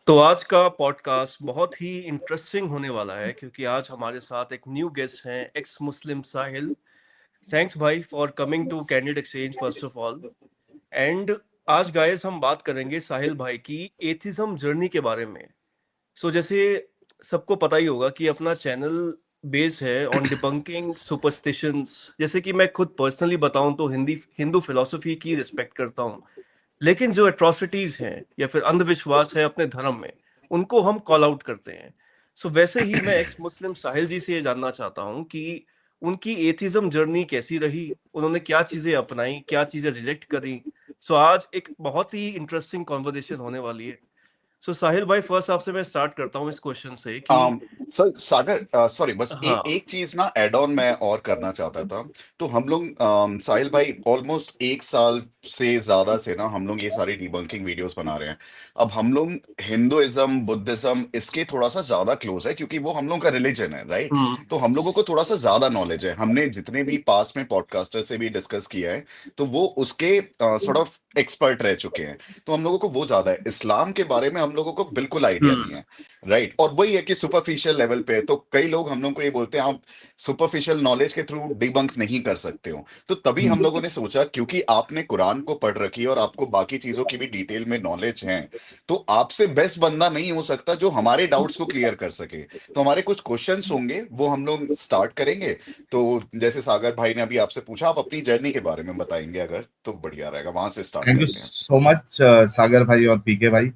तो आज का पॉडकास्ट बहुत ही इंटरेस्टिंग होने वाला है क्योंकि आज हमारे साथ एक न्यू गेस्ट हैं एक्स मुस्लिम साहिल। थैंक्स भाई for coming to candid exchange first of all. And आज गाइस हम बात करेंगे साहिल भाई की एथिज्म जर्नी के बारे में। जैसे सबको पता ही होगा कि अपना चैनल बेस्ड है ऑन डिबंकिंग सुपरस्टिशंस। जैसे कि मैं खुद पर्सनली बताऊं तो हिंदी हिंदू फिलोसफी की रिस्पेक्ट करता हूं, लेकिन जो एट्रोसिटीज हैं या फिर अंधविश्वास है अपने धर्म में, उनको हम कॉल आउट करते हैं। वैसे ही मैं एक्स मुस्लिम साहिल जी से ये जानना चाहता हूँ कि उनकी एथिज्म जर्नी कैसी रही, उन्होंने क्या चीजें अपनाई, क्या चीजें रिजेक्ट करी। आज एक बहुत ही इंटरेस्टिंग कॉन्वर्सेशन होने वाली है। साहिल भाई, फर्स्ट आपसे मैं स्टार्ट करता हूँ इस क्वेश्चन से कि सर सागर, सॉरी, बस हाँ। एक चीज ना एड ऑन मैं और करना चाहता था। तो हम लोग साहिल भाई ऑलमोस्ट एक साल से ज्यादा से ना हम लोग ये सारी डिबंकिंग वीडियोस बना रहे हैं। अब हम लोग हिंदुइज्म बुद्धिज्म इसके थोड़ा सा ज्यादा क्लोज है क्योंकि वो हम लोग का रिलीजन है, राइट। हम्म। तो हम लोगों को थोड़ा सा ज्यादा नॉलेज है, हमने जितने भी पास में पॉडकास्टर से भी डिस्कस किया है तो वो उसके सॉर्ट ऑफ एक्सपर्ट रह चुके हैं। तो हम लोगों को वो ज्यादा है, इस्लाम के बारे में हम लोगों को बिल्कुल आइडिया नहीं हम्म। है, राइट। और वही है कि सुपरफिशियल लेवल पे है, तो कई लोग हम लोग को ये बोलते हैं आप सुपरफिशियल नॉलेज के थ्रू डिबंक नहीं कर सकते हो। तो तभी हम लोगों ने सोचा क्योंकि आपने कुरान को पढ़ रखी है और आपको बाकी चीजों की भी डिटेल में नॉलेज है, तो आपसे बेस्ट बंदा नहीं हो सकता जो हमारे डाउट्स को क्लियर कर सके। तो हमारे कुछ क्वेश्चंस होंगे वो हम लोग स्टार्ट करेंगे। तो जैसे सागर भाई ने अभी आपसे पूछा, आप अपनी जर्नी के बारे में बताएंगे अगर, तो बढ़िया रहेगा, वहां से स्टार्ट थैंक यू करते हैं। सो मच सागर भाई और पीके भाई।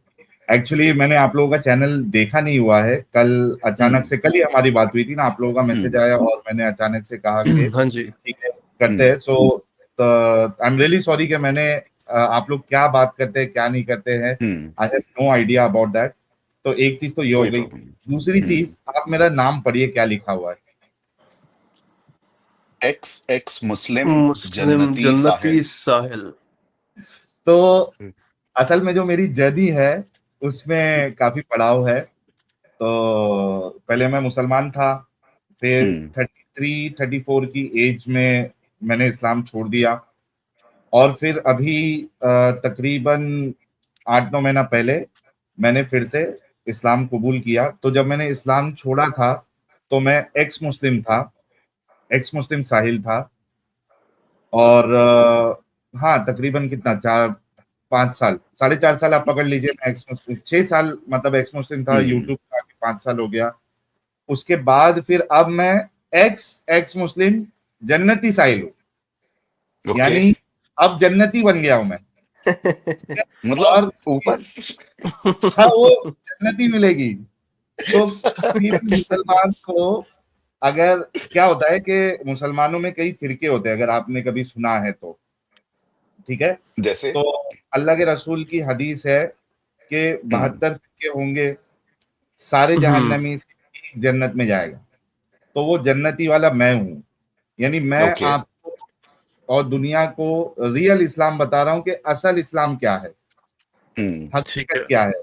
एक्चुअली मैंने आप लोगों का चैनल देखा नहीं हुआ है। कल अचानक हम्म। से कल ही हमारी बात हुई थी ना, आप लोगों का मैसेज हम्म। आया और मैंने अचानक से कहा कि हाँ जी। ठीक है करते हम्म। हैं। आई एम रियली सॉरी कि मैंने आप लोग क्या बात करते हैं क्या नहीं करते हैं, hmm. I have no idea about that. तो एक चीज तो ये हो कोई गई। प्रॉब्लम नहीं। दूसरी चीज, आप मेरा नाम पढ़िए क्या लिखा हुआ है। एक्स एक्स मुस्लिम मुस्लिम जन्नती जन्नती साहिल। साहिल। तो असल में जो मेरी जर्नी है उसमें काफी पड़ाव है। तो पहले मैं मुसलमान था, फिर हम्म। 33-34 की एज में मैंने इस्लाम छोड़ दिया। और फिर अभी तकरीबन 8-9 महीना पहले मैंने फिर से इस्लाम कबूल किया। तो जब मैंने इस्लाम छोड़ा था तो मैं एक्स मुस्लिम था, एक्स मुस्लिम साहिल था। और हाँ, तकरीबन कितना, 4-5 साल, 4.5 साल आप पकड़ लीजिए। मैं एक्स मुस्लिम 6 साल मतलब एक्स मुस्लिम था, हम्म। यूट्यूब का 5 साल हो गया। उसके बाद फिर अब मैं एक्स एक्स मुस्लिम जन्नती साहिल हूँ, ओके। यानी अब जन्नती बन गया हूं मैं। ठीक है? मतलब और ऊपर। हाँ, वो जन्नती मिलेगी। तो किसी भी मुसलमान को, अगर क्या होता है कि मुसलमानों में कई फिरके होते हैं, अगर आपने कभी सुना है तो, ठीक है। जैसे। तो अल्लाह के रसूल की हदीस है कि हम्म। 72 फिरके होंगे, सारे हम्म। जहन्नमी से एक जन्नत में जाएगा। तो वो जन्नती वाला मैं हूँ, यानी मैं ओके। आपको और दुनिया को रियल इस्लाम बता रहा हूँ कि असल इस्लाम क्या है, हम्म। ठीक हकीकत है। क्या है।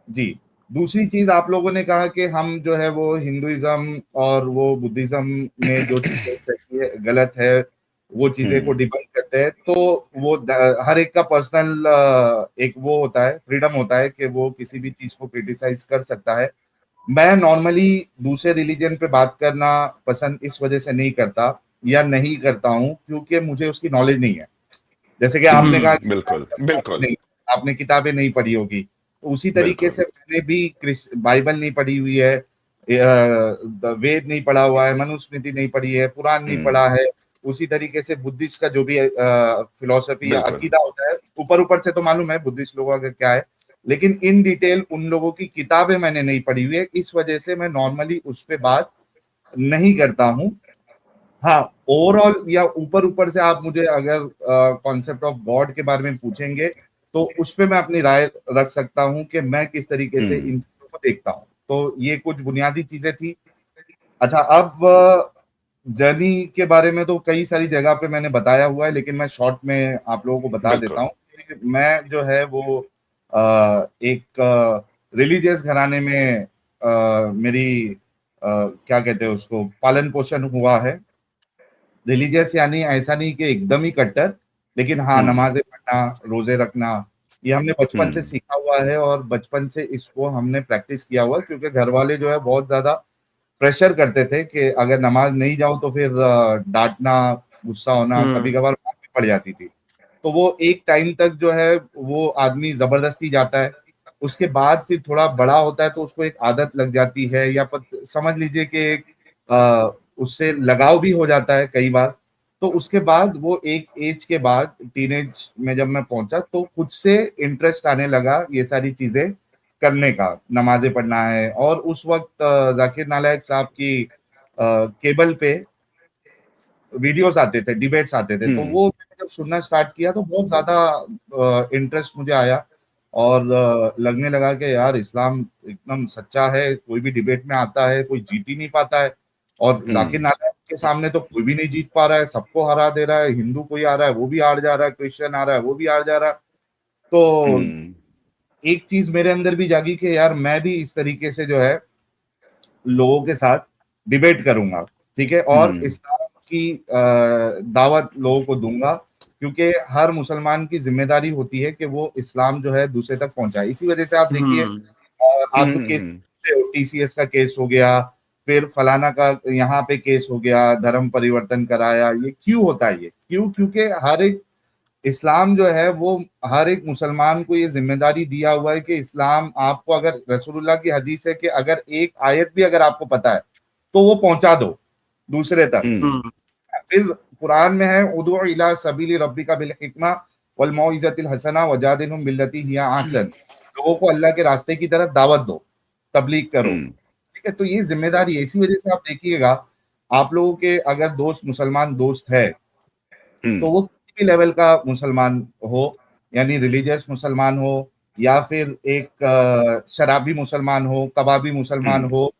जी। दूसरी चीज, आप लोगों ने कहा कि हम जो है वो हिंदुइज्म और वो बुद्धिज्म में जो चीजें सही है गलत है वो चीजें को हम्म। डिबंक करते हैं। तो वो हर एक का पर्सनल एक वो होता है, फ्रीडम होता है कि वो किसी भी चीज को क्रिटिसाइज कर सकता है। मैं नॉर्मली दूसरे रिलीजन पे बात करना पसंद इस वजह से नहीं करता या नहीं करता हूँ क्योंकि मुझे उसकी नॉलेज नहीं है। जैसे कि आपने कहा कि बिल्कुल बिल्कुल। नहीं, आपने किताबें नहीं पढ़ी होगी, तो उसी तरीके बिल्कुल। से मैंने भी बाइबल नहीं पढ़ी हुई है, वेद नहीं पढ़ा हुआ है, मनुस्मृति नहीं पढ़ी है, पुराण नहीं हम्म। पढ़ा है। उसी तरीके से बुद्धिस्ट का जो भी फिलोसफी या बिल्कुल। अकीदा होता है, ऊपर ऊपर से तो मालूम है बुद्धिस्ट लोगों का क्या है, लेकिन इन डिटेल उन लोगों की किताबें मैंने नहीं पढ़ी हुई है। इस वजह से मैं नॉर्मली उस पर बात नहीं करता हूँ। हाँ, ओवरऑल या ऊपर ऊपर से आप मुझे अगर कॉन्सेप्ट ऑफ गॉड के बारे में पूछेंगे तो उस पे मैं अपनी राय रख सकता हूँ कि मैं किस तरीके से हम्म। इन चीजों को देखता हूँ। तो ये कुछ बुनियादी चीजें थी। अच्छा, अब जर्नी के बारे में तो कई सारी जगह पे मैंने बताया हुआ है, लेकिन मैं शॉर्ट में आप लोगों को बता देता बिल्कुल। हूँ कि मैं जो है वो एक रिलीजियस घराने में मेरी क्या कहते हैं उसको, पालन पोषण हुआ है। रिलीजियस यानी ऐसा नहीं कि एकदम ही कट्टर, लेकिन हाँ, हम्म। नमाजें पढ़ना, रोजे रखना, ये हमने बचपन से सीखा हुआ है और बचपन से इसको हमने प्रैक्टिस किया हुआ है, क्योंकि घर वाले जो है बहुत ज्यादा प्रेशर करते थे कि अगर नमाज नहीं जाओ तो फिर डांटना, गुस्सा होना, कभी कभार मार भी पड़ जाती थी। तो वो एक टाइम तक जो है वो आदमी जबरदस्ती जाता है, उसके बाद फिर थोड़ा बड़ा होता है तो उसको एक आदत लग जाती है, या समझ लीजिए कि एक उससे लगाव भी हो जाता है कई बार। तो उसके बाद वो एक एज के बाद टीनेज में जब मैं पहुंचा तो खुद से इंटरेस्ट आने लगा ये सारी चीजें करने का, नमाजें पढ़ना है। और उस वक्त जाकिर नालायक साहब की केबल पे वीडियोस आते थे, डिबेट्स आते थे, तो वो मैंने जब सुनना स्टार्ट किया तो बहुत ज्यादा इंटरेस्ट मुझे आया और लगने लगा कि यार इस्लाम एकदम सच्चा है, कोई भी डिबेट में आता है, कोई जीत ही नहीं पाता है, और जाकिर नायक के सामने तो कोई भी नहीं जीत पा रहा है, सबको हरा दे रहा है, हिंदू कोई आ रहा है वो भी हार जा रहा है, क्रिश्चियन आ रहा है वो भी हार जा रहा है। तो एक चीज मेरे अंदर भी जागी कि यार मैं भी इस तरीके से जो है लोगों के साथ डिबेट करूंगा, ठीक है, और इस्लाम की दावत लोगों को दूंगा, क्योंकि हर मुसलमान की जिम्मेदारी होती है कि वो इस्लाम जो है दूसरे तक पहुंचाए। इसी वजह से आप देखिए आप जो केस टीसीएस का केस हो गया, फिर फलाना का यहाँ पे केस हो गया, धर्म परिवर्तन कराया, ये क्यों होता है? ये क्यों? क्योंकि हर एक इस्लाम जो है वो हर एक मुसलमान को ये जिम्मेदारी दिया हुआ है कि इस्लाम आपको, अगर रसूलुल्लाह की हदीस है कि अगर एक आयत भी अगर आपको पता है तो वो पहुंचा दो दूसरे तक। फिर कुरान में है उदू इला सबीली रब्बिका बिल हिकमा वल मौइज़तिल हसना वजादिलहुम बिल्लती हिया अहसन, लोगों को अल्लाह के रास्ते की तरफ दावत दो, तबलीग करो, ठीक है। तो ये जिम्मेदारी है। इसी वजह से आप देखिएगा, आप लोगों के अगर दोस्त मुसलमान दोस्त है तो वो किसी भी लेवल का मुसलमान हो, यानी रिलीजियस मुसलमान हो या फिर एक शराबी मुसलमान हो, कबाबी मुसलमान हो,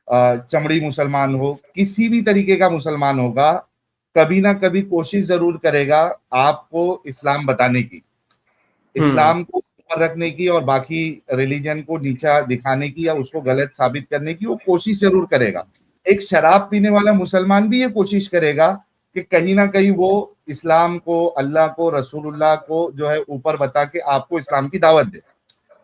चमड़ी मुसलमान हो, किसी भी तरीके का मुसलमान होगा, कभी ना कभी कोशिश जरूर करेगा आपको इस्लाम बताने की, इस्लाम को ऊपर रखने की और बाकी रिलीजन को नीचा दिखाने की या उसको गलत साबित करने की वो कोशिश जरूर करेगा। एक शराब पीने वाला मुसलमान भी ये कोशिश करेगा कि कहीं ना कहीं वो इस्लाम को, अल्लाह को, रसूलुल्लाह को जो है ऊपर बता के आपको इस्लाम की दावत दे।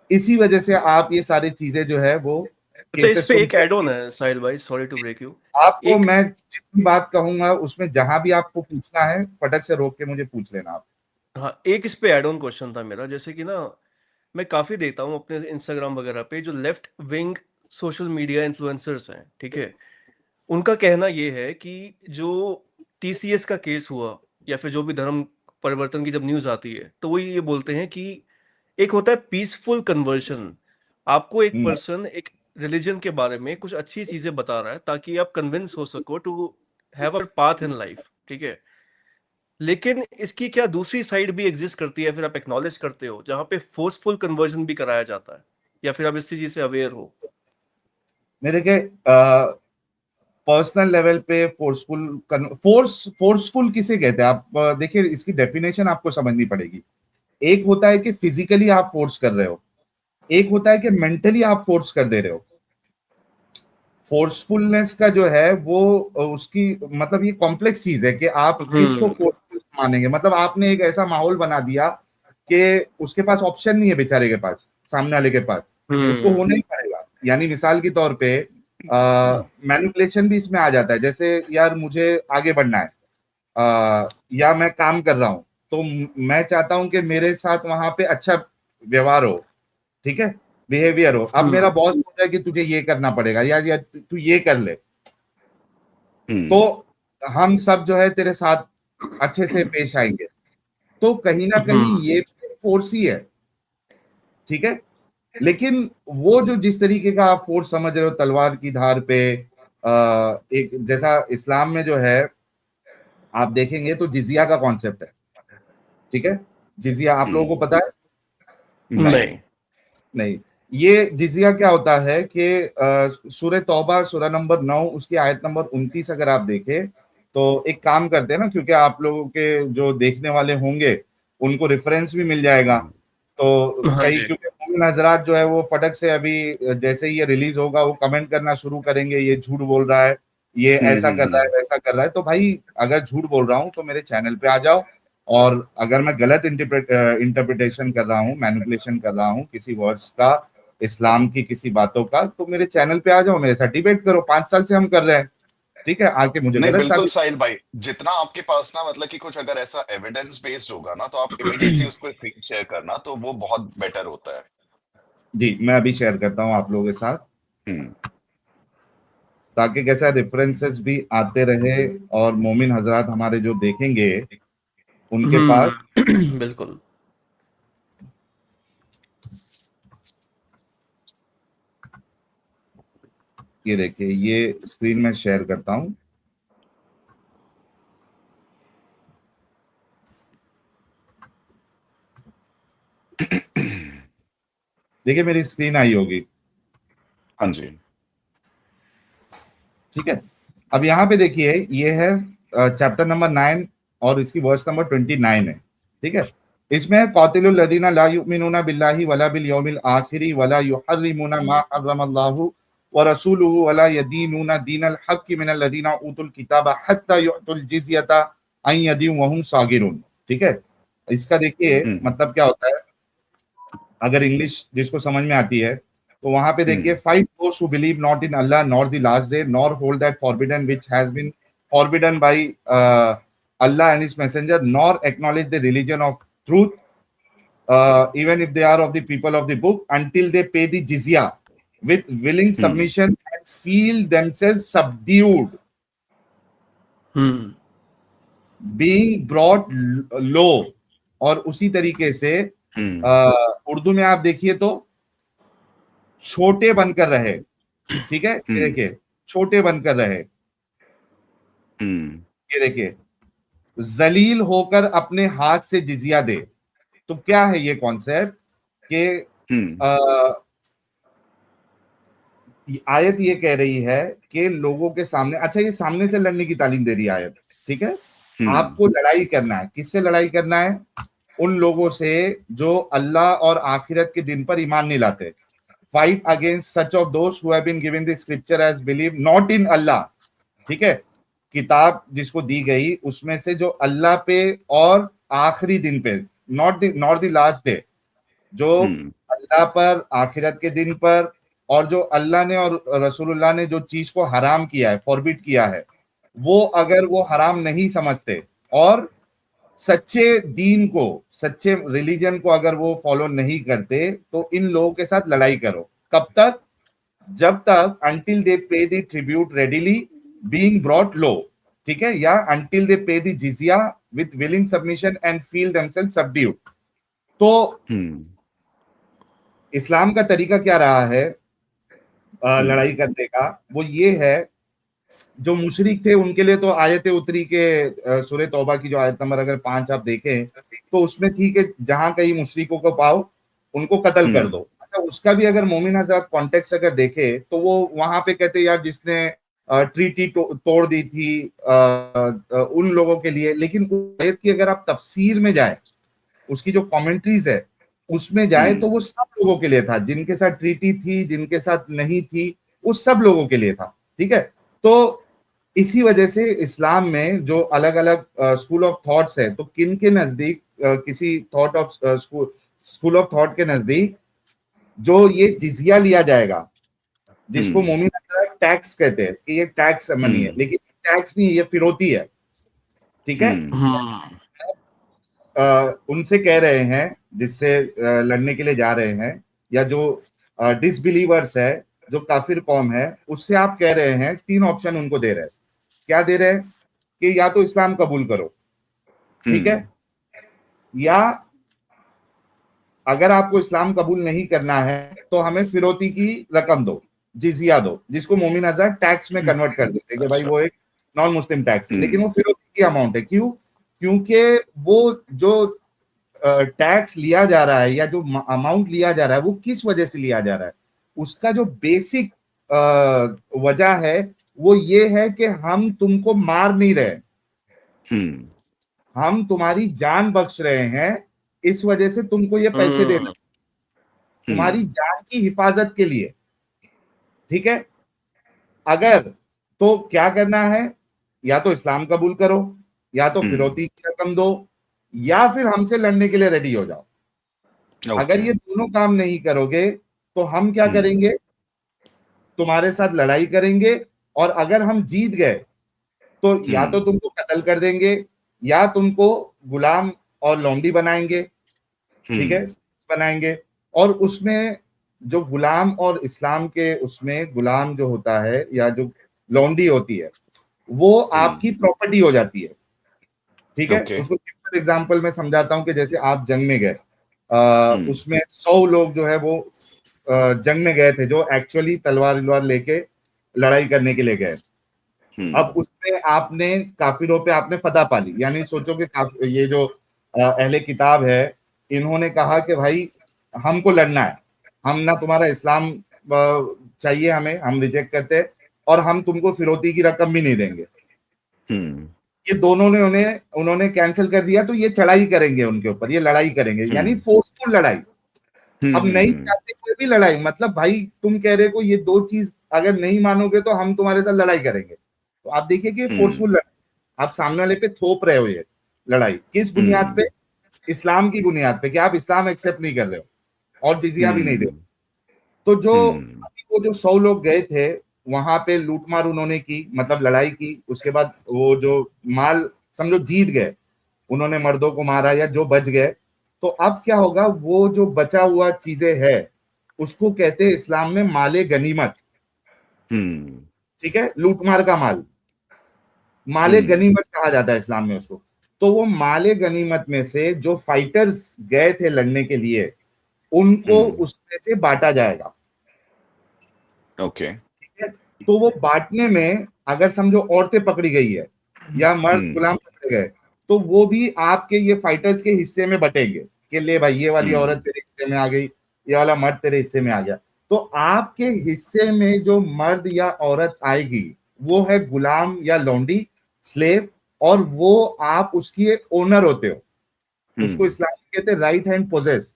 इसी वजह से आप ये सारी चीजें जो है वो अच्छा, इस पे एक ऐड ऑन है साहिल भाई, सॉरी टू ब्रेक यू। आपको मैं जितनी बात कहूंगा उसमें जहां भी आपको पूछना है फटक से रोक के मुझे पूछ लेना आप। हाँ, एक इस पे ऐड ऑन क्वेश्चन था मेरा, जैसे कि ना मैं काफी देखता हूँ अपने इंस्टाग्राम वगैरह पे जो left wing social media influencers हैं, ठीक है, उनका कहना ये है कि जो टीसीएस का केस हुआ या फिर जो भी धर्म परिवर्तन की जब न्यूज आती है तो वो ये बोलते हैं कि एक होता है पीसफुल कन्वर्शन, आपको एक पर्सन एक रिलीजन के बारे में कुछ अच्छी चीजें बता रहा है ताकि आप कन्विंस हो सको to have a path in life, ठीक है। लेकिन इसकी क्या दूसरी साइड भी एग्जिस्ट करती है, फिर आप एक्नॉलेज करते हो, जहां पे फोर्सफुल कन्वर्जन भी कराया जाता है, या फिर आप इस चीज से अवेयर हो? मेरे के पर्सनल लेवल पे फोर्सफुल किसे कहते हैं आप देखिए इसकी डेफिनेशन आपको समझनी पड़ेगी। एक होता है कि फिजिकली आप फोर्स कर रहे हो, एक होता है कि मेंटली आप फोर्स कर दे रहे हो। फोर्सफुलनेस का जो है वो उसकी मतलब ये कॉम्प्लेक्स चीज है कि आप किसको फोर्सफुल मानेंगे। मतलब आपने एक ऐसा माहौल बना दिया कि उसके पास ऑप्शन नहीं है, बेचारे के पास, सामने वाले के पास, उसको होना ही पड़ेगा। यानी मिसाल के तौर पे मैनिपुलेशन भी इसमें आ जाता है। जैसे यार मुझे आगे बढ़ना है या मैं काम कर रहा हूं तो मैं चाहता हूं कि मेरे साथ वहां पे अच्छा व्यवहार हो, ठीक है, बिहेवियर हो। अब मेरा बॉस बोल रहा है कि तुझे ये करना पड़ेगा या तू ये कर ले, तो हम सब जो है तेरे साथ अच्छे से पेश आएंगे। तो कहीं ना कहीं ये फोर्स ही है, ठीक है। लेकिन वो जो जिस तरीके का आप फोर्स समझ रहे हो तलवार की धार पे, एक जैसा इस्लाम में जो है आप देखेंगे तो जिजिया का कॉन्सेप्ट है, ठीक है। जिजिया आप लोगों को पता है? नहीं। नहीं। ये जिजिया क्या होता है कि सूरह तौबा सूरह नंबर 9 उसकी आयत नंबर 29 अगर आप देखें तो एक काम करते हैं ना, क्योंकि आप लोगों के जो देखने वाले होंगे उनको रेफरेंस भी मिल जाएगा। तो हाँ कई जी। क्योंकि मोमिन हजरात जो है वो फटक से अभी जैसे ही ये रिलीज होगा वो कमेंट करना शुरू करेंगे, ये झूठ बोल रहा है, ये ऐसा कर रहा है, वैसा कर रहा है। तो भाई अगर झूठ बोल रहा हूं तो मेरे चैनल पे आ जाओ, और अगर मैं गलत इंटरप्रिटेशन कर रहा हूँ, मैनिपुलेशन कर रहा हूँ किसी वर्ड्स का, इस्लाम की किसी बातों का, तो मेरे चैनल पे आ जाओ, मेरे साथ डिबेट करो। 5 साल से हम कर रहे हैं, ठीक है, आके मुझे नहीं, गलत बिल्कुल साबित। साहिल भाई, जितना आपके पास ना मतलब कि कुछ अगर ऐसा एविडेंस बेस्ड होगा ना, तो आप इमीडिएटली उसको स्क्रीन शेयर करना, तो वो बहुत बेटर होता है। जी, मैं अभी शेयर करता हूँ आप लोगों के साथ, हम्म। ताकि कैसा रेफरेंसेस भी आते रहे और मोमिन हजरात हमारे जो देखेंगे उनके पास। बिल्कुल। ये देखिए, ये स्क्रीन में शेयर करता हूँ। देखिए, मेरी स्क्रीन आई होगी, हाँ जी। ठीक है। अब यहाँ पे देखिए, ये है चैप्टर नंबर 9 और इसकी वर्स नंबर 29 है, ठीक है। इसमें है कातिलुल लदीना ला युमिनूना बिल्लाहि वला बिल यौमिल आखिरी वला युहर्रिमूना मा हर्रमल्लाहु व रसूलुहु वला यदीनूना दीनल हक्क मिनल लदीना उतुल किताबा हत्ता युअतुल जिज़्यता अन यदिन वहुम सागिरून, ठीक है। इसका देखिए हम्म। मतलब क्या होता है, अगर इंग्लिश जिसको समझ में आती है तो वहां पे देखिए, hmm. Fight those who believe not in Allah nor the last day nor hold that forbidden which has been forbidden by Allah and his messenger nor acknowledge the religion of truth even if they are of the people of the book until they pay the jizya with willing hmm. submission and feel themselves subdued hmm. being brought low। और उसी तरीके से हम्म। उर्दू में आप देखिए तो छोटे बनकर रहे, ठीक है। ये हम्म। देखिए, छोटे बनकर रहे। हम्म। ये देखिए, जलील होकर अपने हाथ से जिजिया दे। तो क्या है ये कॉन्सेप्ट कि हम्म। आयत ये कह रही है कि लोगों के सामने, अच्छा ये सामने से लड़ने की तालीम दे रही है आयत, ठीक है। हम्म। आपको लड़ाई करना है, किससे लड़ाई करना है? उन लोगों से जो अल्लाह और आखिरत के दिन पर ईमान नहीं लाते। Fight against such of those who have been given the scripture as believe not in Allah, ठीक है। किताब जिसको दी गई उसमें से जो अल्लाह पे और आखिरी दिन पे, नॉट द लास्ट डे, जो हम्म। अल्लाह पर, आखिरत के दिन पर, और जो अल्लाह ने और रसूलुल्लाह ने जो चीज को हराम किया है, फॉरबिड किया है, वो अगर वो हराम नहीं समझते और सच्चे दीन को, सच्चे रिलीजन को अगर वो फॉलो नहीं करते, तो इन लोगों के साथ लड़ाई करो। कब तक? जब तक until they pay the tribute readily being brought low, ठीक है, या until they pay the jizya with willing submission and feel themselves subdued। तो हम्म। इस्लाम का तरीका क्या रहा है हम्म। लड़ाई करने का? वो ये है, जो मुशरिक थे उनके लिए तो आयतें उतरी के सूरह तौबा की जो आयत नंबर अगर 5 आप देखें तो उसमें थी कि जहां कहीं मुशरिकों को पाओ उनको कत्ल कर दो। अच्छा, उसका भी अगर मोमिन हजरत कॉन्टेक्स्ट अगर देखे तो वो वहां पे कहते यार जिसने ट्रीटी तोड़ दी थी उन लोगों के लिए। लेकिन उस आयत की अगर आप तफसीर में जाए, उसकी जो कमेंट्रीज है उसमें जाए, तो वो सब लोगों के लिए था, जिनके साथ ट्रीटी थी, जिनके साथ नहीं थी, वो सब लोगों के लिए था, ठीक है। तो इसी वजह से इस्लाम में जो अलग अलग स्कूल ऑफ थॉट्स है, तो किन के नजदीक किसी thought of school of thought के नजदीक जो ये जिजिया लिया जाएगा, जिसको मोमिन टैक्स कहते हैं कि ये टैक्स मनी है, लेकिन टैक्स नहीं, ये फिरौती है, ठीक है। उनसे कह रहे हैं जिससे लड़ने के लिए जा रहे हैं, या जो डिसबिलीवर्स है, जो काफिर कौम है, उससे आप कह रहे हैं, 3 ऑप्शन उनको दे रहे हैं। क्या दे रहे हैं? कि या तो इस्लाम कबूल करो, ठीक है, या अगर आपको इस्लाम कबूल नहीं करना है तो हमें फिरौती की रकम दो, जिजिया दो, जिसको मोमिन अजहर टैक्स में कन्वर्ट कर देते हैं कि भाई वो एक नॉन मुस्लिम टैक्स है, लेकिन वो फिरौती की अमाउंट है। क्यों? क्योंकि वो जो टैक्स लिया जा रहा है या जो अमाउंट लिया जा रहा है, वो किस वजह से लिया जा रहा है, उसका जो बेसिक वजह है वो ये है कि हम तुमको मार नहीं रहे, हम तुम्हारी जान बख्श रहे हैं, इस वजह से तुमको ये पैसे दे रहे हैं, तुम्हारी जान की हिफाजत के लिए, ठीक है। अगर तो क्या करना है? या तो इस्लाम कबूल करो, या तो फिरौती की रकम दो, या फिर हमसे लड़ने के लिए रेडी हो जाओ। अगर ओके। ये दोनों काम नहीं करोगे तो हम क्या करेंगे, तुम्हारे साथ लड़ाई करेंगे, और अगर हम जीत गए तो या तो तुमको कत्ल कर देंगे, या तुमको गुलाम और लौंडी बनाएंगे, ठीक है, बनाएंगे। और उसमें जो गुलाम और इस्लाम के, उसमें गुलाम जो होता है या जो लौंडी होती है वो आपकी प्रॉपर्टी हो जाती है, ठीक है। ओके। उसको सिंपल एग्जांपल में समझाता हूं कि जैसे आप जंग में गए, उसमें 100 लोग जो है वो जंग में गए थे, जो एक्चुअली तलवार विलवार लेके लड़ाई करने के लिए गए। अब उसमें आपने काफिरों पे आपने फतह पा ली, यानी सोचो कि ये जो अहले किताब है, इन्होंने कहा कि भाई हमको लड़ना है, हम ना तुम्हारा इस्लाम चाहिए हमें, हम रिजेक्ट करते हैं, और हम तुमको फिरौती की रकम भी नहीं देंगे। ये दोनों ने उन्होंने कैंसिल कर दिया, तो ये चढ़ाई करेंगे उनके ऊपर, ये लड़ाई करेंगे, यानी फोर्सफुल लड़ाई। अब नहीं चाहते कोई भी लड़ाई, मतलब भाई तुम कह रहे हो ये दो चीज अगर नहीं मानोगे तो हम तुम्हारे साथ लड़ाई करेंगे। तो आप देखिए कि फोर्सफुल लड़ाई, आप सामने वाले पे थोप रहे हो ये लड़ाई, किस बुनियाद पे? इस्लाम की बुनियाद पे, कि आप इस्लाम एक्सेप्ट नहीं कर रहे हो और जिजिया भी नहीं दे। तो जो वो जो 100 लोग गए थे वहां पे, लूटमार उन्होंने की, मतलब लड़ाई की, उसके बाद वो जो माल समझो जीत गए, उन्होंने मर्दों को मारा या जो बच गए, तो अब क्या होगा, वो जो बचा हुआ चीजें है उसको कहते हैं इस्लाम में माले गनीमत, ठीक है, लूटमार का माल माले गनीमत कहा जाता है इस्लाम में उसको। तो वो माले गनीमत में से जो फाइटर्स गए थे लड़ने के लिए, उनको उसमें से बांटा जाएगा, ओके। ठीक है। तो वो बांटने में अगर समझो औरतें पकड़ी गई है या मर्द गुलाम पकड़े गए, तो वो भी आपके ये फाइटर्स के हिस्से में बटेंगे, कि ले भाई ये वाली औरत तेरे हिस्से में आ गई, ये वाला मर्द तेरे हिस्से में आ गया। तो आपके हिस्से में जो मर्द या औरत आएगी वो है गुलाम या लौंडी, स्लेव, और वो आप उसकी ओनर होते हो। उसको इस्लाम में कहते हैं राइट हैंड पोजेस,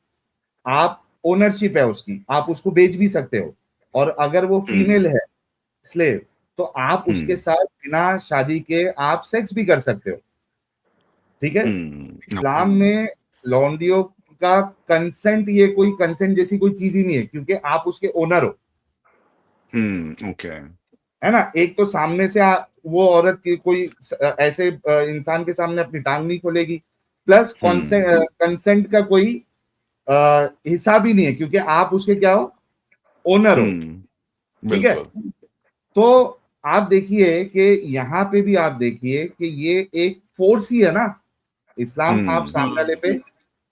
आप ओनरशिप है उसकी, आप उसको बेच भी सकते हो। और अगर वो फीमेल है स्लेव, तो आप उसके साथ बिना शादी के आप सेक्स भी कर सकते हो, ठीक है। इस्लाम में लौंडियों का कंसेंट, ये कोई कंसेंट जैसी कोई चीज ही नहीं है, क्योंकि आप उसके ओनर हो, ओके। है ना। एक तो सामने से वो औरत की कोई ऐसे इंसान के सामने अपनी टांग नहीं खोलेगी, प्लस कंसेंट का कोई हिसाब ही नहीं है, क्योंकि आप उसके क्या हो, ओनर हो, ठीक है। तो आप देखिए कि यहाँ पे भी आप देखिए कि ये एक फोर्स ही है ना, इस्लाम आप सामने वाले पे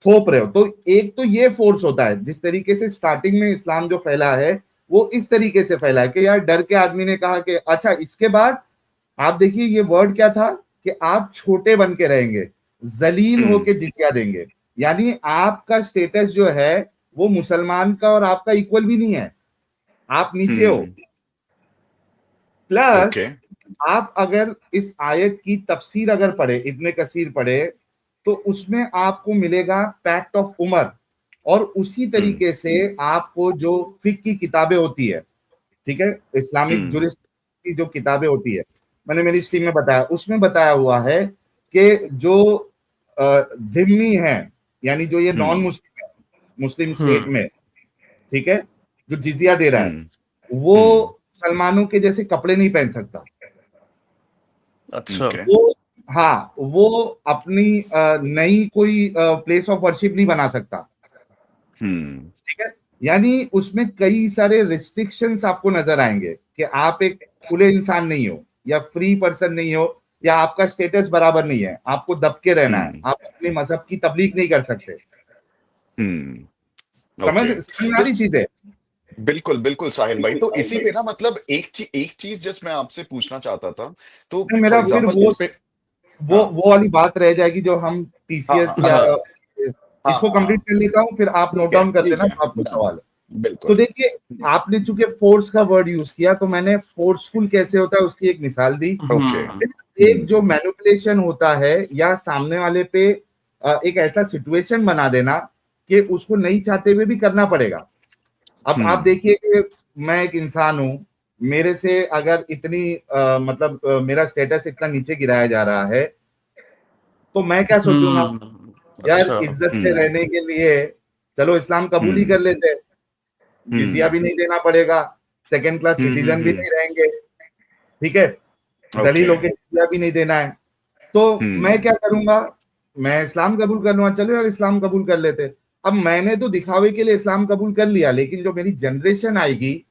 थोप रहे हो। तो एक तो ये फोर्स होता है, जिस तरीके से स्टार्टिंग में इस्लाम जो फैला है वो इस तरीके से फैला है कि यार डर के आदमी ने कहा कि अच्छा, इसके बाद आप देखिए ये वर्ड क्या था कि आप छोटे बन के रहेंगे, जलील होके जिजिया देंगे, यानी आपका स्टेटस जो है वो मुसलमान का और आपका इक्वल भी नहीं है, आप नीचे हो। प्लस आप अगर इस आयत की तफसीर अगर पढ़े, इब्ने कसीर पढ़े, तो उसमें आपको मिलेगा पैक्ट ऑफ उमर, और उसी तरीके से आपको जो फिक की किताबें होती है, ठीक है, इस्लामिक जुरिस्ट की जो किताबें होती है, मैंने मेरी स्ट्रीम में बताया, उसमें बताया हुआ है कि जो धिम्मी है, यानी जो ये नॉन मुस्लिम है मुस्लिम स्टेट में, ठीक है, जो जिजिया दे रहा है, वो मुसलमानों के जैसे कपड़े नहीं पहन सकता। अच्छा। वो, हाँ, वो अपनी नई कोई प्लेस ऑफ वर्शिप नहीं बना सकता, ठीक है। यानी उसमें कई सारे रिस्ट्रिक्शंस आपको नजर आएंगे कि आप एक खुले इंसान नहीं हो, या फ्री पर्सन नहीं हो, या आपका स्टेटस बराबर नहीं है, आपको दबके रहना है, आप अपने मजहब की तबलीग नहीं कर सकते। समझ में आ रही चीजें? बिल्कुल बिल्कुल साहिल भाई, तो इसी पे ना मतलब एक चीज जस्ट मैं आपसे पूछना चाहता था, तो फॉर मेरा फिर एग्जांपल इस पे वो वाली बात रह जाएगी जो हम टीसीएस या हाँ इसको कंप्लीट कर लेता हूँ, फिर आप नोट डाउन कर देना जो आपको सवाल है। तो बिल्कुल। देखिए, आपने चूंकि फोर्स का वर्ड यूज किया, तो मैंने फोर्सफुल कैसे होता है उसकी एक मिसाल दी। एक जो मैनिपुलेशन होता है, या सामने वाले पे एक ऐसा सिचुएशन बना देना कि उसको नहीं चाहते हुए भी करना पड़ेगा। अब आप देखिए कि मैं एक इंसान हूं, मेरे से अगर इतनी मतलब मेरा स्टेटस इतना नीचे गिराया जा रहा है, तो मैं क्या सोचूंगा यार अच्छा। इज्जत से रहने के लिए चलो इस्लाम कबूल ही कर लेते, जिजिया भी नहीं देना पड़ेगा, सेकंड क्लास सिटीजन भी नहीं रहेंगे, ठीक है, जलील होके जिजिया भी नहीं देना है। तो मैं क्या करूंगा, मैं इस्लाम कबूल कर लूंगा, चलो यार इस्लाम कबूल कर लेते। अब मैंने तो दिखावे के लिए इस्लाम कबूल कर लिया, लेकिन जो मेरी जनरेशन आएगी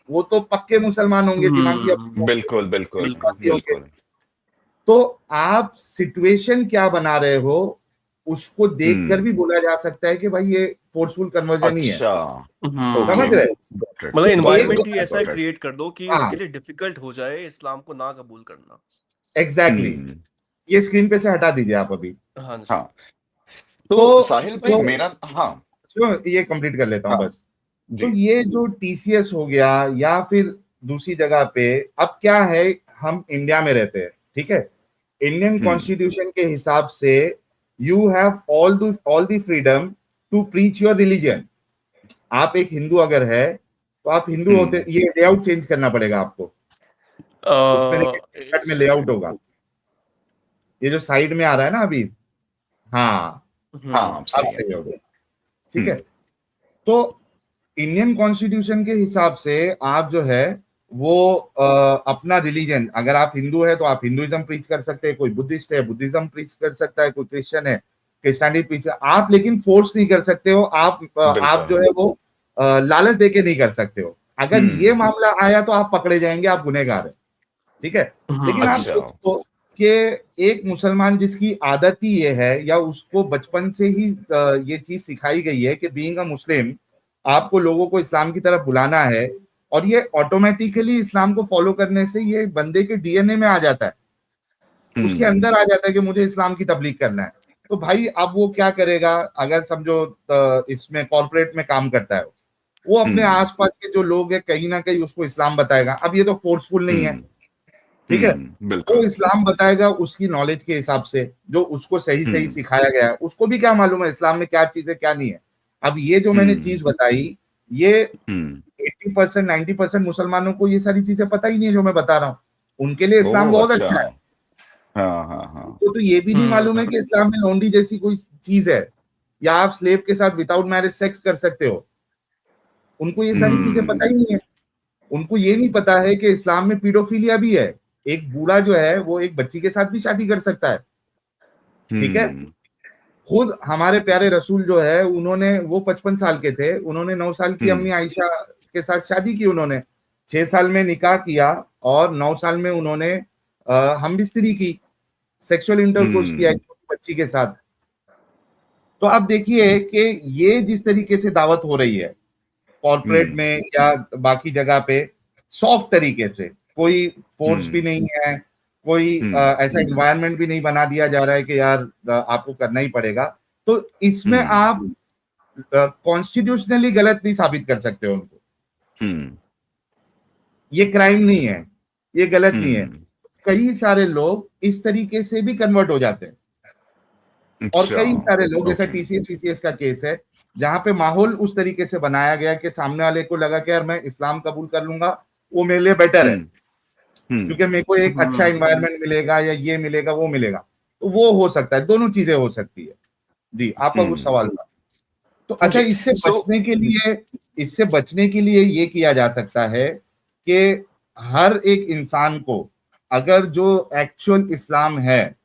वो तो पक्के मुसलमान होंगे, दिमागी अपने बिल्कुल बिल्कुल विश्वासी होंगे। बिल्कुल। तो आप सिचुएशन क्या बना रहे हो उसको देखकर भी बोला जा सकता है कि भाई ये फोर्सफुल कन्वर्जन ही है, अच्छा, समझ रहे हो? मतलब तो एनवायरनमेंट ही एक ऐसा क्रिएट कर दो कि हाँ उसके लिए डिफिकल्ट हो जाए इस्लाम को ना कबूल करना। एग्जैक्टली, ये स्क्रीन पे से हटा दीजिए आप अभी। हाँ जी। हाँ, तो तो साहिल भाई तो मेरा, हाँ ये कंप्लीट कर लेता हूँ हाँ बस। जी, तो ये जो टीसीएस हो गया या फिर दूसरी जगह पे, अब क्या है, हम इंडिया में रहते हैं, ठीक है, इंडियन कॉन्स्टिट्यूशन के हिसाब से you have all the freedom to preach your religion. आप एक हिंदू अगर है तो आप हिंदू होते, ये लेआउट चेंज करना पड़ेगा आपको, उसमें देखिए एक में लेआउट सेकंड। होगा, ये जो साइड में आ रहा है ना अभी, हाँ हाँ अब सही है। सही हो गया, ठीक है। तो इंडियन कॉन्स्टिट्यूशन के हिसाब से आप जो है वो अपना रिलीजन, अगर आप हिंदू है तो आप हिंदुइज्म प्रीच कर सकते हैं, कोई बुद्धिस्ट है बुद्धिज्म प्रीच कर सकता है, कोई क्रिश्चियन है क्रिश्चियनिटी प्रीच, आप लेकिन फोर्स नहीं कर सकते हो, आप जो है वो लालच देके नहीं कर सकते हो। अगर ये मामला आया तो आप पकड़े जाएंगे, आप गुनहगार है, ठीक है। लेकिन आप अच्छा, सोचो कि एक मुसलमान जिसकी आदत ही ये है या उसको बचपन से ही ये चीज सिखाई गई है कि बीइंग अ मुस्लिम आपको लोगों को इस्लाम की तरफ बुलाना है, और ये ऑटोमेटिकली इस्लाम को फॉलो करने से ये बंदे के डीएनए में आ जाता है, उसके अंदर आ जाता है कि मुझे इस्लाम की तबलीग करना है। तो भाई अब वो क्या करेगा, अगर समझो इसमें कॉर्पोरेट में काम करता है, वो अपने आसपास के जो लोग हैं कहीं ना कहीं उसको इस्लाम बताएगा। अब ये तो फोर्सफुल नहीं है, ठीक है, वो बिल्कुल, इस्लाम बताएगा उसकी नॉलेज के हिसाब से, जो उसको सही सही सिखाया गया है, उसको भी क्या मालूम है इस्लाम में क्या चीज है क्या नहीं है। अब ये जो मैंने चीज बताई, ये 80% 90% मुसलमानों को ये सारी चीजें पता ही नहीं है जो मैं बता रहा हूँ, उनके लिए इस्लाम ओह बहुत अच्छा, अच्छा है। हाँ हाँ हाँ, उनको तो ये भी नहीं मालूम है कि इस्लाम में लॉन्ड्री जैसी कोई चीज है, या आप स्लेव के साथ विदाउट मैरिज सेक्स कर सकते हो, उनको ये सारी चीजें पता ही नहीं है। उनको ये नहीं पता है कि इस्लाम में पीडोफिलिया भी है, एक बूढ़ा जो है वो एक बच्ची के साथ भी शादी कर सकता है, ठीक है। खुद हमारे प्यारे रसूल जो है उन्होंने, वो 55 साल के थे, उन्होंने 9 साल की अम्मी आयशा के साथ शादी की, उन्होंने 6 साल में निकाह किया और 9 साल में उन्होंने हमबिस्तरी की, सेक्सुअल इंटरकोर्स किया एक छोटी बच्ची के साथ। तो आप देखिए कि ये जिस तरीके से दावत हो रही है कॉर्पोरेट में या बाकी जगह पे, सॉफ्ट तरीके से, कोई फोर्स भी नहीं है, कोई ऐसा एनवायरनमेंट भी नहीं बना दिया जा रहा है कि यार आपको करना ही पड़ेगा। तो इसमें आप कॉन्स्टिट्यूशनली गलत नहीं साबित कर सकते हो उनको, ये क्राइम नहीं है, ये गलत नहीं है। कई सारे लोग इस तरीके से भी कन्वर्ट हो जाते हैं, और कई सारे लोग, जैसा टीसीएस वीसीएस का केस है, जहां पे माहौल उस तरीके से बनाया गया कि सामने वाले को लगा कि यार मैं इस्लाम कबूल कर लूंगा, वो मेरे लिए बेटर है, क्योंकि मेरे को एक अच्छा एनवायरनमेंट मिलेगा या ये मिलेगा वो मिलेगा। तो वो हो सकता है, दोनों चीजें हो सकती है। जी, आपका कुछ सवाल था? तो अच्छा, इससे बचने के लिए ये किया जा सकता है कि हर एक इंसान को अगर जो एक्चुअल इस्लाम है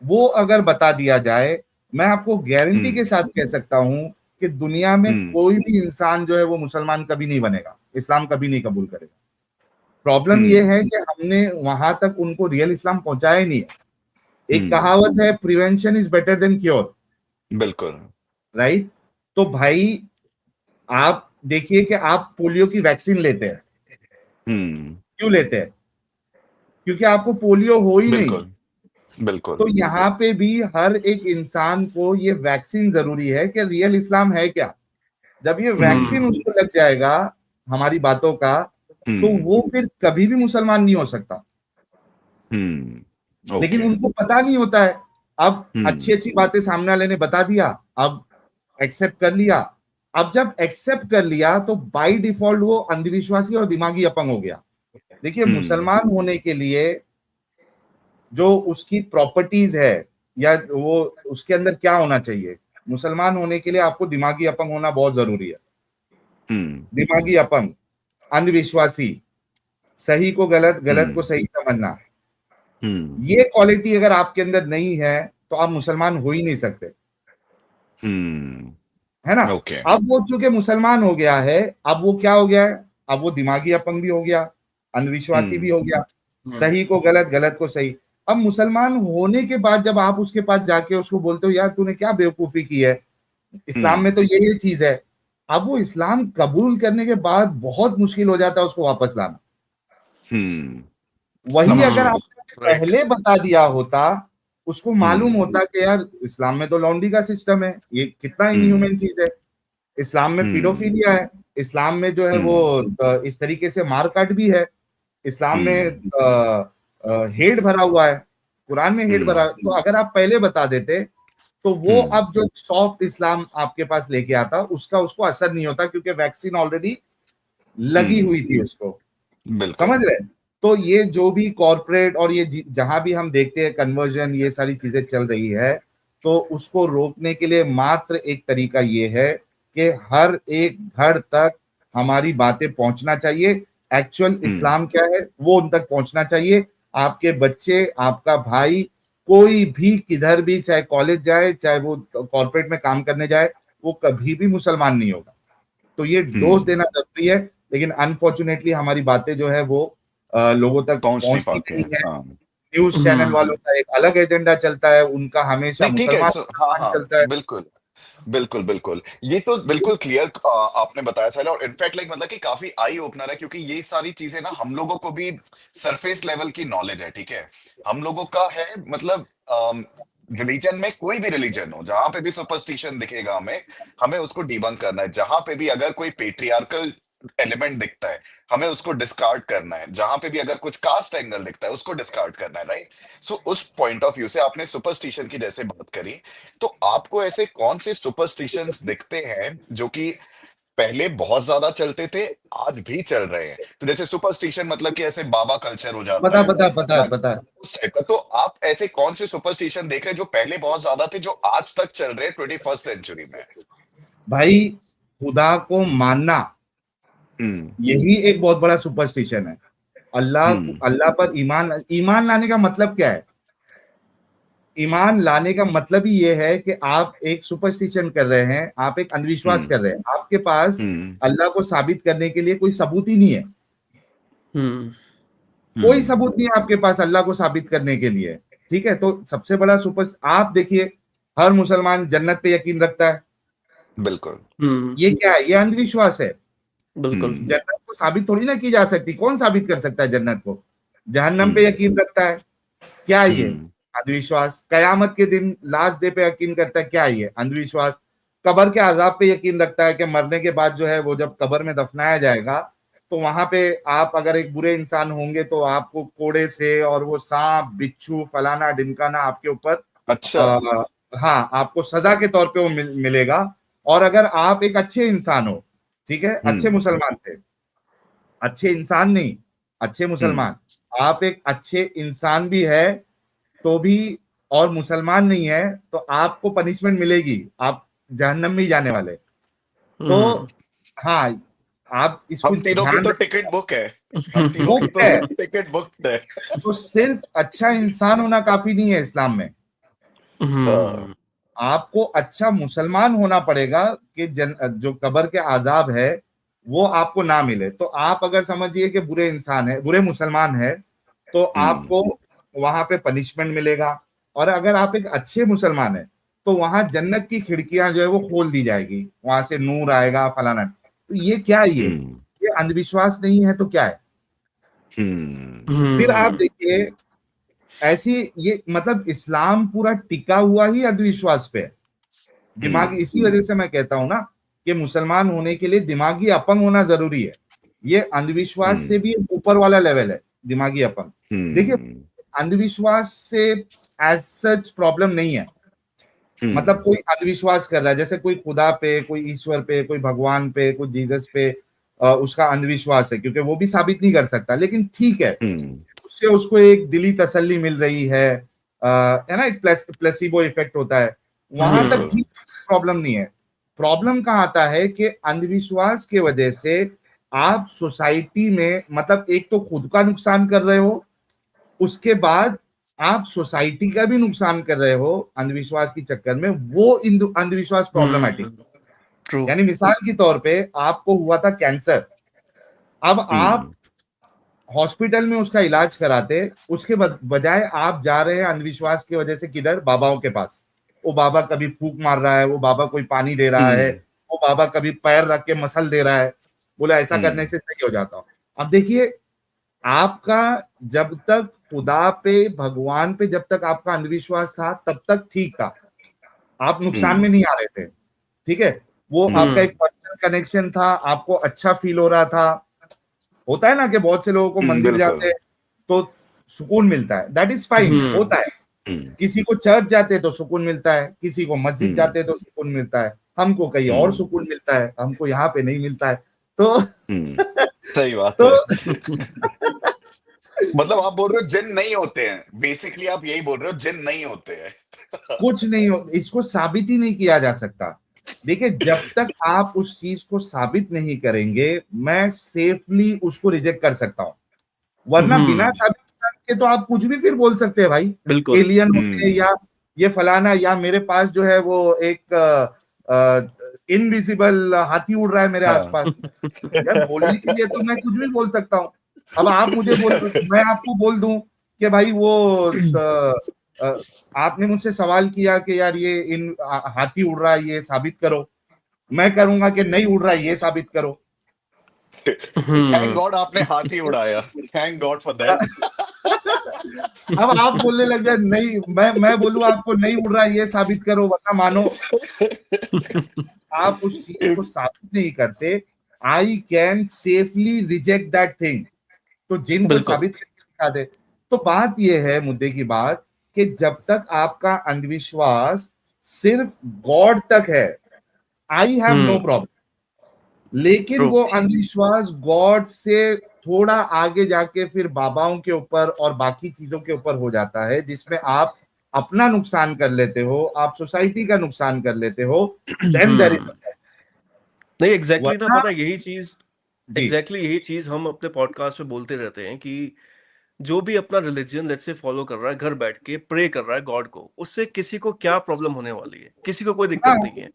वो अगर बता दिया जाए, मैं आपको गारंटी के साथ कह सकता हूं कि दुनिया में कोई भी इंसान जो है वो मुसलमान कभी नहीं बनेगा, इस्लाम कभी नहीं कबूल करेगा। प्रॉब्लम ये है कि हमने वहां तक उनको रियल इस्लाम पहुंचाया ही नहीं है। एक कहावत है, prevention is better than cure, बिल्कुल, राइट। तो भाई आप देखिए कि आप पोलियो की वैक्सीन लेते हैं, क्यों लेते हैं? क्योंकि आपको पोलियो हो ही नहीं। बिल्कुल, बिल्कुल, तो यहाँ पे भी हर एक इंसान को ये वैक्सीन जरूरी है कि रियल इस्लाम है क्या। जब ये वैक्सीन उसको लग जाएगा हमारी बातों का, तो वो फिर कभी भी मुसलमान नहीं हो सकता। लेकिन उनको पता नहीं होता है। अब अच्छी अच्छी बातें सामने वाले ने बता दिया, अब एक्सेप्ट कर लिया। अब जब एक्सेप्ट कर लिया तो बाय डिफॉल्ट वो अंधविश्वासी और दिमागी अपंग हो गया। देखिए, मुसलमान होने के लिए जो उसकी प्रॉपर्टीज है या वो उसके अंदर क्या होना चाहिए। मुसलमान होने के लिए आपको दिमागी अपंग होना बहुत जरूरी है। दिमागी अपंग, अंधविश्वासी, सही को गलत, गलत को सही समझना, ये क्वालिटी अगर आपके अंदर नहीं है तो आप मुसलमान हो ही नहीं सकते, है ना। ओके। अब वो चूंकि मुसलमान हो गया है, अब वो क्या हो गया है, अब वो दिमागी अपंग भी हो गया, अंधविश्वासी भी हो गया, सही को गलत, गलत को सही। अब मुसलमान होने के बाद जब आप उसके पास जाके उसको बोलते हो यार तूने क्या बेवकूफी की है, इस्लाम में तो ये चीज है, अब वो इस्लाम कबूल करने के बाद बहुत मुश्किल हो जाता है उसको वापस लाना। वही अगर आपने राइट पहले बता दिया होता, उसको मालूम होता कि यार इस्लाम में तो लॉन्ड्री का सिस्टम है, ये कितना इनह्यूमन चीज है, इस्लाम में पीडोफिलिया है, इस्लाम में जो है वो इस तरीके से मारकाट भी है, इस्लाम में हेट भरा हुआ है, कुरान में हेट भरा। तो अगर आप पहले बता देते तो वो अब जो सॉफ्ट इस्लाम आपके पास लेके आता उसका उसको असर नहीं होता, क्योंकि वैक्सीन ऑलरेडी लगी हुई थी उसको, समझ रहे। तो ये जो भी कॉर्पोरेट और ये जहां भी हम देखते हैं कन्वर्जन, ये सारी चीजें चल रही है, तो उसको रोकने के लिए मात्र एक तरीका ये है कि हर एक घर तक हमारी बातें पहुंचना चाहिए, एक्चुअल इस्लाम क्या है वो उन तक पहुंचना चाहिए। आपके बच्चे, आपका भाई, कोई भी किधर भी, चाहे कॉलेज जाए, चाहे वो कॉर्पोरेट में काम करने जाए, वो कभी भी मुसलमान नहीं होगा। तो ये डोज देना जरूरी है, लेकिन अनफॉर्चुनेटली हमारी बातें जो है वो लोगों तक पहुंच नहीं पहुंचती पाते नहीं हैं। है। हाँ। न्यूज चैनल वालों का एक अलग एजेंडा चलता है, उनका हमेशा नहीं ठीक है। मुसलमान हाँ मुसलमान हाँ, चलता है। बिल्कुल बिल्कुल बिल्कुल, ये तो बिल्कुल क्लियर आपने बताया साहिल, और इनफैक्ट लाइक मतलब कि काफी आई ओपनर है, क्योंकि ये सारी चीजें ना हम लोगों को भी सरफेस लेवल की नॉलेज है, ठीक है। हम लोगों का है मतलब रिलीजन में, कोई भी रिलीजन हो, जहां पे भी सुपरस्टिशन दिखेगा हमें हमें उसको डिबंक करना है। जहां पे भी अगर कोई पेट्रियार्कल एलिमेंट दिखता है हमें उसको डिस्कार्ड करना है। जहां पे भी अगर कुछ कास्ट एंगल दिखता है उसको डिस्कार्ड करना है, राइट। सो उस पॉइंट ऑफ व्यू से आपने सुपरस्टिशन की जैसे बात करी, तो आपको ऐसे कौन से सुपरस्टिशंस दिखते हैं जो कि पहले बहुत ज्यादा चलते थे, आज भी चल रहे हैं? तो जैसे सुपरस्टिशन मतलब कि ऐसे बाबा कल्चर हो जाता पता है पता पता या पता उस टाइप का। तो आप ऐसे कौन से सुपरस्टिशन देख रहे हैं जो पहले बहुत ज्यादा थे, जो आज तक चल रहे हैं 21st सेंचुरी में? भाई, खुदा को मानना हम्म यही एक बहुत बड़ा सुपरस्टिशन है। अल्लाह पर ईमान ईमान लाने का मतलब क्या है? ईमान लाने का मतलब ही ये है कि आप एक सुपरस्टिशन कर रहे हैं, आप एक अंधविश्वास कर रहे हैं, आपके पास अल्लाह को साबित करने के लिए कोई सबूत ही नहीं है। कोई सबूत नहीं है आपके पास अल्लाह को साबित करने के लिए, ठीक है। तो सबसे बड़ा सुपर, आप देखिए, हर मुसलमान जन्नत पे यकीन रखता है, बिल्कुल। ये क्या है? ये अंधविश्वास है। बिल्कुल जन्नत को साबित थोड़ी ना की जा सकती, कौन साबित कर सकता है जन्नत को? जहन्नम पे यकीन रखता है, क्या ये? अंधविश्वास। कयामत के दिन लास्ट डे पे यकीन करता है, क्या ये? अंधविश्वास। कब्र के अजाब पे यकीन रखता है कि मरने के बाद जो है वो जब कब्र में दफनाया जाएगा तो वहां पे आप अगर एक बुरे इंसान होंगे तो आपको कोड़े से और वो सांप बिच्छू फलाना ढिमकाना आपके ऊपर अच्छा। हाँ, आपको सजा के तौर पे वो मिलेगा। और अगर आप एक अच्छे इंसान हो, ठीक है, अच्छे मुसलमान थे, अच्छे इंसान नहीं, अच्छे मुसलमान, आप एक अच्छे इंसान भी है तो भी, और मुसलमान नहीं है तो आपको पनिशमेंट मिलेगी, आप जहन्नम में ही जाने वाले। तो हाँ, आप इसको हम तीनों की ध्यान तो रखें, टिकट बुक है, हम तीनों की बुक तो है। टिकट बुक है। तो सिर्फ अच्छा इंसान होना काफी नहीं है इस्लाम में, आपको अच्छा मुसलमान होना पड़ेगा कि जो कब्र के आजाब है वो आपको ना मिले। तो आप अगर समझिए कि बुरे इंसान है, बुरे मुसलमान है, तो आपको वहां पे पनिशमेंट मिलेगा। और अगर आप एक अच्छे मुसलमान है तो वहां जन्नत की खिड़कियां जो है वो खोल दी जाएगी, वहां से नूर आएगा फलाना। तो ये क्या है? ये अंधविश्वास नहीं है तो क्या है? फिर आप देखिए, ऐसी ये मतलब इस्लाम पूरा टिका हुआ ही अंधविश्वास पे है, दिमागी। इसी वजह से मैं कहता हूं ना कि मुसलमान होने के लिए दिमागी अपंग होना जरूरी है। ये अंधविश्वास से भी ऊपर वाला लेवल है, दिमागी अपंग। देखिए, अंधविश्वास से एज सच प्रॉब्लम नहीं है, मतलब कोई अंधविश्वास कर रहा है, जैसे कोई खुदा पे, कोई ईश्वर पे, कोई भगवान पे, कोई जीसस पे उसका अंधविश्वास है, क्योंकि वो भी साबित नहीं कर सकता, लेकिन ठीक है, उससे उसको एक दिली तसल्ली मिल रही है, है ना, एक प्लेसिबो इफेक्ट होता है, वहां तक ठीक, प्रॉब्लम नहीं है। प्रॉब्लम कहाँ आता है कि अंधविश्वास के वजह से आप सोसाइटी में, मतलब एक तो खुद का नुकसान कर रहे हो, उसके बाद आप सोसाइटी का भी नुकसान कर रहे हो अंधविश्वास के चक्कर में। वो अंधविश्वास प्रॉब्लमैटिक। ट्रू। यानी मिसाल के तौर पे आपको हुआ था कैंसर, अब आप हॉस्पिटल में उसका इलाज कराते, उसके बजाय आप जा रहे हैं अंधविश्वास की वजह से किधर, बाबाओं के पास। वो बाबा कभी फूंक मार रहा है, वो बाबा कोई पानी दे रहा है, वो बाबा कभी पैर रख के मसल दे रहा है, बोला ऐसा करने से सही हो जाता हूं। अब देखिए, आपका जब तक खुदा पे, भगवान पे जब तक आपका अंधविश्वास था तब तक ठीक था, आप नुकसान में नहीं आ रहे थे, ठीक है। वो आपका एक पर्सनल कनेक्शन था, आपको अच्छा फील हो रहा था। होता है ना कि बहुत से लोगों को मंदिर जाते हैं तो सुकून मिलता है, दैट इज फाइन, होता है। किसी को चर्च जाते हैं तो सुकून मिलता है, किसी को मस्जिद जाते हैं तो सुकून मिलता है, हमको कहीं और सुकून मिलता है, हमको यहाँ पे नहीं मिलता है। तो सही बात तो मतलब आप बोल रहे हो जिन नहीं होते हैं, बेसिकली आप यही बोल रहे हो, जिन नहीं होते हैं। कुछ नहीं हो, इसको साबित ही नहीं किया जा सकता। देखिए, जब तक आप उस चीज को साबित नहीं करेंगे, मैं सेफली उसको रिजेक्ट कर सकता हूं, वरना बिना साबित के तो आप कुछ भी फिर बोल सकते हैं भाई, एलियन होते हैं या ये फलाना, या मेरे पास जो है वो एक इनविजिबल हाथी उड़ रहा है मेरे आसपास। यार बोलने के लिए तो मैं कुछ भी बोल सकता हूँ। अब आप मुझे मैं आपको बोल दूं कि भाई वो आपने मुझसे सवाल किया कि यार ये हाथी उड़ रहा है, ये साबित करो, मैं करूंगा कि नहीं उड़ रहा है, ये साबित करो। थैंक गॉड आपने हाथी उड़ाया, थैंक गॉड फॉर दैट। अब आप बोलने लग जाए नहीं, मैं बोलूं आपको नहीं उड़ रहा है, ये साबित करो वरना मानो। आप उस चीज को साबित नहीं करते, I can safely reject that thing. तो जिनको साबित करके दिखा दे। तो बात यह है, मुद्दे की बात, कि जब तक आपका अंधविश्वास सिर्फ गॉड तक है, आई हैव नो प्रॉब्लम। लेकिन वो अंधविश्वास गॉड से थोड़ा आगे जाके फिर बाबाओं के ऊपर और बाकी चीजों के ऊपर हो जाता है, जिसमें आप अपना नुकसान कर लेते हो, आप सोसाइटी का नुकसान कर लेते हो, देन देयर इज नहीं, एग्जैक्टली ना, पता है यही चीज हम अपने पॉडकास्ट में बोलते रहते हैं कि जो भी अपना रिलीजन लेट्स से फॉलो कर रहा है, घर बैठ के प्रे कर रहा है गॉड को, उससे किसी को क्या प्रॉब्लम होने वाली है, किसी को कोई दिक्कत नहीं है।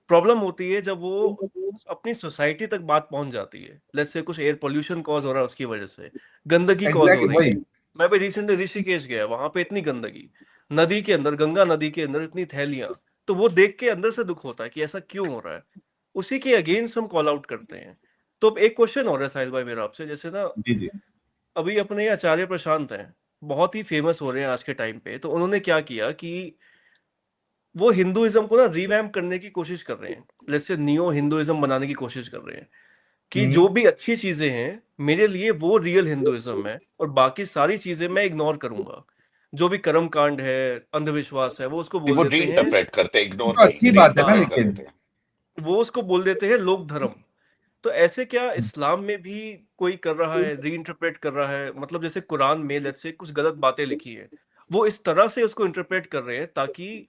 प्रॉब्लम होती है जब वो अपनी सोसाइटी तक बात पहुंच जाती है, लेट्स से कुछ एयर पोल्यूशन कॉज हो रहा है, उसकी वजह से गंदगी कॉज हो रही है। मैं भी रिसेंटली ऋषिकेश गया, वहां पे इतनी गंदगी, नदी के अंदर, गंगा नदी के अंदर इतनी थैलियां, तो वो देख के अंदर से दुख होता है कि ऐसा क्यों हो रहा है। उसी के अगेंस्ट हम कॉल आउट करते हैं। तो अब एक क्वेश्चन हो रहा है साहिल भाई मेरा आपसे, जैसे ना अभी अपने आचार्य प्रशांत हैं, बहुत ही फेमस हो रहे हैं आज के टाइम पे, तो उन्होंने क्या किया कि वो हिंदुइज्म को ना रिवैम्प करने की कोशिश कर रहे हैं, जैसे नियो हिंदुइज्म बनाने की कोशिश कर रहे हैं कि जो भी अच्छी चीजें हैं मेरे लिए वो रियल हिंदुइज्म है, और बाकी सारी चीजें मैं इग्नोर करूंगा। जो भी कर्म कांड है, अंधविश्वास है, वो उसको बोल देते हैं, रीइंटरप्रेट करते हैं, इग्नोर तो अच्छी बात है ना, रीइंटरप्रेट लेकिन करते हैं। वो उसको बोल देते हैं लोक धर्म। तो ऐसे क्या इस्लाम में भी कोई कर रहा है, रीइंटरप्रेट कर रहा है? मतलब जैसे कुरान में लेट्स से कुछ गलत बातें लिखी है, वो इस तरह से उसको इंटरप्रेट कर रहे हैं ताकि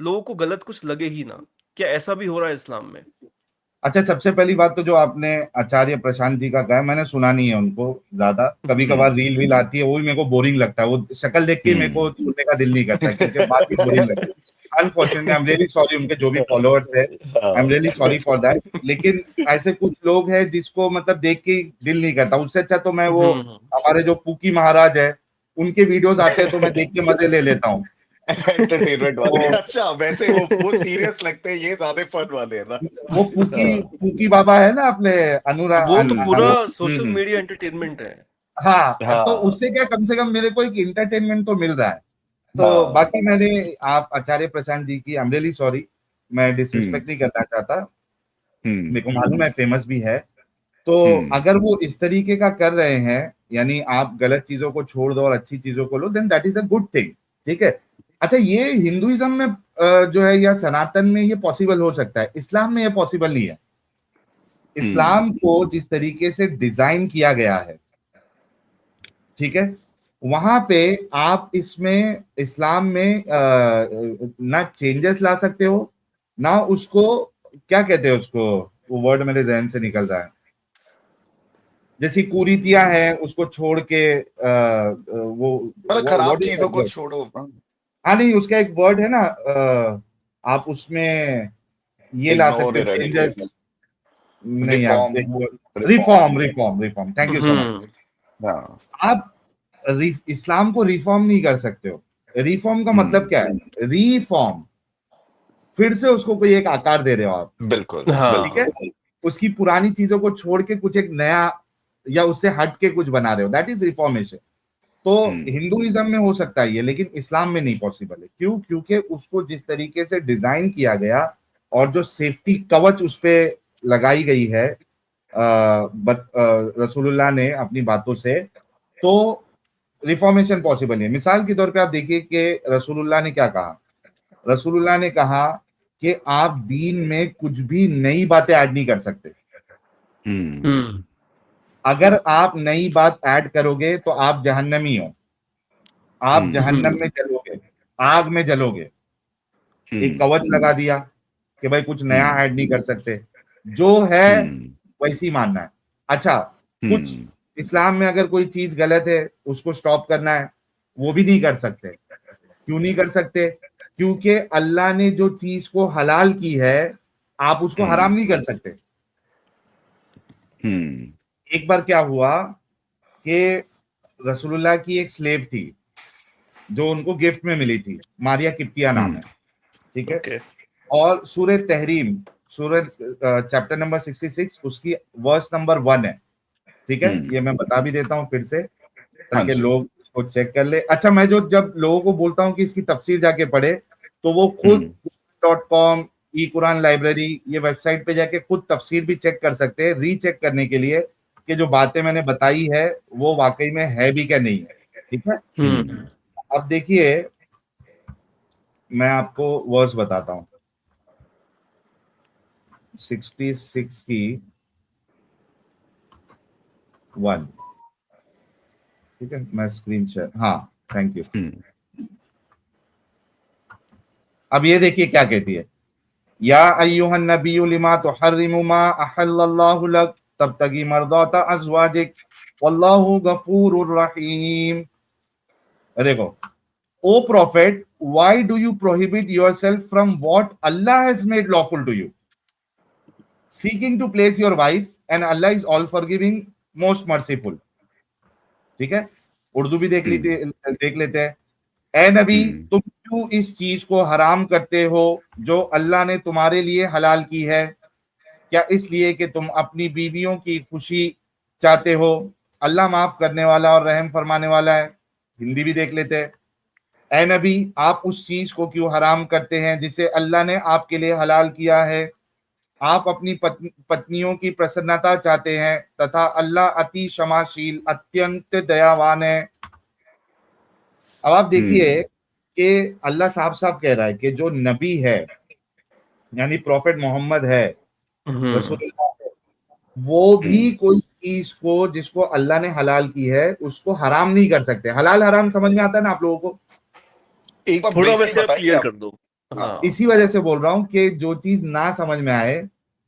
लोगों को गलत कुछ लगे ही ना। क्या ऐसा भी हो रहा है इस्लाम में? अच्छा, सबसे पहली बात तो जो आपने आचार्य प्रशांत जी का कहा, मैंने सुना नहीं है उनको ज्यादा। कभी कभार रील वील आती है, वो भी मेरे को बोरिंग लगता है, वो शक्ल देख के मेरे को सुनने का दिल नहीं करता है, क्योंकि बात ही बोरिंग लगती है। Unfortunately, I am really sorry, उनके जो भी फॉलोअर्स है, I am really sorry for that. लेकिन ऐसे कुछ लोग हैं जिसको मतलब देख के दिल नहीं करता। उससे अच्छा तो मैं वो हमारे जो पूकी महाराज है, उनके वीडियोस आते हैं तो मैं देख के मजे ले लेता हूँ। एंटरटेनमेंट वाले। अच्छा, वैसे वो सीरियस लगते हैं, ये ज्यादा फन वाले हैं ना। वो पूकी बाबा है ना अपने अनुराग, वो तो पूरा सोशल मीडिया एंटरटेनमेंट है। हाँ, तो उससे क्या, कम से कम मेरे को एक इंटरटेनमेंट तो मिल रहा है। तो बाकी मैंने आप आचार्य प्रशांत जी की, आई एम रियली सॉरी, मैं डिसरिस्पेक्ट नहीं करना चाहता, मेरे को मालूम है फेमस भी है। तो अगर वो इस तरीके का कर रहे हैं, यानी आप गलत चीजों को छोड़ दो और अच्छी चीजों को लो, then that is a good thing, ठीक है। अच्छा, ये हिंदुइज्म में जो है, या सनातन में ये पॉसिबल हो सकता है, इस्लाम में ये पॉसिबल नहीं है। इस्लाम को जिस तरीके से डिजाइन किया गया है, ठीक है, वहां पे आप इसमें इस्लाम में ना चेंजेस ला सकते हो, ना उसको क्या कहते हैं, उसको वो वर्ड मेरे जहन से निकल रहा है, जैसी कुरीतियां हैं उसको छोड़ के वो मतलब खराब व्हाट इज चीजों दैट को वर्ड? छोड़ो। हाँ नहीं, उसका एक वर्ड है ना, आप उसमें ये ला इग्नोर, सकते हो चेंजेस। इरेडिकेट, नहीं आप reform, reform reform reform, thank you so much. हाँ, आप इस्लाम को रिफॉर्म नहीं कर सकते हो। रिफॉर्म का मतलब क्या है? रीफॉर्म, फिर से उसको कोई एक आकार दे रहे हो आप, बिल्कुल ठीक है? बिल्कुल। उसकी पुरानी चीजों को छोड़ के कुछ एक नया या उससे हट के कुछ बना रहे हो, दैट इज रिफॉर्मेशन। तो हिंदुइज्म में हो सकता है ये, लेकिन इस्लाम में नहीं पॉसिबल है। क्यों? क्योंकि उसको जिस तरीके से डिजाइन किया गया और जो सेफ्टी कवच उस पे लगाई गई है रसूलुल्लाह ने अपनी बातों से, तो रिफॉर्मेशन पॉसिबल है। मिसाल के तौर पे आप देखिए कि रसूलुल्लाह ने क्या कहा। रसूलुल्लाह ने कहा कि आप दीन में कुछ भी नई बातें ऐड नहीं कर सकते। अगर आप नई बात ऐड करोगे तो आप जहन्नमी हो, आप जहन्नम में जलोगे, आग में जलोगे। एक कवच लगा दिया कि भाई कुछ नया ऐड नहीं कर सकते, जो है वैसी मानना है। अच्छा, कुछ इस्लाम में अगर कोई चीज गलत है उसको स्टॉप करना है, वो भी नहीं कर सकते। क्यों नहीं कर सकते? क्योंकि अल्लाह ने जो चीज को हलाल की है आप उसको हराम नहीं कर सकते। एक बार क्या हुआ कि रसूलुल्लाह की एक स्लेव थी जो उनको गिफ्ट में मिली थी, मारिया किप्तिया नाम है, ठीक है? ओके। और सूरह तहरीम, सूरह चैप्टर नंबर 66 उसकी वर्स नंबर 1 है, ठीक है? ये मैं बता भी देता हूँ फिर से ताकि लोग इसको चेक कर ले। अच्छा, मैं जब लोगों को बोलता हूँ कि इसकी तफसीर जाके पढ़े, तो वो खुद .com, ई कुरान लाइब्रेरी, ये वेबसाइट पे जाके खुद तफसीर भी चेक कर सकते हैं, रीचेक करने के लिए कि जो बातें मैंने बताई है वो वाकई में है भी क्या नहीं है, ठीक है? अब देखिए, मैं आपको वर्स बताता हूँ 66 की 1, ठीक है? मैं स्क्रीन शेयर, हाँ थैंक यू। अब ये देखिए क्या कहती है, या अय्युहन नबिय्यु लिमा तुहर्रिमु मा अहल्लल्लाहु लक तब्तगी मर्दाता अज़वाजिक वल्लाहु गफूरुर रहीम। देखो, O prophet, why do you prohibit yourself from what Allah has made lawful to you, seeking to please your wives and Allah is all forgiving most merciful. ठीक है, उर्दू भी देख लेते हैं। ए नबी, तुम क्यों इस चीज को हराम करते हो जो अल्लाह ने तुम्हारे लिए हलाल की है? क्या इसलिए कि तुम अपनी बीवियों की खुशी चाहते हो? अल्लाह माफ करने वाला और रहम फरमाने वाला है। हिंदी भी देख लेते हैं। ए नबी, आप उस चीज को क्यों हराम करते हैं जिसे अल्लाह ने आपके लिए हलाल किया है? आप अपनी पत्नियों की प्रसन्नता चाहते हैं तथा अल्लाह अति क्षमाशील अत्यंत दयावान है। अब आप देखिए कि अल्लाह साफ साफ कह रहा है कि जो नबी है यानी प्रॉफिट मोहम्मद है, रसूलुल्लाह है, वो भी कोई चीज को जिसको अल्लाह ने हलाल की है उसको हराम नहीं कर सकते। हलाल हराम समझ में आता है ना आप लोगों को? एक बार थोड़ा briefly वैसे आप बताइए क्लियर आप। कर दो। हाँ, इसी वजह से बोल रहा हूं कि जो चीज ना समझ में आए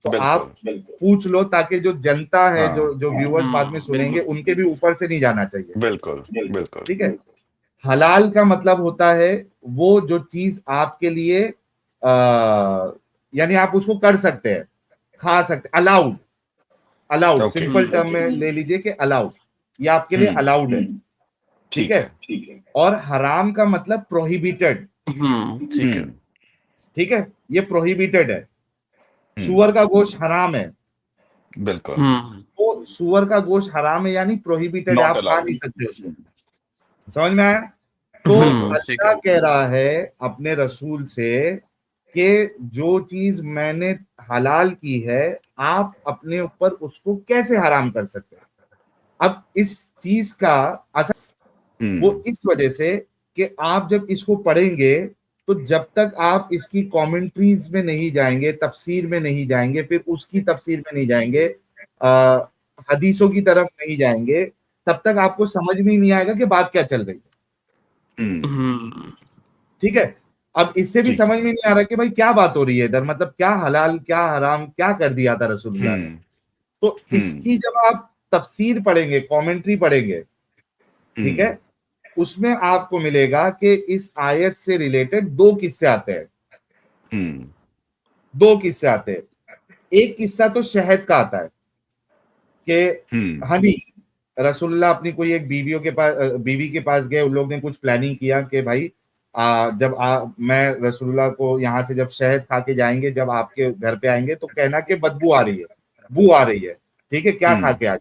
तो आप पूछ लो, ताकि जो जनता है, जो व्यूअर्स बाद में सुनेंगे, बिल्कुल। उनके भी ऊपर से नहीं जाना चाहिए। बिल्कुल बिल्कुल। ठीक है, हलाल का मतलब होता है वो जो चीज आपके लिए यानी आप उसको कर सकते हैं, खा सकते, allowed, allowed Okay. Simple term में ले लीजिए कि अलाउड, ये आपके लिए अलाउड है। ठीक है, और हराम का मतलब प्रोहिबिटेड। ठीक है। ठीक है, ये प्रोहिबिटेड है। सुअर का गोश्त हराम है, बिल्कुल। तो सुअर का गोश्त हराम है यानी प्रोहिबिटेड है, Not आप खा allowed. नहीं सकते उसको। समझ में आया? तो ठीक अल्लाह है। कह रहा है अपने रसूल से कि जो चीज मैंने हलाल की है आप अपने ऊपर उसको कैसे हराम कर सकते हैं? अब इस चीज का असर वो इस वजह से कि आप जब इसको पढ़ेंगे तो जब तक आप इसकी कमेंट्रीज में नहीं जाएंगे, तफसीर में नहीं जाएंगे, फिर उसकी तफसीर में नहीं जाएंगे, हदीसों की तरफ नहीं जाएंगे, तब तक आपको समझ में ही नहीं आएगा कि बात क्या चल रही है। हम्म ठीक है, अब इससे भी ठीक समझ में नहीं आ रहा कि भाई क्या बात हो रही है इधर, मतलब क्या हलाल क्या हराम क्या कर दिया था रसूलुल्लाह ने। हम्म तो इसकी जब आप तफसीर पढ़ेंगे, कमेंट्री पढ़ेंगे, ठीक है, उसमें आपको मिलेगा कि इस आयत से रिलेटेड दो किस्से आते हैं। दो किस्से आते हैं। एक किस्सा तो शहद का आता है कि हनी रसूलुल्लाह अपनी कोई एक बीवी के पास गए, उन लोग ने कुछ प्लानिंग किया कि भाई मैं रसूलुल्लाह को यहाँ से जब शहद खा के जाएंगे, जब आपके घर पे आएंगे तो कहना कि बदबू आ रही है, बू आ रही है, ठीक है, क्या खा के आ।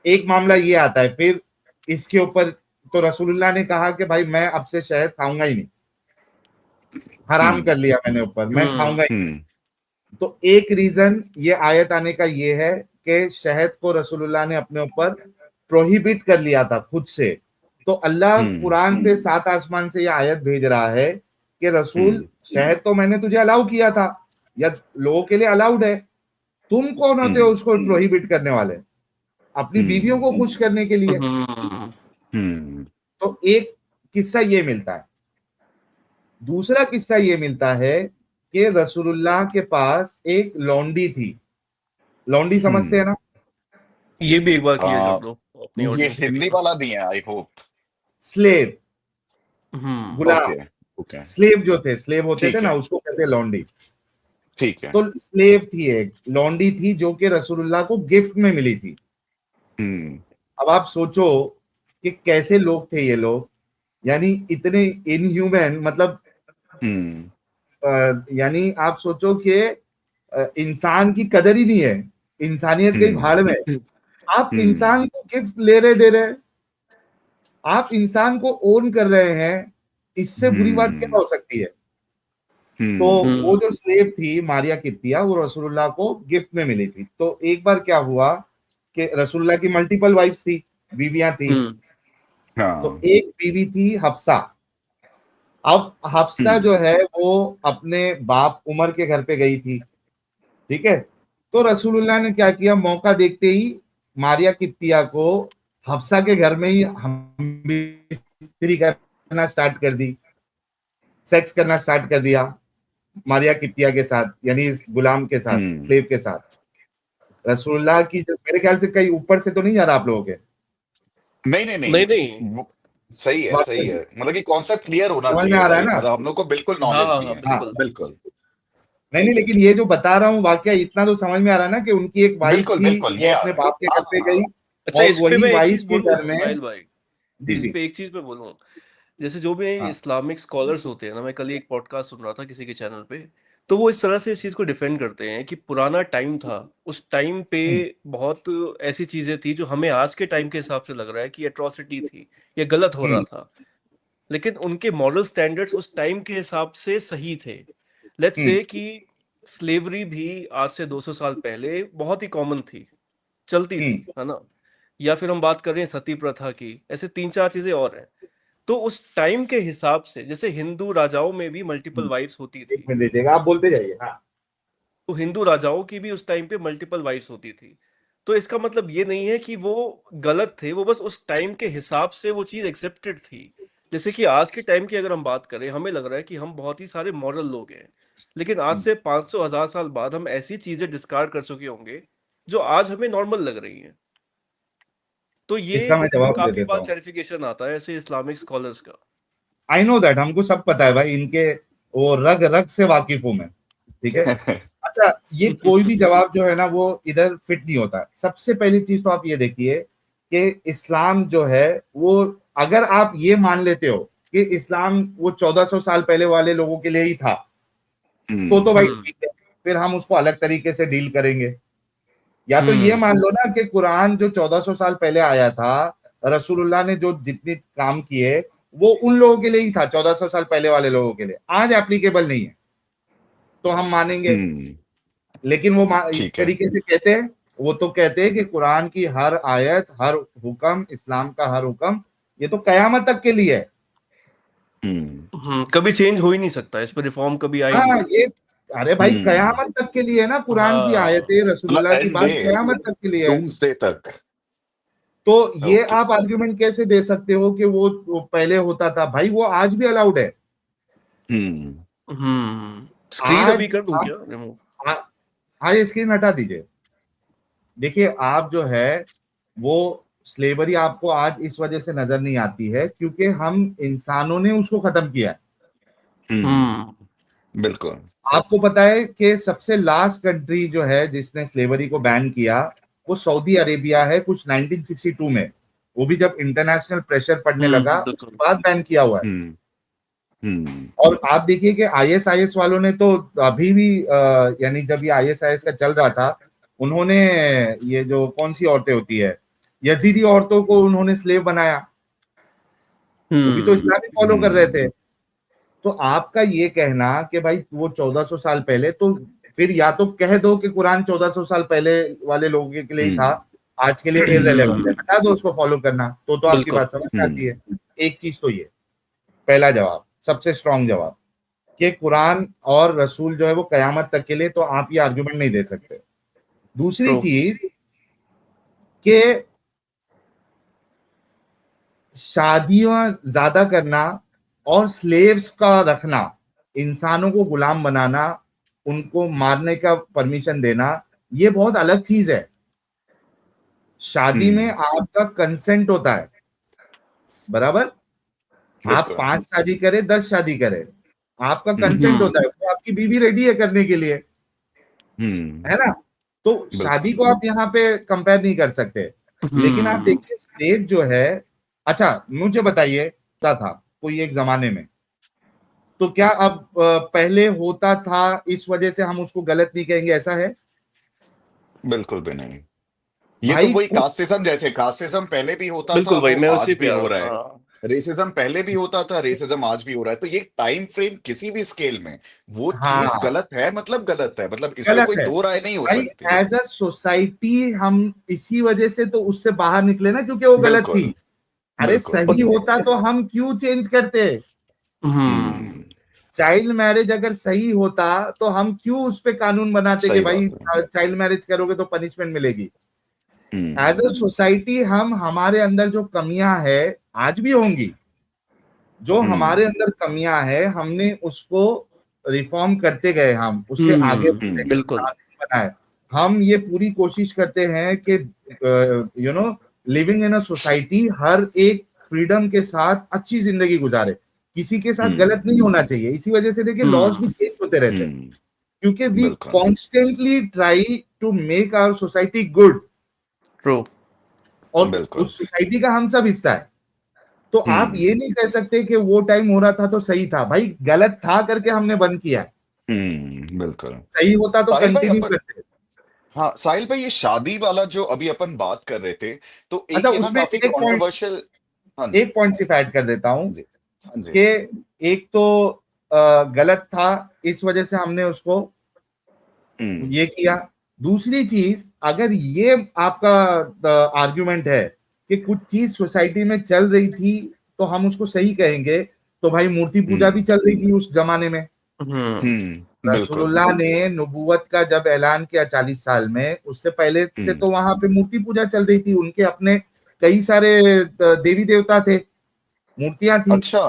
एक मामला ये आता है। फिर इसके ऊपर तो रसूलुल्लाह ने कहा कि भाई मैं अब से शहद खाऊंगा ही नहीं, हराम कर लिया मैंने ऊपर, मैं खाऊंगा ही नहीं। तो एक रीजन ये आयत आने का ये है कि शहद को रसूलुल्लाह ने अपने ऊपर प्रोहिबिट कर लिया था खुद से। तो अल्लाह कुरान से 7 आसमान से ये आयत भेज रहा है कि रसूल शहद तो मैंने तुझे अलाउ किया था, या लोगों के लिए अलाउड है, तुम कौन होते हो उसको प्रोहिबिट करने वाले, अपनी बीवियों को खुश करने के लिए। तो एक किस्सा ये मिलता है। दूसरा किस्सा ये मिलता है कि रसूलुल्लाह के पास एक लौंडी थी। लौंडी समझते हैं ना? ये भी एक बार क्लियर कर दो अपनी ये ऑडियंस के हिंदी लिए। वाला भी है, I hope. Slave, Ghulam, okay okay, slave जो थे, स्लेव होते ठीक थे ना, है उसको कहते हैं लौंडी। ठीक है। तो स्लेव थी, एक लौंडी थी जो कि रसूलुल्लाह को गिफ्ट में मिली थी। अब आप सोचो कि कैसे लोग थे ये लोग, यानी इतने इनह्यूमन, मतलब यानी आप सोचो कि इंसान की कदर ही नहीं है, इंसानियत गई भाड़ में। आप इंसान को गिफ्ट ले रहे दे रहे, आप इंसान को ओन कर रहे हैं, इससे बुरी बात क्या हो सकती है। तो वो जो स्लेव थी मारिया किप्तिया, वो रसूलुल्लाह को गिफ्ट में मिली थी। तो एक बार क्या हुआ कि रसूलुल्लाह की मल्टीपल वाइफ्स थी, बीवियां थी। तो एक बीवी थी हफ्सा। अब हफ्सा जो है वो अपने बाप उमर के घर पे गई थी, ठीक है। तो रसूलुल्लाह ने क्या किया, मौका देखते ही मारिया किप्तिया को हफ्सा के घर में ही करना स्टार्ट कर दी, सेक्स करना स्टार्ट कर दिया मारिया किप्तिया के साथ, यानी इस गुलाम के साथ, स्लेव के साथ। रसूलुल्लाह की मेरे ख्याल से कहीं ऊपर से तो नहीं जा रहा आप लोगों के? नहीं नहीं नहीं, नहीं सही है सही है, मतलब कि कॉन्सेप्ट क्लियर होना समझ में चाहिए आ रहा है भाई, ना? मतलब हम लोग को बिल्कुल हाँ नॉलेज हाँ नहीं हाँ है। बिल्कुल बिल्कुल नहीं, लेकिन ये जो बता रहा हूँ वाकया, इतना तो समझ में आ रहा है ना कि उनकी एक वाइफ बिल्कुल थी, बिल्कुल, वो ये आ अपने रहा बाप के है। घर पे गई, अच्छा। और इस पे वही मैं एक वाइफ चीज के घर बोलूं में। साहिल भाई, जी इस जी, पे एक चीज मैं बोलूं। जैसे जो भी हाँ, इस्लामिक स्कॉलर्स होते हैं ना, मैं कल ही एक पॉडकास्ट सुन रहा था किसी के चैनल पे, तो वो इस तरह से इस चीज को डिफेंड करते हैं कि पुराना टाइम था, उस टाइम पे बहुत ऐसी चीजें थी जो हमें आज के टाइम के हिसाब से लग रहा है कि एट्रोसिटी थी या गलत हो रहा था, लेकिन उनके मॉरल स्टैंडर्ड्स उस टाइम के हिसाब से सही थे। लेट्स से कि स्लेवरी भी आज से 200 साल पहले बहुत ही कॉमन थी, चलती थी, है ना। या फिर हम बात कर रहे हैं सती प्रथा की, ऐसे 3-4 चीजें और हैं। तो उस टाइम के हिसाब से जैसे हिंदू राजाओं में भी मल्टीपल वाइफ्स होती एक थी, मिनट दीजिएगा, आप बोलते जाइए। हाँ, तो हिंदू राजाओं की भी उस टाइम पे मल्टीपल वाइफ्स होती थी। तो इसका मतलब ये नहीं है कि वो गलत थे, वो बस उस टाइम के हिसाब से वो चीज एक्सेप्टेड थी। जैसे कि आज के टाइम की अगर हम बात करें, हमें लग रहा है कि हम बहुत ही सारे मॉरल लोग हैं, लेकिन आज से 500-1000 साल बाद हम ऐसी चीजें डिस्कार्ड कर चुके होंगे जो आज हमें नॉर्मल लग रही हैं। तो ये इसका मैं जवाब दे काफी देता बार हूँ। क्लैरिफिकेशन आता है ऐसे इस्लामिक स्कॉलर्स का। आई नो दैट, हमको सब पता है भाई, इनके वो रग रग से वाकिफ हूं मैं, ठीक है। अच्छा, ये कोई भी जवाब जो है ना वो इधर फिट नहीं होता। सबसे पहली चीज तो आप ये देखिए कि इस्लाम जो है वो, अगर आप ये मान लेते हो कि इस्लाम वो 1400 साल पहले वाले लोगों के लिए ही था, तो भाई ठीक है, फिर हम उसको अलग तरीके से डील करेंगे। या तो ये मान लो ना कि कुरान जो 1400 साल पहले आया था, रसूलुल्लाह ने जो जितने काम किए वो उन लोगों के लिए ही था, 1400 साल पहले वाले लोगों के लिए, आज एप्लीकेबल नहीं है, तो हम मानेंगे। लेकिन वो इस ठीक है। तरीके से कहते हैं, वो तो कहते हैं कि कुरान की हर आयत, हर हुक्म, इस्लाम का हर हुक्म, ये तो कयामत तक के लिए है। कभी चेंज हो ही नहीं सकता, इस पर रिफॉर्म कभी आ ही नहीं हाँ, सकता। ये, अरे भाई कयामत तक के लिए है ना कुरान की हाँ आयतें, मतलब रसूलुल्लाह की एंड बात डे, कयामत तक के लिए है। डूम्सडे तक। तो ये ओके आप आर्ग्यूमेंट कैसे दे सकते हो कि वो पहले होता था? भाई वो आज भी अलाउड है। स्क्रीन आज अभी कर दूं आप क्या रिमूव? हाँ, ये स्क्रीन हटा दीजिए। देखिए, आप जो है वो स्लेवरी आपको आज इस वजह से नजर नहीं आती है क्योंकि हम इंसानों ने उसको खत्म किया है। बिल्कुल आपको पता है कि सबसे लास्ट कंट्री जो है जिसने स्लेवरी को बैन किया वो सऊदी अरेबिया है, कुछ 1962 में। वो भी जब इंटरनेशनल प्रेशर पड़ने लगा बिल्कुल। उसके बाद बैन किया हुआ है। और आप देखिए कि आईएसआईएस वालों ने तो अभी भी यानी जब ये आईएसआईएस का चल रहा था, उन्होंने ये जो कौन सी औरतें होती है, यजीदी औरतों को उन्होंने स्लेव बनाया। वो भी तो इस्लाम ही फॉलो कर रहे थे। तो आपका ये कहना कि भाई वो 1400 साल पहले, तो फिर या तो कह दो कि कुरान 1400 साल पहले वाले लोगों के लिए ही था, आज के लिए इररेलेवेंट है, हटा दो उसको फॉलो करना, तो आपकी बिल्कुल। बात समझ में आती है। एक चीज तो ये पहला जवाब, सबसे स्ट्रॉन्ग जवाब, कि कुरान और रसूल जो है वो कयामत तक के लिए, तो आप ये आर्गुमेंट नहीं दे सकते। दूसरी ट्रू। चीज कि शादियां ज्यादा करना और स्लेव्स का रखना, इंसानों को गुलाम बनाना, उनको मारने का परमिशन देना, ये बहुत अलग चीज है। शादी में आपका कंसेंट होता है, बराबर? आप बिल्कुल 5 शादी करें, 10 शादी करें, आपका कंसेंट होता है, हम्म तो आपकी बीवी रेडी है करने के लिए, है ना? तो शादी बिल्कुल को आप यहाँ पे कंपेयर नहीं कर सकते। लेकिन आप देखिए स्लेव जो है, अच्छा मुझे बताइए, क्या था कोई एक जमाने में, तो क्या अब पहले होता था इस वजह से हम उसको गलत नहीं कहेंगे, ऐसा है? बिल्कुल भी नहीं। ये तो भाई वही कास्टिज्म, जैसे कास्टिज्म पहले भी होता था, बिल्कुल भाई, वो मैं आज उसी भी पे आ हो रहा रहा हूँ। है। हाँ। रेसिज्म पहले भी होता था, रेसिज्म आज भी हो रहा है। तो ये टाइम फ्रेम किसी भी स्केल में वो चीज हाँ, गलत है, मतलब गलत है, मतलब इस पे गलत कोई है दो राय नहीं हो भाई। सकती। एज अ सोसाइटी हम इसी वजह से तो उससे बाहर निकले ना, क्योंकि वो गलत थी। बिल्कुल अरे बिल्कुल सही होता तो हम क्यों चेंज करते? हम्म चाइल्ड मैरिज अगर सही होता तो हम क्यों उस पे कानून बनाते कि सही भाई बात है। चाइल्ड मैरिज करोगे तो पनिशमेंट मिलेगी? एज हम्म अ सोसाइटी हम, हमारे अंदर जो कमियां है आज भी होंगी, जो हमारे अंदर कमियां है हमने उसको रिफॉर्म करते गए, हम उससे आगे बढ़ते गए, बिल्कुल। कानून बनाए। हम ये पूरी कोशिश करते हैं कि लिविंग इन अ सोसाइटी, हर एक फ्रीडम के साथ अच्छी जिंदगी गुजारे, किसी के साथ गलत नहीं होना चाहिए। इसी वजह से देखिए लॉज भी चेंज होते रहते हैं, क्योंकि वी बिल्कुल constantly try to make our society good, true. और बिल्कुल उस सोसाइटी का हम सब हिस्सा है। तो आप ये नहीं कह सकते कि वो टाइम हो रहा था तो सही था। भाई गलत था करके हमने बंद किया है, बिल्कुल। सही होता तो साहिल भाई कंटिन्यू अपन, करते। हाँ साहिल भाई, ये शादी वाला जो अभी अपन बात कर रहे थे, तो अच्छा, एक ये ना उसमें काफी कंट्रोवर्शियल। हाँ जी। एक पॉइंट सिर्फ ऐड कर देता हूं हाँ जी। हाँ जी। कि एक तो गलत था, इस वजह से हमने उसको ये किया। दूसरी चीज, अगर ये आपका आर्ग्यूमेंट है कि कुछ चीज सोसाइटी में चल रही थी तो हम उसको सही कहेंगे, तो भाई मूर्ति पूजा भी चल रही थी उस जमाने में। बिल्कुल रसूलुल्लाह ने नबूवत का जब ऐलान किया 40 साल में, उससे पहले से तो वहां पे मूर्ति पूजा चल रही थी। उनके अपने कई सारे देवी देवता थे, मूर्तियां थी। अच्छा।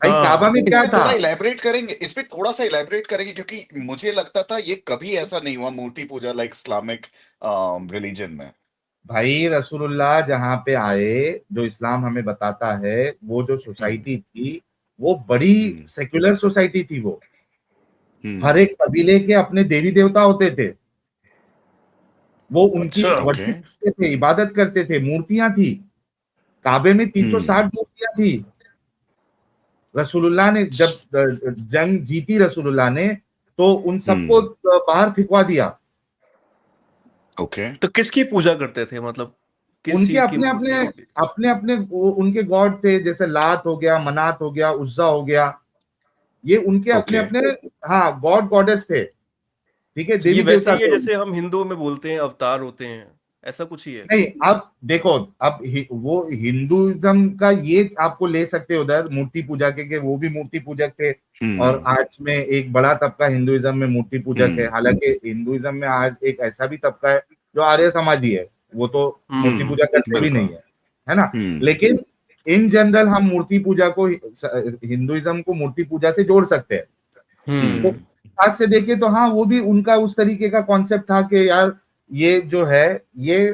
भाई काबा हाँ। में इस क्या पे था? थोड़ा इलेबरेट करेंगे, इस पे थोड़ा सा इलेबरेट करेंगे, क्योंकि मुझे लगता था ये कभी ऐसा नहीं हुआ मूर्ति पूजा लाइक इस्लामिक रिलीजन में। भाई रसूलुल्लाह जहां पे आए, जो इस्लाम हमें बताता है, वो जो हम्म सोसाइटी थी वो बड़ी हम्म सेक्युलर सोसाइटी थी। वो हर हम्म एक कबीले के अपने देवी देवता होते थे, वो उनकी अच्छा। ओके। वर्शिप करते थे, इबादत करते थे, मूर्तियां थी। काबे में 360 मूर्तियां थी। रसूलुल्लाह ने जब जंग जीती रसूलुल्लाह ने, तो उन सबको हम्म बाहर फिकवा दिया। ओके। तो किसकी पूजा करते थे, मतलब किस उनके चीज की अपने अपने मूर्तियां होती थी? अपने अपने उनके गॉड थे, जैसे लात हो गया, मनात हो गया, उज्जा हो गया, ये उनके अपने ओके। अपने, हाँ, गॉड गॉडेस थे। ठीक है, तो ये देवी वैसे देवता ही है थे। जैसे हम हिंदू में बोलते हैं अवतार होते हैं, ऐसा कुछ ही है नहीं, क्या? अब देखो, अब वो हिंदुइज्म का ये आपको ले सकते हो उधर मूर्ति पूजा के वो भी मूर्ति पूजक थे। और हम्म आज में एक बड़ा तबका हिंदुइज्म में मूर्ति पूजक है। हम्म हालांकि हिंदुइज्म में आज एक ऐसा भी तबका है जो आर्य समाजी है, वो तो मूर्ति पूजा करते भी नहीं बिल्कुल। है ना। लेकिन इन जनरल हम मूर्ति पूजा को, हिंदुइज्म को मूर्ति पूजा से जोड़ सकते हैं। तो आज से देखिए तो हाँ, वो भी उनका उस तरीके का कॉन्सेप्ट था कि यार ये जो है ये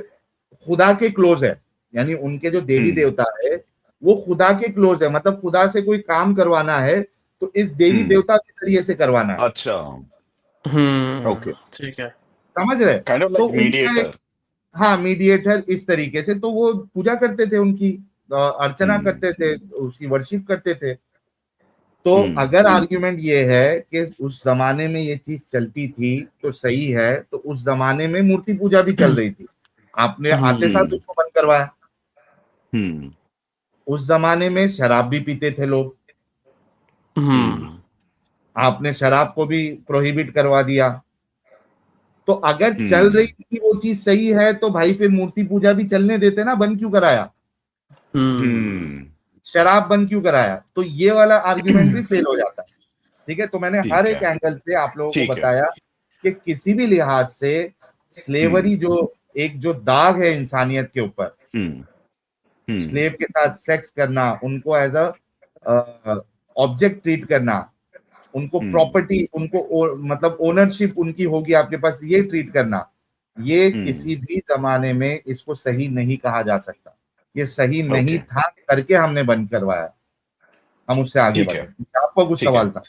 खुदा के क्लोज है, यानी उनके जो देवी देवता है वो खुदा के क्लोज है, मतलब खुदा से कोई काम करवाना है तो इस देवी देवता के जरिए से करवाना है। अच्छा, ओके, ठीक है, समझ रहे? काइंड ऑफ तो लाइक मीडिएटर। हाँ, मीडिएटर इस तरीके से, तो वो पूजा करते थे, उनकी अर्चना करते थे, उसकी वर्शिप करते थे। तो अगर आर्ग्यूमेंट ये है कि उस जमाने में ये चीज चलती थी तो सही है, तो उस जमाने में मूर्ति पूजा भी चल रही थी, आपने आते साथ उसको बंद करवाया। उस जमाने में शराब भी पीते थे लोग, आपने शराब को भी प्रोहिबिट करवा दिया। तो अगर चल रही थी वो चीज सही है तो भाई फिर मूर्ति पूजा भी चलने देते ना, बंद क्यों कराया? शराब बंद क्यों कराया? तो ये वाला आर्ग्यूमेंट भी फेल हो जाता है। ठीक है, तो मैंने हर एक एंगल से आप लोगों को बताया कि किसी भी लिहाज से स्लेवरी जो दाग है इंसानियत के ऊपर, स्लेव के साथ सेक्स करना, उनको एज अ ऑब्जेक्ट ट्रीट करना, उनको प्रॉपर्टी, उनको मतलब ओनरशिप उनकी होगी आपके पास, ये ट्रीट करना, ये किसी भी जमाने में इसको सही नहीं कहा जा सकता। ये सही नहीं था करके हमने बंद करवाया, हम उससे आगे बढ़े। आपको कुछ सवाल था?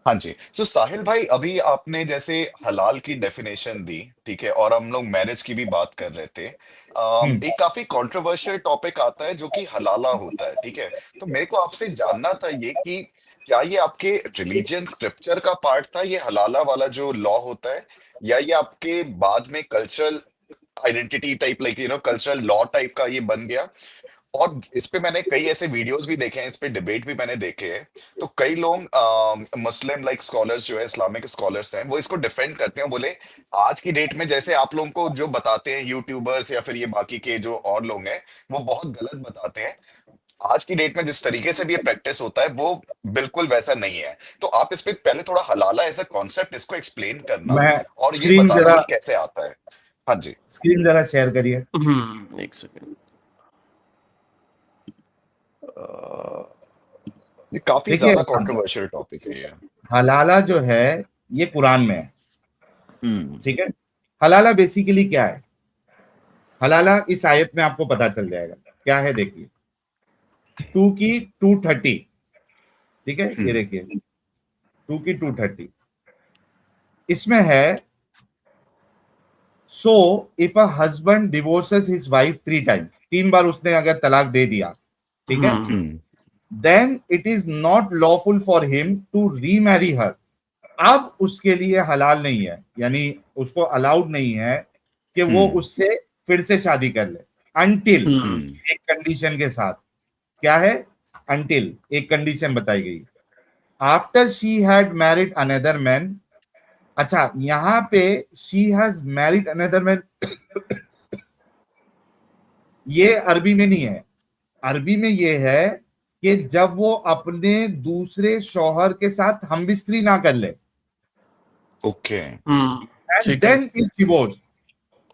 हाँ जी। सो साहिल भाई, अभी आपने जैसे हलाल की डेफिनेशन दी, ठीक है, और हम लोग मैरिज की भी बात कर रहे थे। एक काफी कंट्रोवर्शियल टॉपिक आता है जो कि हलाला होता है, ठीक है। तो मेरे को आपसे जानना था ये कि क्या ये आपके रिलीजियन स्क्रिप्चर का पार्ट था, ये हलाला वाला जो लॉ होता है, या ये आपके बाद में cultural identity type, like cultural law type का ये बन गया? और इस पे मैंने कई ऐसे वीडियोस भी देखे हैं, इस पे डिबेट भी मैंने देखे हैं। तो कई लोग मुस्लिम लाइक स्कॉलर्स जो है, इस्लामिक स्कॉलर्स हैं, वो इसको डिफेंड करते हैं, बोले आज की डेट में जैसे आप लोगों को जो बताते हैं यूट्यूबर्स या फिर ये बाकी के जो और लोग हैं, वो बहुत गलत बताते हैं। आज की डेट में जिस तरीके से भी ये प्रैक्टिस होता है वो बिल्कुल वैसा नहीं है। तो आप इस पे पहले थोड़ा हलाला एज अ कॉन्सेप्ट इसको एक्सप्लेन करना मैं और ये स्क्रीन बताना जरा कि कैसे आता है। हाँ जी, स्क्रीन जरा शेयर करिए। एक सेकंड। ये काफी देखिए, ज्यादा कंट्रोवर्शियल टॉपिक है ये। हलाला जो है ये कुरान में है, ठीक है। हलाला बेसिकली क्या है? हलाला इस आयत में आपको पता चल जाएगा क्या है। देखिए 2 की 230, ठीक है, ये देखिए 2 की 230 इसमें है। So if a husband divorces his wife 3 times, 3 बार उसने अगर तलाक दे दिया, ठीक है, then it is not lawful for him to remarry her. अब उसके लिए हलाल नहीं है, यानी उसको अलाउड नहीं है कि वो उससे फिर से शादी कर ले, अंटिल, एक कंडीशन के साथ। क्या है? अंटिल, एक कंडीशन बताई गई, after she had married another man. अच्छा, यहां पे she has married another man, ये अरबी में नहीं है। अरबी में ये है कि जब वो अपने दूसरे शौहर के साथ हमबिस्तरी ना कर ले, okay, and then is divorce,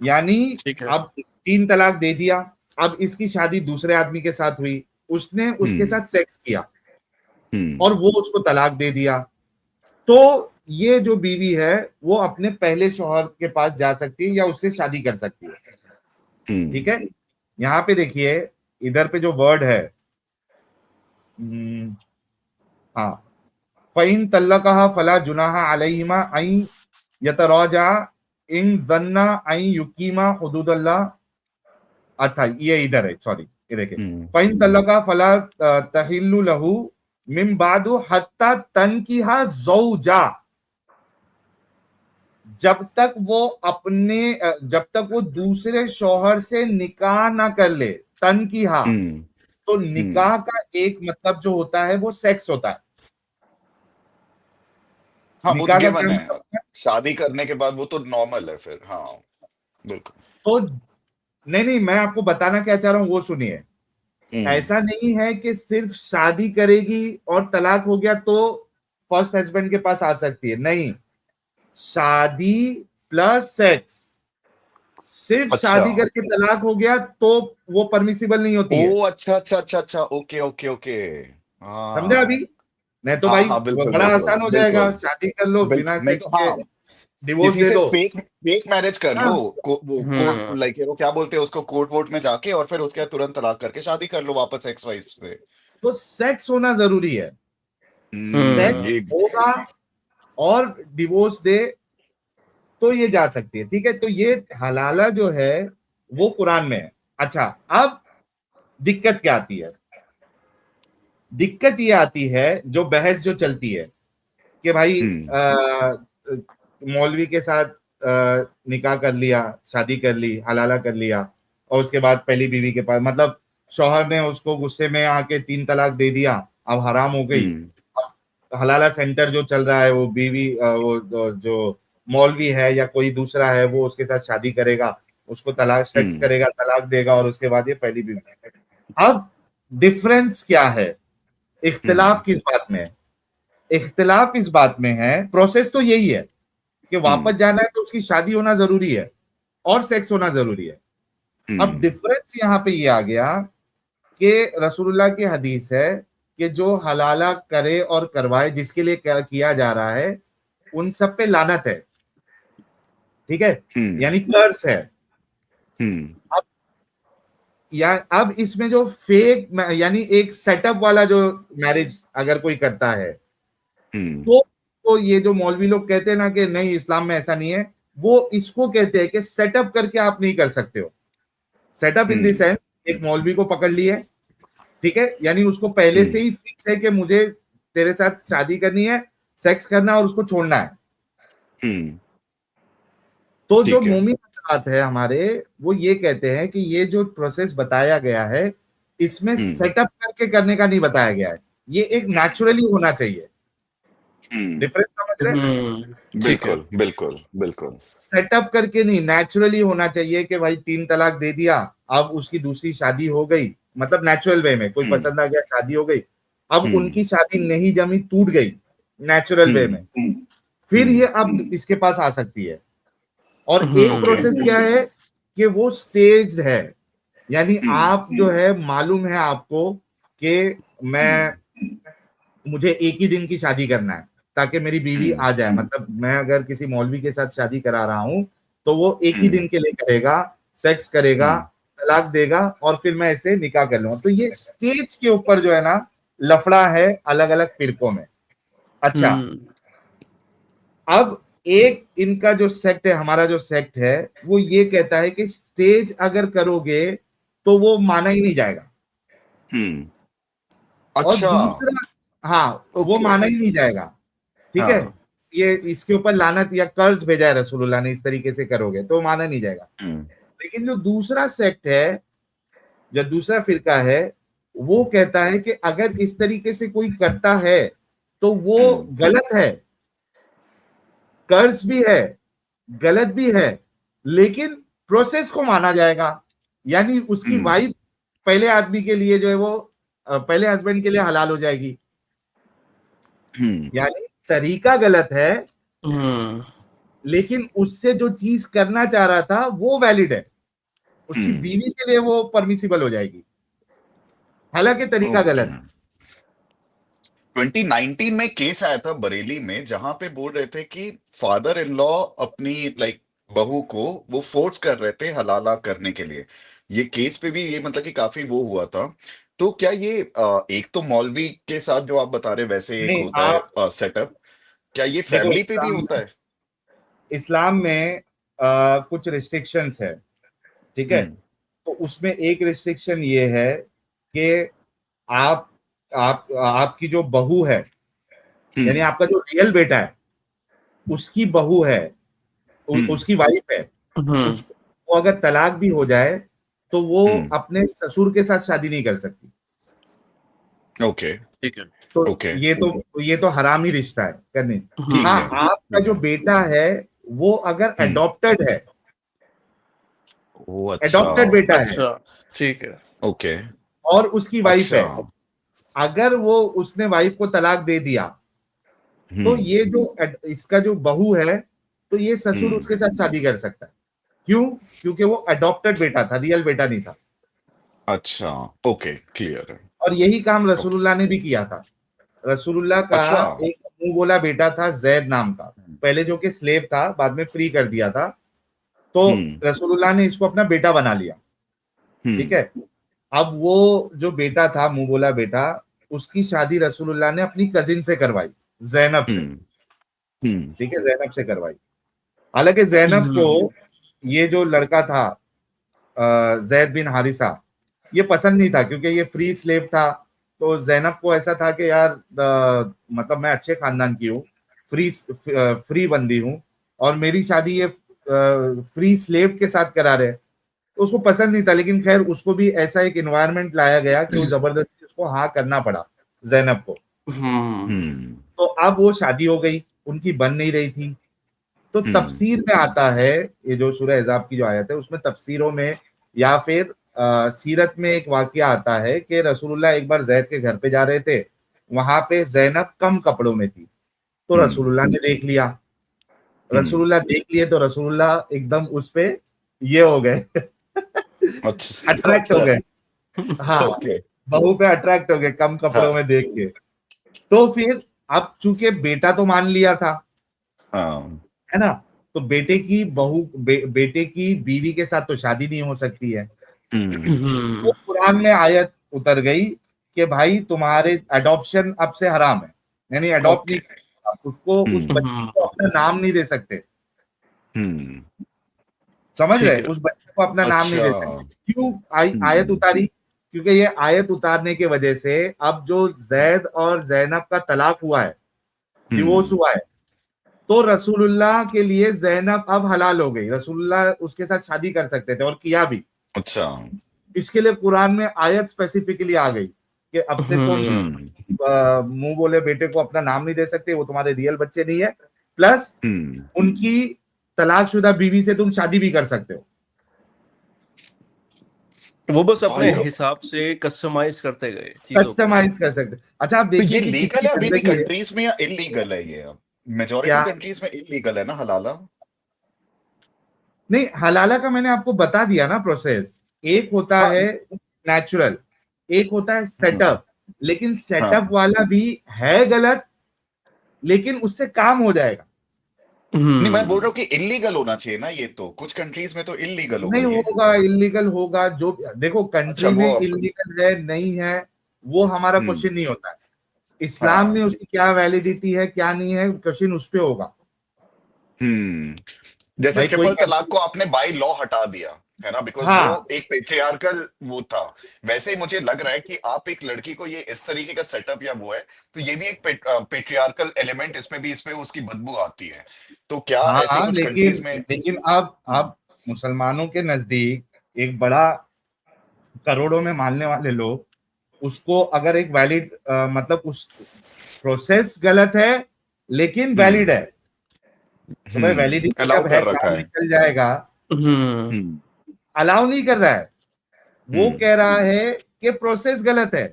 यानी अब 3 तलाक दे दिया, अब इसकी शादी दूसरे आदमी के साथ हुई, उसने उसके साथ सेक्स किया और वो उसको तलाक दे दिया, तो ये जो बीवी है वो अपने पहले शौहर के पास जा सकती है या उससे शादी कर सकती है। ठीक है, यहां पे देखिए, इधर पे जो वर्ड है, हाँ, फ़इन तल्लक़हा फला जुनाहा अलैहिमा अन यतराजा इन ज़न्ना अन युकीमा हुदूदल्लाह। अच्छा, ये इधर है, सॉरी, ये देखिए, फ़इन तल्लक़हा फला तहिल्लु लहू मिन बादु हत्ता तनकिहा ज़ौजा। जब तक वो दूसरे शौहर से निकाह ना कर ले, तनकिहा, तो निकाह का एक मतलब जो होता है वो सेक्स होता है। हाँ, वो तो निकाह का गिवन क्या है, मतलब? शादी करने के बाद वो तो नॉर्मल है फिर। हाँ, बिल्कुल। तो नहीं, मैं आपको बताना क्या चाह रहा हूं वो सुनिए। ऐसा नहीं है कि सिर्फ शादी करेगी और तलाक हो गया तो फर्स्ट हस्बैंड के पास आ सकती है, नहीं। शादी प्लस सेक्स, सिर्फ अच्छा। शादी करके तलाक हो गया तो वो परमिसिबल नहीं होती है। ओ अच्छा अच्छा अच्छा अच्छा, ओके ओके ओके। समझा हाँ अभी? नहीं तो हाँ भाई हाँ, बिल्कुल बड़ा बिल्कुल आसान हो जाएगा, बिल्कुल शादी कर लो बिना बिल्कुल, नहीं सेक्स तो के, हाँ, डिवोर्स किसी दे से दो। फेक फेक मैरिज कर लो, हाँ, वो कोर्ट, हम्म लाइक वो क्या बोलते हैं उसको, कोर्ट वोट में जाके, और फिर उसके बाद तुरंत तलाक करके शादी कर लो वापस एक्स वाइफ से। तो सेक्स होना जरूरी है। सेक्स हम्म ये होगा और डिवोर्स दे तो ये जा सकती है, ठीक है। तो ये हलाला जो है वो कुरान में है। अच्छा, अब दिक्कत क्या आती है? दिक्कत ये आती है, जो बहस जो चलती है कि भाई हम्म मौलवी के साथ निकाह कर लिया, शादी कर ली, हलाला कर लिया, और उसके बाद पहली बीवी के पास, मतलब शौहर ने उसको गुस्से में आके 3 तलाक दे दिया, अब हराम हो गई। हम्म हलाला सेंटर जो चल रहा है, वो बीवी जो मौलवी है या कोई दूसरा है, वो उसके साथ शादी करेगा, उसको तलाक, सेक्स हम्म करेगा, तलाक देगा, और उसके बाद ये पहली बीवी। अब डिफरेंस क्या है? हम्म इख्तिलाफ किस बात में है? इख्तिलाफ इस बात में है, प्रोसेस तो यही है कि वापस हम्म जाना है तो उसकी शादी होना जरूरी है और सेक्स होना जरूरी है। अब हम्म डिफरेंस यहां पे ये आ गया कि रसूलुल्लाह की हदीस है कि जो हलाला करे और करवाए, जिसके लिए किया जा रहा है, उन सब पे लानत है, ठीक है, हम्म यानी कर्स है। हम्म अब या अब इसमें जो फेक, यानी एक सेटअप वाला जो मैरिज अगर कोई करता है, हम्म तो ये जो मौलवी लोग कहते हैं ना कि नहीं इस्लाम में ऐसा नहीं है, वो इसको कहते हैं कि सेटअप करके आप नहीं कर सकते हो। Setup in the hmm sense, एक मौलवी को पकड़ लिए, ठीक है, यानी उसको पहले से हम्म ही फिक्स है कि मुझे तेरे साथ शादी करनी है, सेक्स करना और उसको छोड़ना है। हम्म, तो जो ठीक है। मोमिन हजरात है हमारे, वो ये कहते हैं कि ये जो प्रोसेस बताया गया है, इसमें हम्म सेटअप करके करने का नहीं बताया गया है, ये एक नेचुरली होना चाहिए। हम्म डिफरेंस समझ रहे हैं? ठीक है। बिल्कुल बिल्कुल बिल्कुल। सेटअप करके नहीं, नेचुरली होना चाहिए कि भाई 3 तलाक दे दिया, अब उसकी दूसरी शादी हो गई, मतलब नेचुरल वे में, कोई हम्म पसंद आ गया, शादी हो गई, अब हम्म उनकी शादी नहीं जमी, टूट गई, नेचुरल वे में, फिर हम्म ये अब इसके पास आ सकती है। और एक ओके। प्रोसेस क्या है कि वो स्टेज है, यानी हम्म आप जो है, मालूम है आपको कि मैं, मुझे एक ही दिन की शादी करना है ताकि मेरी बीवी हम्म आ जाए, मतलब मैं अगर किसी मौलवी के साथ शादी करा रहा हूं तो वो एक ही हम्म दिन के लिए करेगा, सेक्स करेगा, हम्म तलाक देगा, और फिर मैं ऐसे निकाह कर लूंगा। तो ये स्टेज के ऊपर जो है ना, लफड़ा है अलग अलग फिरकों में। अच्छा, हम्म अब एक इनका जो सेक्ट है, हमारा जो सेक्ट है, वो ये कहता है कि स्टेज अगर करोगे तो वो माना ही नहीं जाएगा, हम्म, और अच्छा। दूसरा, हाँ, वो ओके। माना ही नहीं जाएगा, ठीक है। हाँ। ये इसके ऊपर लानत या कर्ज भेजा है रसूलुल्लाह ने, इस तरीके से करोगे तो माना नहीं जाएगा। हम्म लेकिन जो दूसरा सेक्ट है, जो दूसरा फिरका है, वो कहता है कि अगर इस तरीके से कोई करता है तो वो हम्म गलत है, कर्ज भी है, गलत भी है, लेकिन प्रोसेस को माना जाएगा। यानी उसकी हम्म वाइफ पहले आदमी के लिए जो है वो, पहले हस्बैंड के लिए हलाल हो जाएगी। हम्म यानी तरीका गलत है, हम्म लेकिन उससे जो चीज करना चाह रहा था वो वैलिड है, उसकी हम्म, बीवी के लिए वो परमिसिबल हो जाएगी, हालांकि तरीका ओके। गलत है। 2019 में केस आया था बरेली में, जहां पे बोल रहे थे कि फादर इन लॉ अपनी लाइक बहू को वो फोर्स कर रहे थे हलाला करने के लिए। ये केस पे भी ये मतलब कि काफी वो हुआ था। तो क्या ये एक तो मौलवी के साथ जो आप बता रहे वैसे एक नहीं, होता आप है सेटअप, क्या ये देखो, फैमिली पे भी होता है? इस्लाम में कुछ रिस्ट्रिक्शंस है, ठीक है। हम्म तो उसमें एक रिस्ट्रिक्शन ये है कि आप आपकी जो बहू है, यानी हम्म आपका जो रियल बेटा है, उसकी बहू है, हम्म उसकी वाइफ है, हम्म उसको, वो अगर तलाक भी हो जाए तो वो हम्म, अपने ससुर के साथ शादी नहीं कर सकती। ओके ठीक है। तो ओके, ये तो हराम ही रिश्ता है करने। ठीक हाँ, है आपका ठीक जो है। बेटा है वो अगर हम्म, एडॉप्टेड है, ओ अच्छा। एडॉप्टेड बेटा है, अच्छा, ठीक है। ओके। और उसकी वाइफ अच्छा। है, अगर वो, उसने वाइफ को तलाक दे दिया, तो हम्म ये जो इसका जो बहू है, तो ये ससुर हम्म उसके साथ शादी कर सकता है। क्यों? क्योंकि वो अडॉप्टेड बेटा था, रियल बेटा नहीं था। अच्छा, ओके, क्लियर है। और यही काम ओके, रसूलुल्लाह ने भी किया था। रसूलुल्लाह का अच्छा। एक मुंह बोला बेटा था जैद नाम का, पहले जो कि स्लेव था, बाद में फ्री कर दिया था। तो हम्म, रसूलुल्लाह ने इसको अपना बेटा बना लिया। ठीक हम्म, है। अब वो जो बेटा था, मुंह बोला बेटा, उसकी शादी रसूलुल्लाह ने अपनी कजिन से करवाई, जैनब से। हम्म, हम्म, ठीक है, जैनब से करवाई। हालांकि जैनब को ये जो लड़का था जैद बिन हारिसा, ये पसंद नहीं था, क्योंकि ये फ्री स्लेव था। तो जैनब को ऐसा था कि यार मतलब मैं अच्छे खानदान की हूँ, फ्री बंदी हूँ, और मेरी शादी ये फ्री स्लेव के साथ करा रहे। तो उसको पसंद नहीं था, लेकिन खैर उसको भी ऐसा एक एनवायरनमेंट लाया गया कि वो जबरदस्ती उसको हाँ करना पड़ा जैनब को। हम्म, तो अब वो शादी हो गई, उनकी बन नहीं रही थी। तो हम्म, तफसीर में आता है, ये जो सूरह अहज़ाब की जो आयत है उसमें तफसीरों में या फिर सीरत में एक वाकया आता है कि रसूलुल्लाह एक बार जैद के घर पे जा रहे थे, वहां पे जैनब कम कपड़ों में थी। तो हम्म, रसूलुल्लाह ने देख लिया। हम्म, रसूलुल्लाह देख लिए तो रसूलुल्लाह एकदम उस पे ये हो गए अच्छा, अट्रैक्ट हो अच्छा, गए। हाँ, ओके, बहू पे अट्रैक्ट हो गए कम कपड़ों हाँ, में देख के। तो फिर अब चूंकि बेटा तो मान लिया था, हाँ, है ना, तो बेटे की बेटे की बीवी के साथ तो शादी नहीं हो सकती है। हम्म, तो कुरान में आयत उतर गई कि भाई तुम्हारे अडॉप्शन अब से हराम है, यानी अडॉप्ट नहीं ओके। कर सकते आप उसको, उस हम्म, बच्चे को अपना नाम नहीं दे सकते। हम्म, समझ ठीक रहे, है। उस बच्चे को अपना नाम नहीं अच्छा, दे सकते। क्यों आयत हम्म, उतारी? क्योंकि ये आयत उतारने की वजह से अब जो जैद और जैनब का तलाक हुआ है, डिवोर्स हम्म, हुआ है, तो रसूलुल्लाह के लिए जैनब अब हलाल हो गई। रसूलुल्लाह उसके साथ शादी कर सकते थे और किया भी। अच्छा, इसके लिए कुरान में आयत स्पेसिफिकली आ गई कि अब से तुम हम्म, मुंह बोले बेटे को अपना नाम नहीं दे सकते, वो तुम्हारे रियल बच्चे नहीं है। प्लस हम्म, उनकी तलाकशुदा बीवी से तुम शादी भी कर सकते हो। वो बस और अपने ये हिसाब से कस्टमाइज करते गए चीजों को। कस्टमाइज कर सकते हो। अच्छा, आप तो ये देखिए कि लीगल कितनी है अभी भी गंदगी है। कंट्रीज में या इलीगल है ये? मेजोरिटी क्या? कंट्रीज में इलीगल है ना हलाला? नहीं, हलाला का मैंने आपको बता दिया ना प्रोसेस। एक होता हाँ, है नेचुरल, एक होता है हाँ, सेटअप। लेकिन सेटअप हाँ, वाला भी है गलत, लेकिन उससे काम हो जाएगा। नहीं, मैं बोल रहा हम्म। हूँ कि इलीगल होना चाहिए ना, ये तो कुछ कंट्रीज में तो इलीगल होगा नहीं ये। होगा, इलीगल होगा। जो देखो, अच्छा, कंट्री में वो आपको, इलीगल है नहीं है, वो हमारा हम्म, क्वेश्चन नहीं होता है। इस्लाम में हाँ, उसकी क्या वैलिडिटी है क्या नहीं है, क्वेश्चन उस पे होगा। हम्म, जैसे भाई कोई ट्रिपल तलाक कंट्री, को आपने बाई लॉ हटा दिया है ना, बिकॉज वो हाँ एक पेट्रियार्कल वो था। वैसे ही मुझे लग रहा है कि आप एक लड़की को ये इस तरीके का सेटअप या वो है, तो ये भी एक पेट्रियार्कल एलिमेंट इसमें भी, इसमें उसकी बदबू आती है। तो क्या हाँ ऐसी हाँ, कुछ कंट्रीज लेकिन में? लेकिन अब हम्म, मुसलमानों के नजदीक एक बड़ा, करोड़ों में मानने वाले लोग उसको अगर एक वैलिड, मतलब उस प्रोसेस गलत है लेकिन वैलिड है, तो भाई वैलिडिटी अलाउ जब है, कर रखा काम है। निकल जाएगा। हम्म। हम्म, अलाउ नहीं कर रहा है, वो हम्म, कह रहा है कि प्रोसेस गलत है।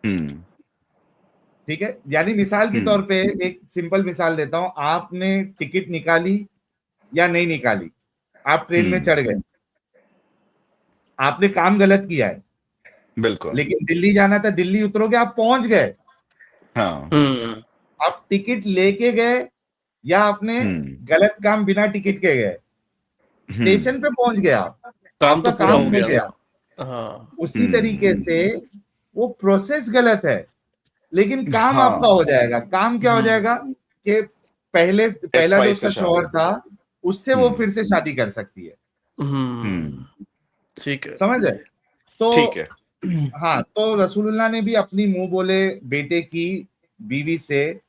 हम्म, ठीक है, यानी मिसाल के हम्म, तौर पे एक सिंपल मिसाल देता हूं, आपने टिकट निकाली या नहीं निकाली, आप ट्रेन में हम्म, चढ़ गए, आपने काम गलत किया है, बिल्कुल, लेकिन दिल्ली जाना था, दिल्ली उतरोगे, आप पहुंच गए। हाँ, हम्म। आप टिकट लेके गए या आपने हम्म, गलत काम बिना टिकट के गए, हम्म, स्टेशन पे पहुंच गए आप, काम आपका तो पूरा काम हो हो गया गया। ना। हाँ। उसी तरीके हम्म, से वो प्रोसेस गलत है, लेकिन काम आपका हाँ, हो जाएगा। काम क्या हो हम्म। जाएगा कि एक्स पहला जो वाई उसका से शादी। शौहर था, उससे वो हम्म, फिर से शादी कर सकती है। हम्म। हम्म, ठीक है। समझ है? तो ठीक है। हाँ, तो रसूलुल्लाह ने भी अपनी मुंह बोले बेटे की बीवी से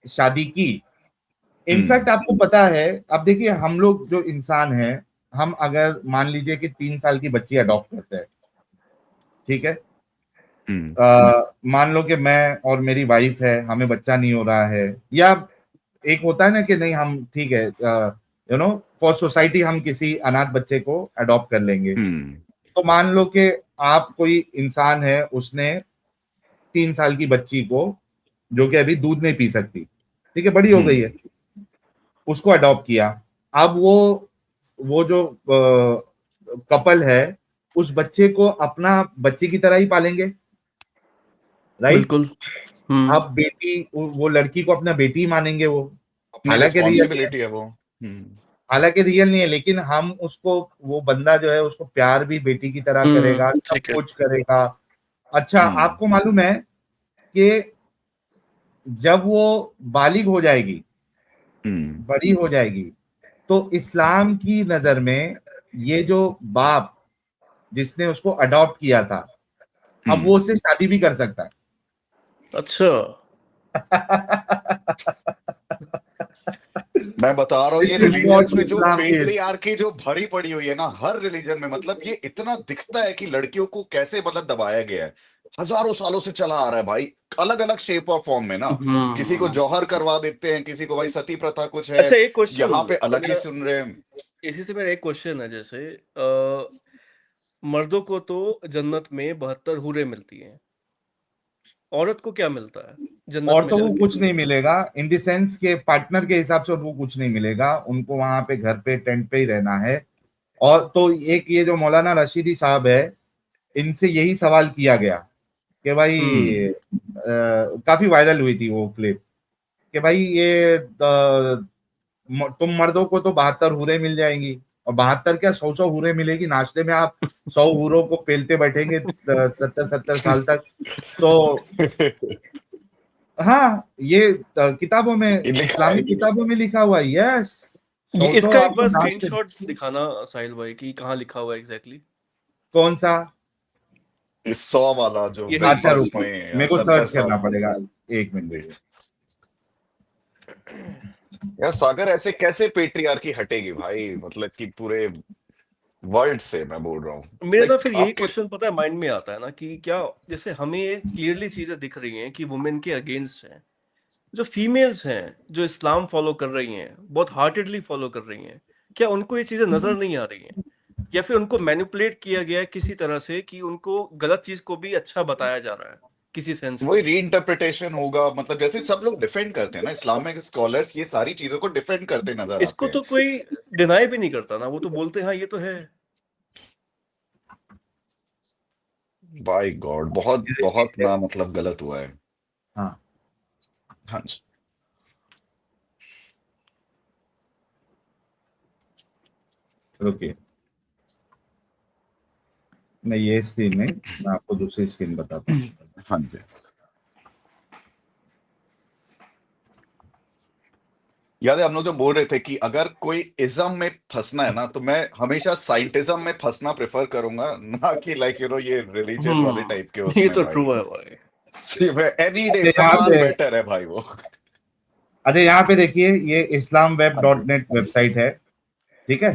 शादी की। हम्म, इनफैक्ट आपको पता है, अब देखिए हम लोग जो इंसान हैं, हम अगर मान लीजिए कि 3 साल की बच्ची अडॉप्ट करते हैं, ठीक है, हम्म, मान लो कि मैं और मेरी वाइफ है, हमें बच्चा नहीं हो रहा है, या एक होता है ना कि नहीं हम ठीक है, फॉर सोसाइटी हम किसी अनाथ बच्चे को अडॉप्ट कर लेंगे। हम्म, तो मान लो कि आप कोई इंसान है, उसने 3 साल की बच्ची को, जो कि अभी दूध नहीं पी सकती, ठीक है, बड़ी हो गई है, हम्म, उसको अडॉप्ट किया। अब वो वो जो कपल है उस बच्चे को अपना बच्चे की तरह ही पालेंगे, राइट? बिल्कुल। अब बेटी, वो लड़की को अपना बेटी ही मानेंगे वो, अपनी हालांकि रियल रिस्पॉन्सिबिलिटी है वो। हालांकि रियल नहीं है, लेकिन हम उसको, वो बंदा जो है उसको प्यार भी बेटी की तरह करेगा, सब ठीक है। कुछ करेगा। अच्छा, आपको मालूम है कि जब वो बालिग हो जाएगी, बड़ी हो जाएगी, तो इस्लाम की नजर में ये जो बाप जिसने उसको अडॉप्ट किया था, अब वो उससे शादी भी कर सकता है। अच्छा। मैं बता रहा हूँ, ये This is what रिलीजन्स में जो Islam is. पेट्रियार्की जो भरी पड़ी हुई है ना हर रिलीजन में, मतलब ये इतना दिखता है कि लड़कियों को कैसे मतलब दबाया गया है, हजारों सालों से चला आ रहा है भाई, अलग अलग शेप और फॉर्म में ना। किसी को जौहर करवा देते हैं, किसी को भाई सती प्रथा कुछ है, अच्छा, एक क्वेश्चन यहाँ पे अलग ही सुन रहे हैं। इसी से मेरा एक क्वेश्चन है, जैसे मर्दों को तो जन्नत में 72 हूरें मिलती हैं, औरत को क्या मिलता है जन्नत और में तो वो जाके? कुछ नहीं मिलेगा, इन द सेंस के पार्टनर के हिसाब से उनको कुछ नहीं मिलेगा, उनको वहां पे घर पे टेंट पे ही रहना है। और तो एक ये जो मौलाना रशीदी साहब है, इनसे यही सवाल किया गया कि भाई काफी वायरल हुई थी वो क्लिप, कि भाई ये तुम मर्दों को तो 72 हूरें मिल जाएंगी, और 72 क्या 100 हूरें मिलेगी, नाश्ते में आप 100 हूरों को पेलते बैठेंगे 70 साल तक। तो हाँ, ये किताबों में, लिखा इस्लामी है। किताबों में लिखा हुआ है। यस, ये 100 इसका एक आपको बार नाश्ते। स्क्रीनशॉट दिखाना साहिल भाई कि कहाँ लिखा हुआ है एग्जैक्टली। कौन सा? इस 100 वाला जो यही अच्छा ब्रेकफास्ट रुको, में या मेरे को 70 सर्च साल। करना पड़ेगा, एक मिनट रुको। यार सागर, ऐसे कैसे पेट्रियार्की हटेगी भाई, मतलब कि पूरे वर्ल्ड से मैं बोल रहा हूँ, मेरे ना लाइक फिर यही आपके। क्वेश्चन पता है माइंड में आता है ना कि क्या, जैसे हमें क्लियरली चीजें दिख रही हैं कि वुमेन के अगेंस्ट हैं, जो फीमेल्स हैं जो इस्लाम फॉलो कर रही हैं, बहुत हार्टेडली फॉलो कर रही हैं, क्या उनको ये चीजें नजर नहीं आ रही हैं, या फिर उनको मैनिपुलेट किया गया है किसी तरह से कि उनको गलत चीज को भी अच्छा बताया जा रहा है किसी सेंस वही में? री इंटरप्रिटेशन होगा, मतलब जैसे सब लोग डिफेंड करते हैं ना, इस्लामिक स्कॉलर्स ये सारी चीजों को डिफेंड करते नजर आते इसको हैं। तो कोई डिनाई भी नहीं करता ना, वो तो बोलते हैं हाँ ये तो है। बाय गॉड, बहुत बहुत ना मतलब गलत हुआ है। हाँ, हाँ जी। रुकिए, मैं ये स्क्रीन नहीं, मैं आपको दूसरी स्क्रीन बताता हूँ। हाँ जी। याद है हम लोग जो बोल रहे थे कि अगर कोई इज्म में फंसना है ना, तो मैं हमेशा साइंटिज्म में फंसना प्रेफर करूंगा, ना कि लाइक ये रिलीजन वाले टाइप के ये उसमें तो भाई। ट्रू है भाई। एनी डे अच्छा यहाँ फार पे, बेटर है भाई वो। अच्छा यहाँ पे देखिए, ये islamweb.net वेबसाइट है, ठीक है।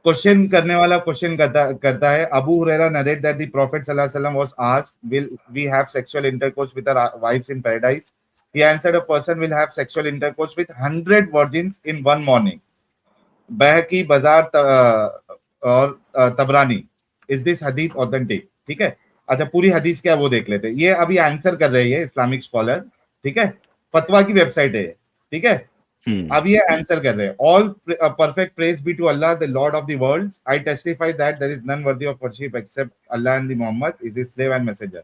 क्वेश्चन करने वाला क्वेश्चन करता है, Abu Huraira narrate that the prophet सल्लल्लाहु अलैहि वसल्लम was asked, will we have sexual intercourse with our wives in paradise? He answered, a person will have sexual intercourse with 100 virgins in one morning. Bayhaqi Bazzar और Tabarani. Is this hadith authentic? ठीक है, अच्छा पूरी हदीस क्या है वो देख लेते हैं। ये अभी आंसर कर रहे हैं इस्लामिक स्कॉलर, ठीक है, फतवा की वेबसाइट है, ठीक है। अब ये आंसर कर रहे हैं, all perfect praise be to Allah the lord of the worlds, I testify that there is none worthy of worship except Allah and the Mohammed is his slave and messenger.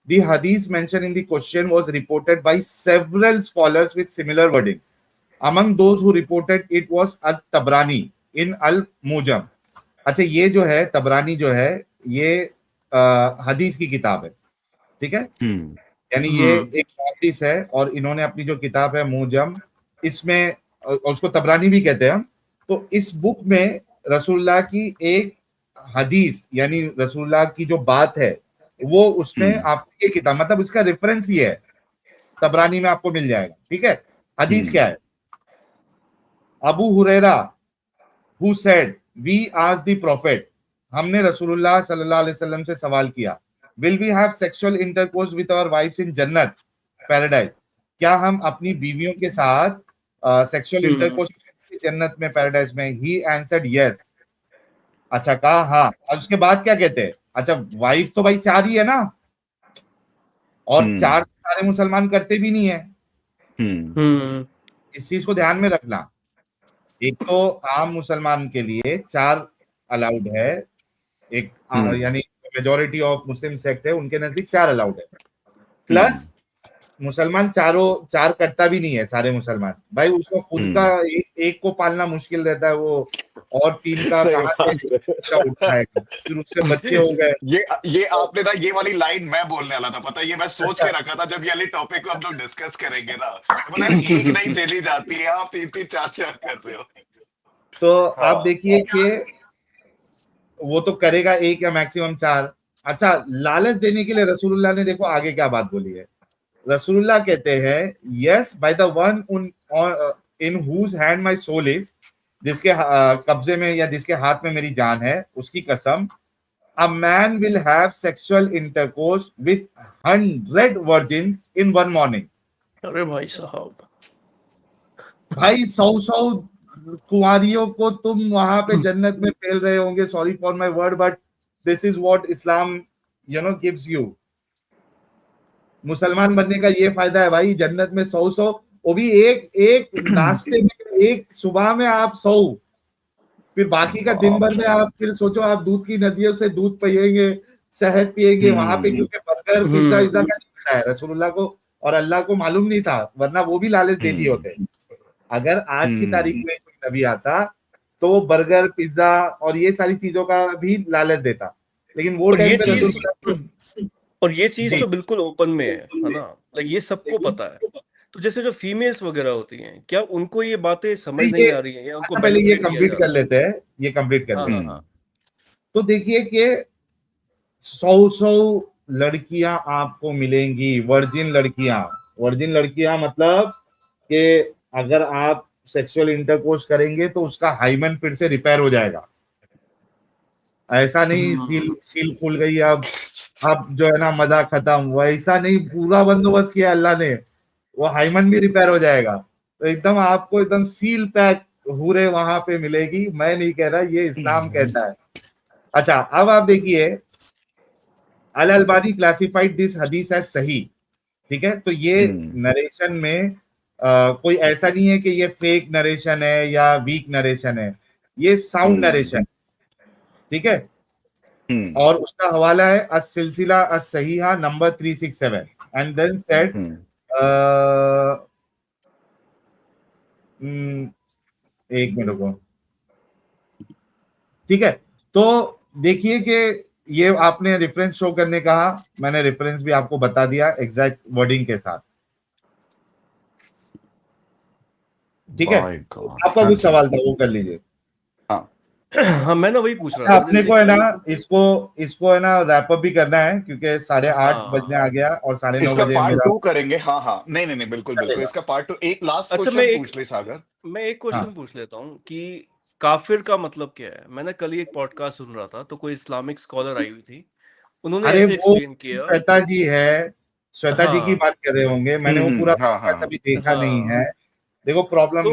The hadith mentioned in the question was reported by several scholars with similar wordings. Among those who reported it was Al-Tabrani in Al-Mujam. अच्छा, ये जो है तबरानी जो है, ये हदीस की किताब है, ठीक है। यानी ये एक हदीस है, और इन्होंने अपनी जो किताब है मुजम, इसमें, और उसको तबरानी भी कहते हैं हम, तो इस बुक में रसूलुल्लाह की एक हदीस, यानी रसूलुल्लाह की जो बात है वो उसमें आपकी ये किताब, मतलब इसका रेफरेंस ही है, तबरानी में आपको मिल जाएगा, ठीक है। हदीस क्या है? Abu Hurairah who said, we asked the prophet, हमने रसूलुल्लाह सल्लल्लाहु अलैहि वसल्लम से सवाल किया, will we have sexual intercourse with our wives in जन्नत पैराडाइज? क्या हम अपनी बीवियों के साथ सेक्सुअल इंटरकोर्स जन्नत में, पैराडाइज में? He answered yes. अच्छा, कहा हाँ, और उसके बाद क्या कहते हैं? अच्छा, वाइफ तो भाई 4 ही है ना, और 4 सारे मुसलमान करते भी नहीं है, इस चीज को ध्यान में रखना, एक तो आम मुसलमान के लिए 4 अलाउड है, एक यानी मेजोरिटी ऑफ मुस्लिम सेक्ट है उनके नजदीक 4 अलाउड है, प्लस मुसलमान 4 करता भी नहीं है सारे मुसलमान भाई, उसको खुद का एक को पालना मुश्किल रहता है, वो और 3 का सही कहाँ बात से बच्चा उठाएगा, फिर उससे बच्चे हो गए। ये आपने ना, ये वाली लाइन मैं बोलने वाला था, पता है, ये मैं सोच अच्छा, के रखा था जब ये वाली टॉपिक को हम लोग डिस्कस करेंगे ना, तो बोला एक नहीं चली जाती है, आप 3-3 4-4 कर रहे हो। तो आप हाँ देखिए कि वो तो करेगा एक या मैक्सिमम 4। अच्छा, लालच देने के लिए रसूलुल्लाह ने देखो आगे क्या बात बोली है। रसूलुल्लाह कहते हैं, yes by the one in whose hand my soul is, जिसके कब्जे में या जिसके हाथ में मेरी जान है, उसकी कसम, a man will have sexual intercourse with 100 virgins in one morning. अरे भाई साहब, भाई 100 कुंवारियों को तुम वहां पे जन्नत में फेल रहे होंगे, sorry for my word, but this is what Islam gives you. मुसलमान बनने का ये फायदा है भाई, जन्नत में 100 वो भी एक एक नाश्ते में, एक सुबह में आप 100, फिर बाकी का दिन बाप भर में रे। आप फिर सोचो, आप दूध की नदियों से दूध पिएंगे, शहद पिएंगे वहां पे, क्योंकि बर्गर पिज्जा इज्जा का नहीं मिला है रसूलुल्लाह को, और अल्लाह को मालूम नहीं था, वरना वो भी लालच दे दिए होते। अगर आज की तारीख में कोई नबी आता तो वो बर्गर पिज्जा और ये सारी चीजों का भी लालच देता, लेकिन वो और ये टाइम पे चीज रसूलुल्लाह और ये चीज जी तो बिल्कुल ओपन में है ना, लाइक ये सबको पता है। तो जैसे जो फीमेल्स वगैरह होती हैं, क्या उनको ये बातें समझ नहीं, नहीं ये आ रही हैं या उनको पहले ये मैनिपुलेट किया कंप्लीट जा कर रहा है? लेते हैं, ये कंप्लीट कर हाँ लेते हाँ हैं। हाँ। तो देखिए कि 100 लड़कियां आपको मिलेंगी, वर्जिन लड़कियां। वर्जिन लड़कियां मतलब कि अगर आप सेक्सुअल इंटरकोर्स करेंगे तो उसका हाइमन फिर से रिपेयर हो जाएगा। ऐसा नहीं सील सील खुल गई अब जो है ना मजा खत्म, वैसा नहीं, पूरा बंदोबस्त किया अल्लाह ने, वो हाइमन भी रिपेयर हो जाएगा। तो एकदम आपको एकदम सील पैक हूरे वहां पे मिलेगी, मैं नहीं कह रहा, ये इस्लाम कहता है। अच्छा, अब आप देखिए, अल अलबानी क्लासिफाइड दिस हदीस एज सही, ठीक है, तो ये नरेशन में कोई ऐसा नहीं है कि ये फेक नरेशन है या वीक नरेशन है, ये साउंड नरेशन, ठीक है। और उसका हवाला है अस सिलसिला अस सहीहा नंबर 367, एंड देन सेड, एक मिनट को, ठीक है। तो देखिए कि ये आपने रेफरेंस शो करने कहा, मैंने रेफरेंस भी आपको बता दिया एग्जैक्ट वर्डिंग के साथ, ठीक है। बाय तो गॉड। आपका हाँ कुछ जी। सवाल था, वो कर लीजिए। हाँ हाँ, मैं ना वही पूछ रहा था अपने जैसे को है ना, कि इसको इसको है ना रैप अप भी करना है, क्योंकि 8:30 बजने आ हाँ। गया और 9:30 इसका बजे पार्ट मेरा 2 करेंगे। हाँ हाँ, नहीं नहीं नहीं, बिल्कुल बिल्कुल, चलेगा। इसका पार्ट 2। एक लास्ट अच्छा, क्वेश्चन पूछ ले सागर। मैं एक हाँ, क्वेश्चन पूछ लेता हूँ कि काफिर का मतलब क्या है। मैंने कल ही एक पॉडकास्ट सुन रहा था, तो कोई इस्लामिक स्कॉलर आई हुई थी, उन्होंने अरे ऐसे वो एक्सप्लेन किया। श्वेता जी है, श्वेता जी की हाँ बात कर रहे होंगे, मैंने वो पूरा हाँ पॉडकास्ट हाँ। अभी देखा नहीं है। हाँ। देखो प्रॉब्लम, तो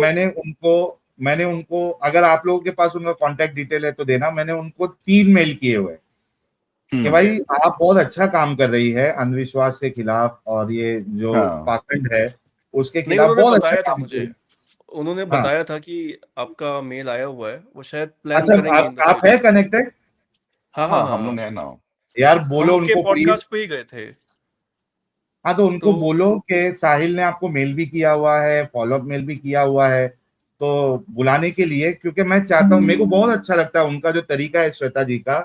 मैंने उनको अगर आप लोगों के पास उनका कांटेक्ट डिटेल है तो देना, मैंने उनको 3 मेल किए हुए कि भाई आप बहुत अच्छा काम कर रही है अंधविश्वास के खिलाफ, और ये जो हाँ पाखंड है उसके नहीं, खिलाफ उन्होंने बहुत अच्छा बताया था काम कर रही मुझे, है। उन्होंने हाँ, बताया था कि आपका मेल आया हुआ है, वो शायद प्लान अच्छा, करेंगे इन द आप है फ्यूचर। कनेक्टेड? हाँ हाँ हाँ, हम लोग हाँ। है ना। यार हम बोलो उनके उनको प्लीज। पॉडकास्ट पे ही गए थे। हाँ, तो उनको तो बोलो कि साहिल ने आपको मेल भी किया हुआ है, फॉलोअप मेल भी किया हुआ है, तो बुलाने के लिए, क्योंकि मैं चाहता हूँ, मेरे को बहुत अच्छा लगता है उनका जो तरीका है श्वेता जी का,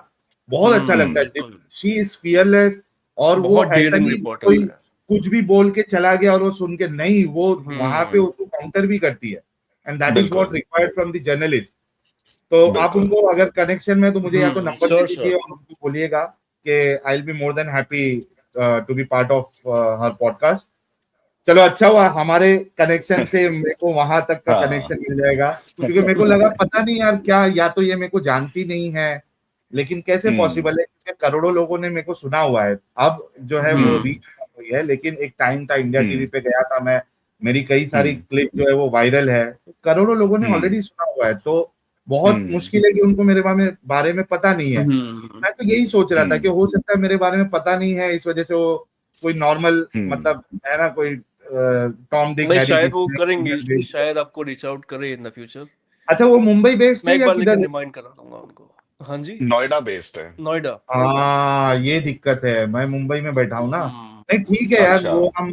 बहुत अच्छा लगता है। बिल्कुल, शी इज फियरलेस, और वो बहुत ऐसा डेयरिंग नहीं रिपोर्टर कोई है। कुछ भी बोल के चला गया और वो सुन के नहीं, वो वहां पे हम्म उसको काउंटर भी करती है, एंड दैट इज व्हाट बिल्कुल रिक्वायर्ड फ्रॉम द जर्नलिस्ट। तो आप बिल्कुल। उनको अगर कनेक्शन में, तो मुझे या तो नंबर दे श्योर दीजिए श्योर। और उनको बोलिएगा कि I will be more than happy to be part of her podcast. चलो, अच्छा हुआ हमारे कनेक्शन से मेरे को वहां तक का हाँ कनेक्शन मिल जाएगा, क्योंकि मेरे को लगा पता नहीं यार क्या, या तो ये मेरे को जानती नहीं है, लेकिन कैसे पॉसिबल है, क्योंकि करोड़ों लोगों ने मेरे को सुना हुआ है, अब जो है वो हम्म रीच हुई है, लेकिन एक टाइम था इंडिया टीवी पे गया था मैं, मेरी कई सारी क्लिप जो है वो वायरल है, तो करोड़ों लोगों ने ऑलरेडी सुना हुआ है, तो बहुत मुश्किल है कि उनको मेरे बारे में पता नहीं है। मैं तो यही सोच रहा था कि हो सकता है मेरे बारे में पता नहीं है, इस वजह से वो कोई नॉर्मल, मतलब है ना, कोई टॉम डिक नहीं, हैरी शायद वो किसी करेंगे, ने भेज दिया। शायद आपको रीच आउट करे इन द फ्यूचर। अच्छा, वो मुंबई बेस्ड मैं है एक या बार लेकिन किधर? रिमाइंड करा दूंगा उनको। हाँ जी, नोएडा बेस्ड है। नोएडा। हाँ, ये दिक्कत है, मैं मुंबई में बैठा हूँ ना। हम्म, नहीं ठीक है यार, अच्छा। वो हम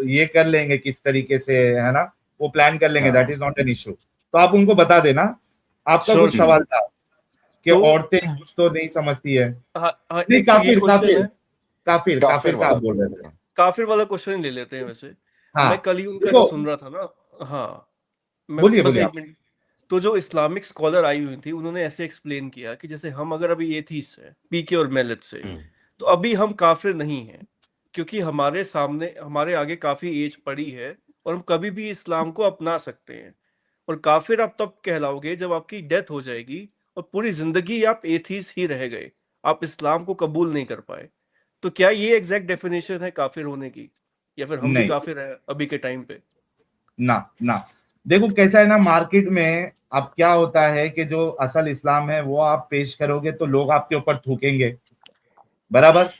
ये कर लेंगे किस तरीके से, है ना, वो प्लान कर लेंगे, दैट हाँ। Is not an issue. तो आप उनको बता देना। आपका श्योर कुछ श्योर। सवाल था कि तो औरतें कुछ तो नहीं समझती है। हाँ हाँ, नहीं, एक तो ये काफिर क्वेश्चन काफिर है। काफिर काफिर काफिर का आप वाला। बोल रहे थे। काफिर वाला क्वेश्चन ही ले लेते हैं वैसे। हाँ, मैं कल ही उनका जो देखो, सुन रहा था ना। हाँ, मैं बोलिए बस बोलिए एक आप। मिनट। तो जो इस्लामिक स्कॉलर आई हुई थी, उन्होंने ऐसे एक्सप्लेन किया कि जैसे हम अगर अभी एथीस्ट हैं, पीके और मेलित से, हम्म, तो अभी हम काफिर नहीं हैं, क्योंकि हमारे सामने, हमारे आगे काफी एज पड़ी है, और हम कभी भी इस्लाम को अपना सकते हैं। और काफिर आप तब कहलाओगे जब आपकी डेथ हो जाएगी और पूरी जिंदगी आप एथीस्ट ही रह गए, आप इस्लाम को कबूल नहीं कर पाए। तो क्या ये एग्जैक्ट डेफिनेशन है काफिर होने की, या फिर हम भी नहीं, काफिर हैं अभी के टाइम पे? ना ना, देखो कैसा है ना, मार्केट में अब क्या होता है कि जो असल इस्लाम है वो आप पेश करोगे तो लोग आपके ऊपर थूकेंगे, बराबर।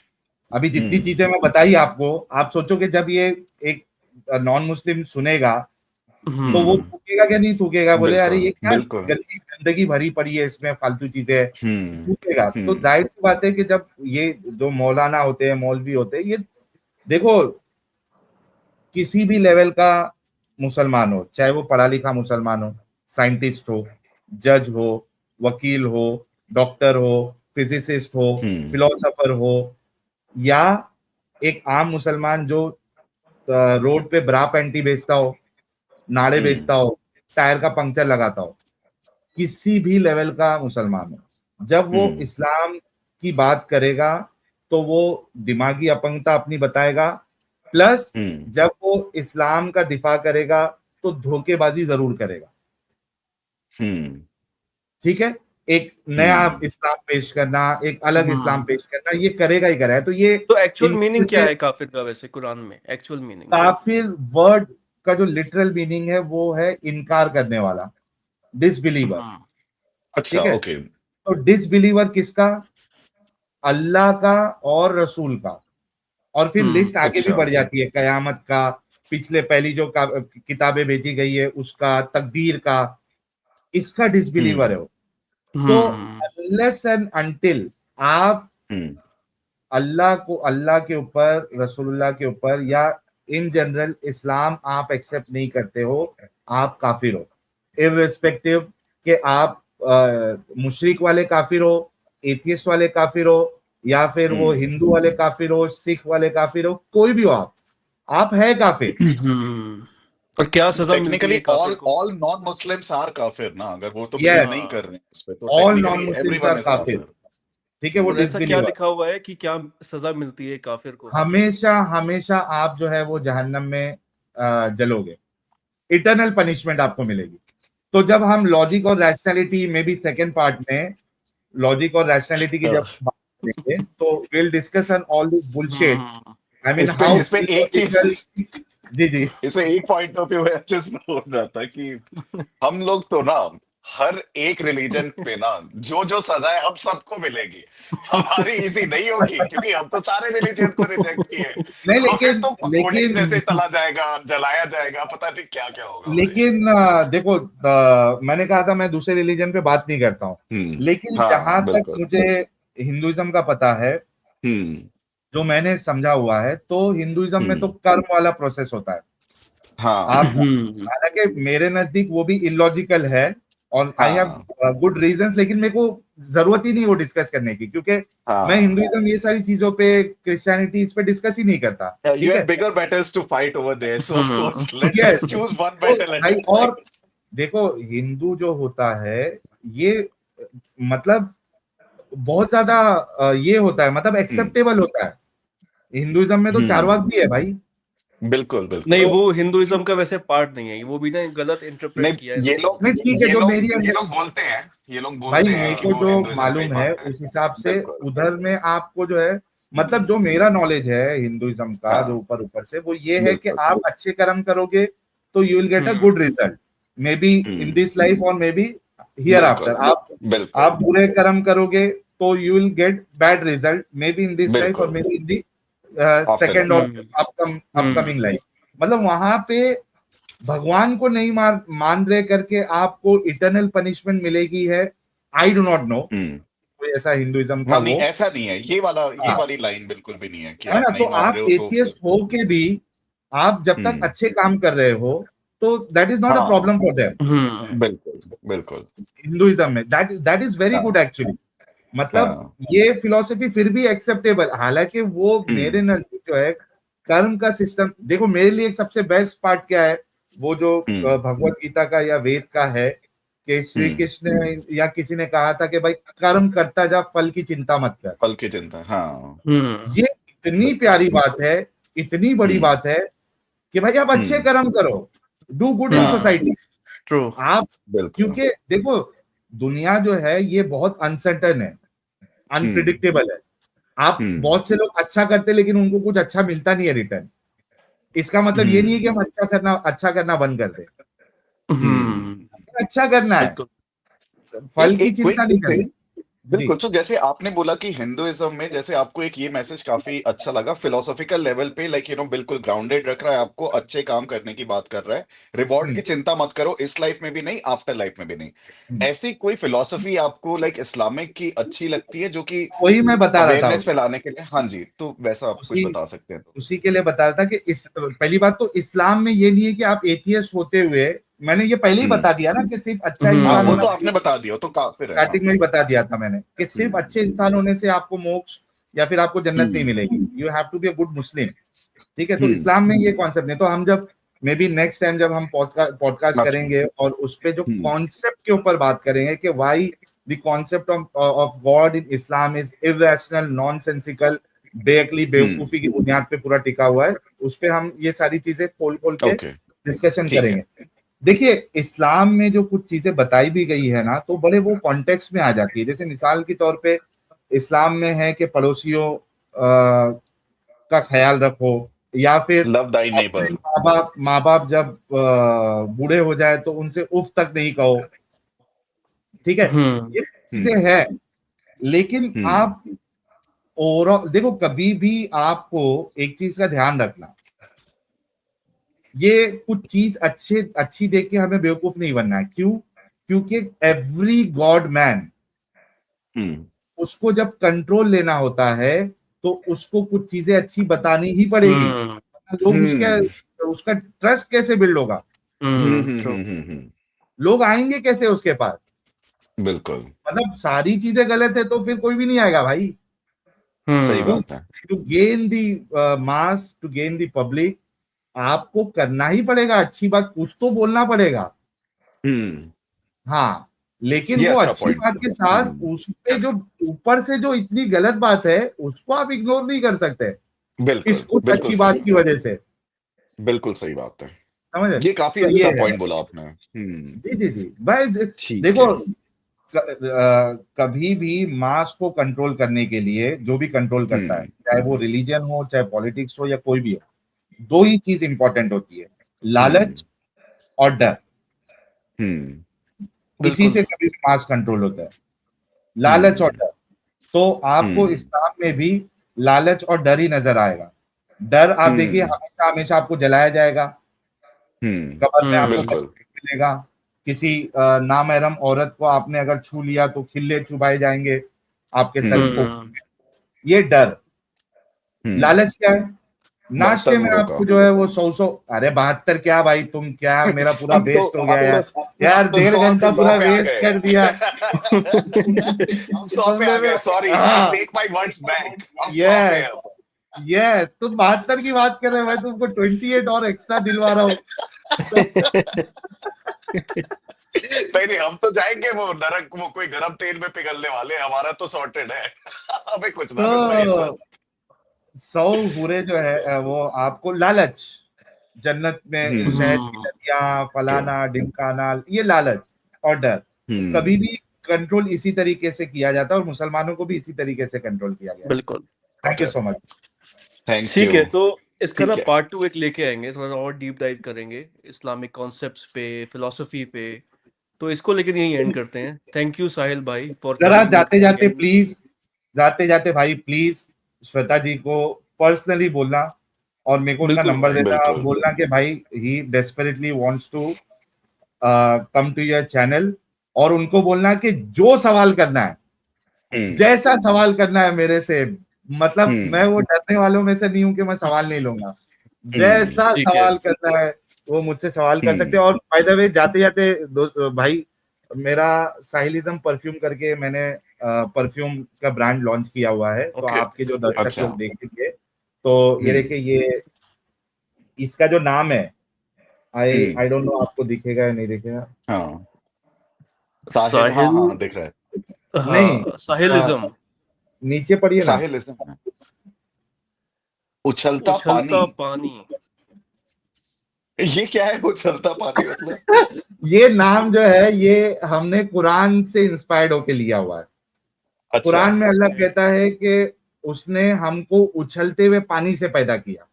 अभी जितनी चीजें मैं बताई आपको, आप सोचोगे जब ये एक नॉन मुस्लिम सुनेगा तो वो हम्म, थूकेगा क्या? नहीं थूकेगा, बोले अरे बिल्कुल ये क्या बिल्कुल। गंदी गंदगी भरी पड़ी है इसमें, फालतू चीजें, हम्म, थूकेगा। तो हम्म, जाहिर सी बात है कि जब ये जो मौलाना होते हैं, मौलवी होते हैं, ये देखो किसी भी लेवल का मुसलमान हो, चाहे वो पढ़ा लिखा मुसलमान हो, साइंटिस्ट हो, जज हो, वकील हो, डॉक्टर हो, फिजिसिस्ट हो, हम्म, फिलोसोफर हो, या एक आम मुसलमान जो रोड पे ब्रा पैंटी बेचता हो, नाड़े हम्म, बेचता हो, टायर का पंक्चर लगाता हो, किसी भी लेवल का मुसलमान हो, जब वो हम्म, इस्लाम की बात करेगा तो वो दिमागी अपंगता अपनी बताएगा, प्लस हम्म, जब वो इस्लाम का दिफा करेगा तो धोखेबाजी जरूर करेगा। हम्म, ठीक है, एक नया हम्म, इस्लाम पेश करना, एक अलग इस्लाम हम्म। पेश करना, ये करेगा ही करेगा। तो ये तो एक्चुअल इनके मीनिंग क्या से है काफिर का वैसे कुरान में, एक्चुअल मीनिंग? काफिर वर्ड का जो लिटरल मीनिंग है वो है इनकार करने वाला, डिसबिलीवर। हम्म, अच्छा, ठीक है, ओके। तो डिसबिलीवर किसका? अल्लाह का और रसूल का। और फिर लिस्ट आगे भी अच्छा। बढ़ जाती है, कयामत का, पिछले पहली जो किताबें भेजी गई है उसका, तकदीर का, इसका डिसबिलीवर है हम्म, वो। तो हम्म, अनलेस एंड अनटिल आप हम्म, अल्लाह को, अल्लाह के ऊपर, रसूलुल्लाह के ऊपर, या इन जनरल इस्लाम आप एक्सेप्ट नहीं करते हो, आप काफिर हो। इररिस्पेक्टिव कि आप मुशरिक वाले काफिर हो, एथियस्ट वाले काफिर हो, या फिर वो हम्म। हिंदू वाले काफिर हो, सिख वाले काफिर हो, कोई भी हो आप है काफिर। हम्म। और क्या सजा मिलती टेक्निकली है काफिर ऑल को? ऑल नॉन मुस्लिम्स आर काफिर ना, अगर वो तो बिलीव यस, नहीं कर हाँ। रहे हैं उस पे, तो all non technically Muslims everyone are is काफिर। काफिर। ठीक है, वो और ऐसा क्या डिसबिलीवर। लिखा हुआ है कि क्या सजा मिलती है काफिर को? हमेशा हमेशा आप जो है वो जहन्नम में जलोगे, इटर्नल पनिशमेंट आपको मिलेगी। तो जब हम लॉजिक और रैशनैलिटी में भी सेकंड पार्ट में लॉजिक और रैशनैलिटी की जब बात करेंगे तो will discuss on all this bullshit. Hmm, I mean how इस पे एक चीज, इलॉजिकल। जी जी। इसमें एक पॉइंट ऑफ व्यू है जिसमें हो रहा था कि हम लोग तो ना हर एक रिलीजन पे ना जो जो सजा है हम सबको मिलेगी, हमारी इजी नहीं होगी क्योंकि हम तो सारे रिलीजन को रिजेक्ट किए। नहीं, हमें लेकिन तो पकोड़े जैसे लेकिन तला जाएगा, जलाया जाएगा, पता नहीं क्या क्या होगा भाई। लेकिन देखो, मैंने कहा था मैं दूसरे रिलीजन पे बात नहीं करता हूँ, लेकिन जहां हाँ तक बिल्कुल। मुझे हिंदुइज्म का पता है, हम्म, जो मैंने समझा हुआ है, तो हिंदुइज्म में तो हम्म, कर्म वाला प्रोसेस होता है। हाँ, आप, हालांकि मेरे नजदीक वो भी इलॉजिकल है, और आई हैव हाँ, गुड रीजंस, लेकिन मेरे को जरूरत ही नहीं वो डिस्कस करने की, क्योंकि मैं हाँ। हिंदुइज्म ये सारी चीजों पे, क्रिश्चियनिटी इस पे डिस्कस ही नहीं करता। You ठीक है, have bigger battles to fight over there, so of course let's yes. choose one तो battle at भाई, a time. और देखो हिंदू जो होता है, ये मतलब बहुत ज्यादा ये होता है, मतलब हम्म, एक्सेप्टेबल होता है। हिंदुइज्म में तो चारवाक हम्म, भी है भाई। बिल्कुल नहीं, बिल्कुल। तो वो हिंदुइज्म का वैसे पार्ट नहीं है, वो भी ना गलत इंटरप्रेट नहीं, किया है ये लोगों लोग ने। नहीं ठीक है, जो मेरी ये लोग बोलते हैं, ये लोग भाई बोलते मेरे हैं कि को वो जो हिंदुइज्म का ही मालूम है पार्ट है। उस हिसाब से बिल्कुल। उधर में आपको जो है, मतलब जो मेरा नॉलेज है हिंदुइज्म का, जो हाँ, ऊपर ऊपर से, वो ये है कि बिल्कुल। आप अच्छे कर्म करोगे तो you will get a hmm, good result, may be in hmm, this life और मे बी हियर आफ्टर। बिल्कुल आप बिल्कुल बुरे कर्म करोगे तो you will get bad result, may be in this life और बिल्कुल। May be in the after second life. और हम्म, अपकमिंग लाइफ। मतलब वहां पे भगवान को नहीं मान रहे करके आपको इटर्नल पनिशमेंट मिलेगी है, आई डू नॉट नो कोई ऐसा हिंदुइज्म का हाँ नहीं वो। ऐसा नहीं है, ये हाँ, वाली लाइन बिल्कुल भी नहीं है कि है आप ना, तो नहीं मान आप रहे हो तो फिर एथियस्ट हो के भी आप जब तक अच्छे काम कर रहे हो तो दैट इज नॉट अ हाँ प्रॉब्लम फॉर देम। बिल्कुल बिल्कुल हिंदुइज्म में दैट इज वेरी गुड हाँ एक्चुअली। मतलब हाँ ये फिलॉसफी फिर भी एक्सेप्टेबल, हालांकि वो मेरे नजदीक जो है कर्म का सिस्टम, देखो मेरे लिए सबसे बेस्ट पार्ट क्या है, वो जो भगवत गीता का या वेद का है कि श्री कृष्ण या किसी ने कहा था कि भाई कर्म करता जा, फल की चिंता मत कर। फल की चिंता, हाँ ये इतनी बिल्कुल प्यारी बात है, इतनी बड़ी बात है कि भाई आप अच्छे कर्म करो, डू गुड इन हाँ सोसाइटी। ट्रू। आप बिल्कुल क्योंकि देखो दुनिया जो है ये बहुत अनसर्टन है, अनप्रिडिक्टेबल है। आप बहुत से लोग अच्छा करते लेकिन उनको कुछ अच्छा मिलता नहीं है रिटर्न। इसका मतलब ये नहीं है कि हम अच्छा करना बंद कर दें। अच्छा करना है, बिल्कुल। फल की एक चिंता क्विक नहीं थिंग, करनी। जी बिल्कुल। तो जैसे आपने बोला कि हिंदुइज्म में, जैसे आपको एक ये मैसेज काफी अच्छा लगा फिलोसॉफिकल लेवल पे, लाइक बिल्कुल ग्राउंडेड रख रहा है आपको, अच्छे काम करने की बात कर रहा है, रिवॉर्ड की चिंता मत करो, इस लाइफ में भी नहीं, आफ्टर लाइफ में भी नहीं। ऐसी कोई फिलोसफी आपको लाइक इस्लामिक की अच्छी लगती है जो कि वही मैं बता रहा था, अवेयरनेस फैलाने के लिए? हाँ जी, तो वैसा आप कुछ उसी बता सकते हैं तो। उसी के लिए बता रहा था कि इस पहली बात तो इस्लाम में ये नहीं है कि आप एथियस्ट होते हुए, मैंने ये पहले ही बता दिया ना कि सिर्फ अच्छा हाँ इंसान वो होना तो आपने चाहिए, बता दिया, वो तो काफिर है। हाँ स्टार्टिंग में ही बता दिया था मैंने कि सिर्फ अच्छे इंसान होने से आपको मोक्ष या फिर आपको जन्नत नहीं मिलेगी, you have to be a good Muslim. ठीक है, तो इस्लाम में ये कॉन्सेप्ट नहीं। तो हम जब मे बी नेक्स्ट टाइम जब हम पॉडकास्ट अच्छा करेंगे और उस पे जो कॉन्सेप्ट के ऊपर बात करेंगे कि why the concept of God in Islam is irrational, nonsensical, बेअक्ली, बेवकूफी की बुनियाद पे पूरा टिका हुआ है, उस पे हम ये सारी चीजें खोल खोल के ओके डिस्कशन ठीक है। करेंगे। देखिए इस्लाम में जो कुछ चीजें बताई भी गई है ना, तो बड़े वो कॉन्टेक्स्ट में आ जाती है। जैसे मिसाल के तौर पे इस्लाम में है कि पड़ोसियों का ख्याल रखो, या फिर लव दाई अपने नेबर। माँ बाप जब बूढ़े हो जाए तो उनसे उफ तक नहीं कहो। ठीक है, ये चीजें हैं, लेकिन आप ओवरऑल देखो, कभी भी आपको एक चीज का ध्यान रखना, ये कुछ चीज अच्छी देख के हमें बेवकूफ नहीं बनना है। क्यों? क्योंकि एवरी गॉड मैन, उसको जब कंट्रोल लेना होता है तो उसको कुछ चीजें अच्छी बतानी ही पड़ेगी। लोग उसका ट्रस्ट कैसे बिल्ड होगा? ट्रू। लोग आएंगे कैसे उसके पास? बिल्कुल मतलब सारी चीजें गलत है तो फिर कोई भी नहीं आएगा भाई। सही तो बात है। To gain the mass, to gain the public, आपको करना ही पड़ेगा, अच्छी बात कुछ तो बोलना पड़ेगा। हाँ, लेकिन ये वो अच्छा अच्छी पॉइंट बात के साथ उस पे जो ऊपर से जो इतनी गलत बात है उसको आप इग्नोर नहीं कर सकते इस बिल्कुल कुछ बिल्कुल अच्छी सही, बात की वजह से। बिल्कुल सही बात है। समझे? ये काफी तो ये अच्छा है। पॉइंट बोला आपने। जी जी जी भाई, ठीक देखो है। कभी भी मास को कंट्रोल करने के लिए जो भी कंट्रोल करता है, चाहे वो रिलीजन हो, चाहे पॉलिटिक्स हो, या कोई भी हो, दो ही चीज इंपॉर्टेंट होती है, लालच और डर। इसी बिल्कुल। से कभी भी मास कंट्रोल होता है, लालच और डर। तो आपको हम्म इस्लाम में भी लालच और डर ही नजर आएगा। डर आप देखिए, हमेशा हमेशा आपको जलाया जाएगा, कब्र में आपको बिल्कुल मिलेगा। किसी नामहरम औरत को आपने अगर छू लिया तो खिल्ले चुभाए जाएंगे आपके सर को। ये डर। लालच क्या है? नाश्ते 72 में नूरों का। आपको जो है वो 100 अरे 72 क्या भाई, तुम क्या, मेरा पूरा अब तो वेस्ट हो गया अब तो यार। यार अब तो 1.5 घंटा 100 पूरा पे आ वेस्ट गए। कर दिया हम इस 100 पे आ बंदे में। गए, सॉरी आई हाँ, टेक माय वर्ड्स बैक, हम 100 पे यस हैं अब। यस, तुम 72 की बात कर रहे हो, मैं तुमको 28 और एक्स्ट्रा दिलवा रहा हूँ। नहीं नहीं, हम तो जाएंगे वो नरक, वो कोई गरम तेल में पिघलने वाले, हमारा तो सॉर्टेड है। हमें कुछ ना मिल रहा है ये तो सब। 100 हूरे जो है वो आपको लालच, जन्नत में शहद की नदियां, ट्रू। फलाना ढिमकाना, ये लालच और डर। तो कभी भी कंट्रोल इसी तरीके से किया जाता है और मुसलमानों को भी इसी तरीके से कंट्रोल किया गया है। बिल्कुल। Thank you so much. Thank ठीक यू। है, तो इसका ना ठीक है। पार्ट 2 एक लेके आएंगे, थोड़ा सा और डीप डाइव करेंगे इस्लामिक कॉन्सेप्ट्स पे, फिलॉसफी पे। तो इसको लेकिन यहीं एंड करते हैं। थैंक यू साहिल भाई फॉर जरा कमिंग जाते जाते अगेन। प्लीज, जाते जाते भाई प्लीज श्वेता जी को पर्सनली बोलना और मेरे को उनका बिल्कुल नंबर भाई, देना, बिल्कुल बोलना कि भाई he desperately wants to come to your channel, और उनको बोलना कि जो सवाल करना है, जैसा सवाल करना है मेरे से, मतलब मैं वो डरने वालों में से नहीं हूं कि मैं सवाल नहीं लूंगा, जैसा ठीक है। सवाल करना है वो मुझसे सवाल कर सकते हैं। और बाय द वे, जाते जाते भाई, मेरा साहिलिज्म परफ्यूम करके मैंने परफ्यूम का ब्रांड लॉन्च किया हुआ है, तो ओके। आपके जो दर्शक अच्छा लोग देखेंगे तो ये देखिए, ये इसका जो नाम है, आई आई डोंट नो आपको दिखेगा या नहीं दिखेगा। हाँ साहिल, हाँ साहिल, हाँ दिख रहा है, नहीं, हाँ साहिलिज्म, नीचे पढ़िए ना। साहिल इसम, उछलता पानी। उछलता पानी। ये क्या है उछलता पानी मतलब? ये नाम जो है, ये हमने कुरान से इंस्पायर्ड होके लिया हुआ है। अच्छा, कुरान में अल्लाह कहता है कि उसने हमको उछलते हुए पानी से पैदा किया।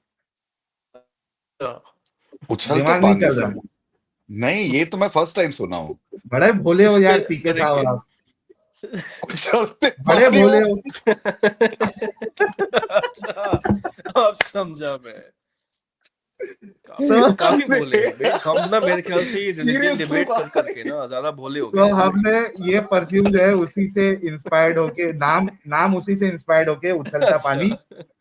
उछलते दिमाग नहीं पानी चल से? रहा? नहीं, ये तो मैं फर्स्ट टाइम सुना हूँ। बड़े भोले हो इस पे यार पीके करेंगे। साहब, आप उछलते बड़े पानी भोले हो। हो। अच्छा, अब समझा मैं। काफी तो काफी भोले हैं बे हम ना, मेरे ख्याल से ये रिलीजन सीरियसली डिबेट कर करके भाई, ना ज्यादा भोले हो तो गए हैं। हमने ये परफ्यूम जो है उसी से इंस्पायर्ड होके, नाम नाम उसी से इंस्पायर्ड होके उछलता अच्छा। पानी।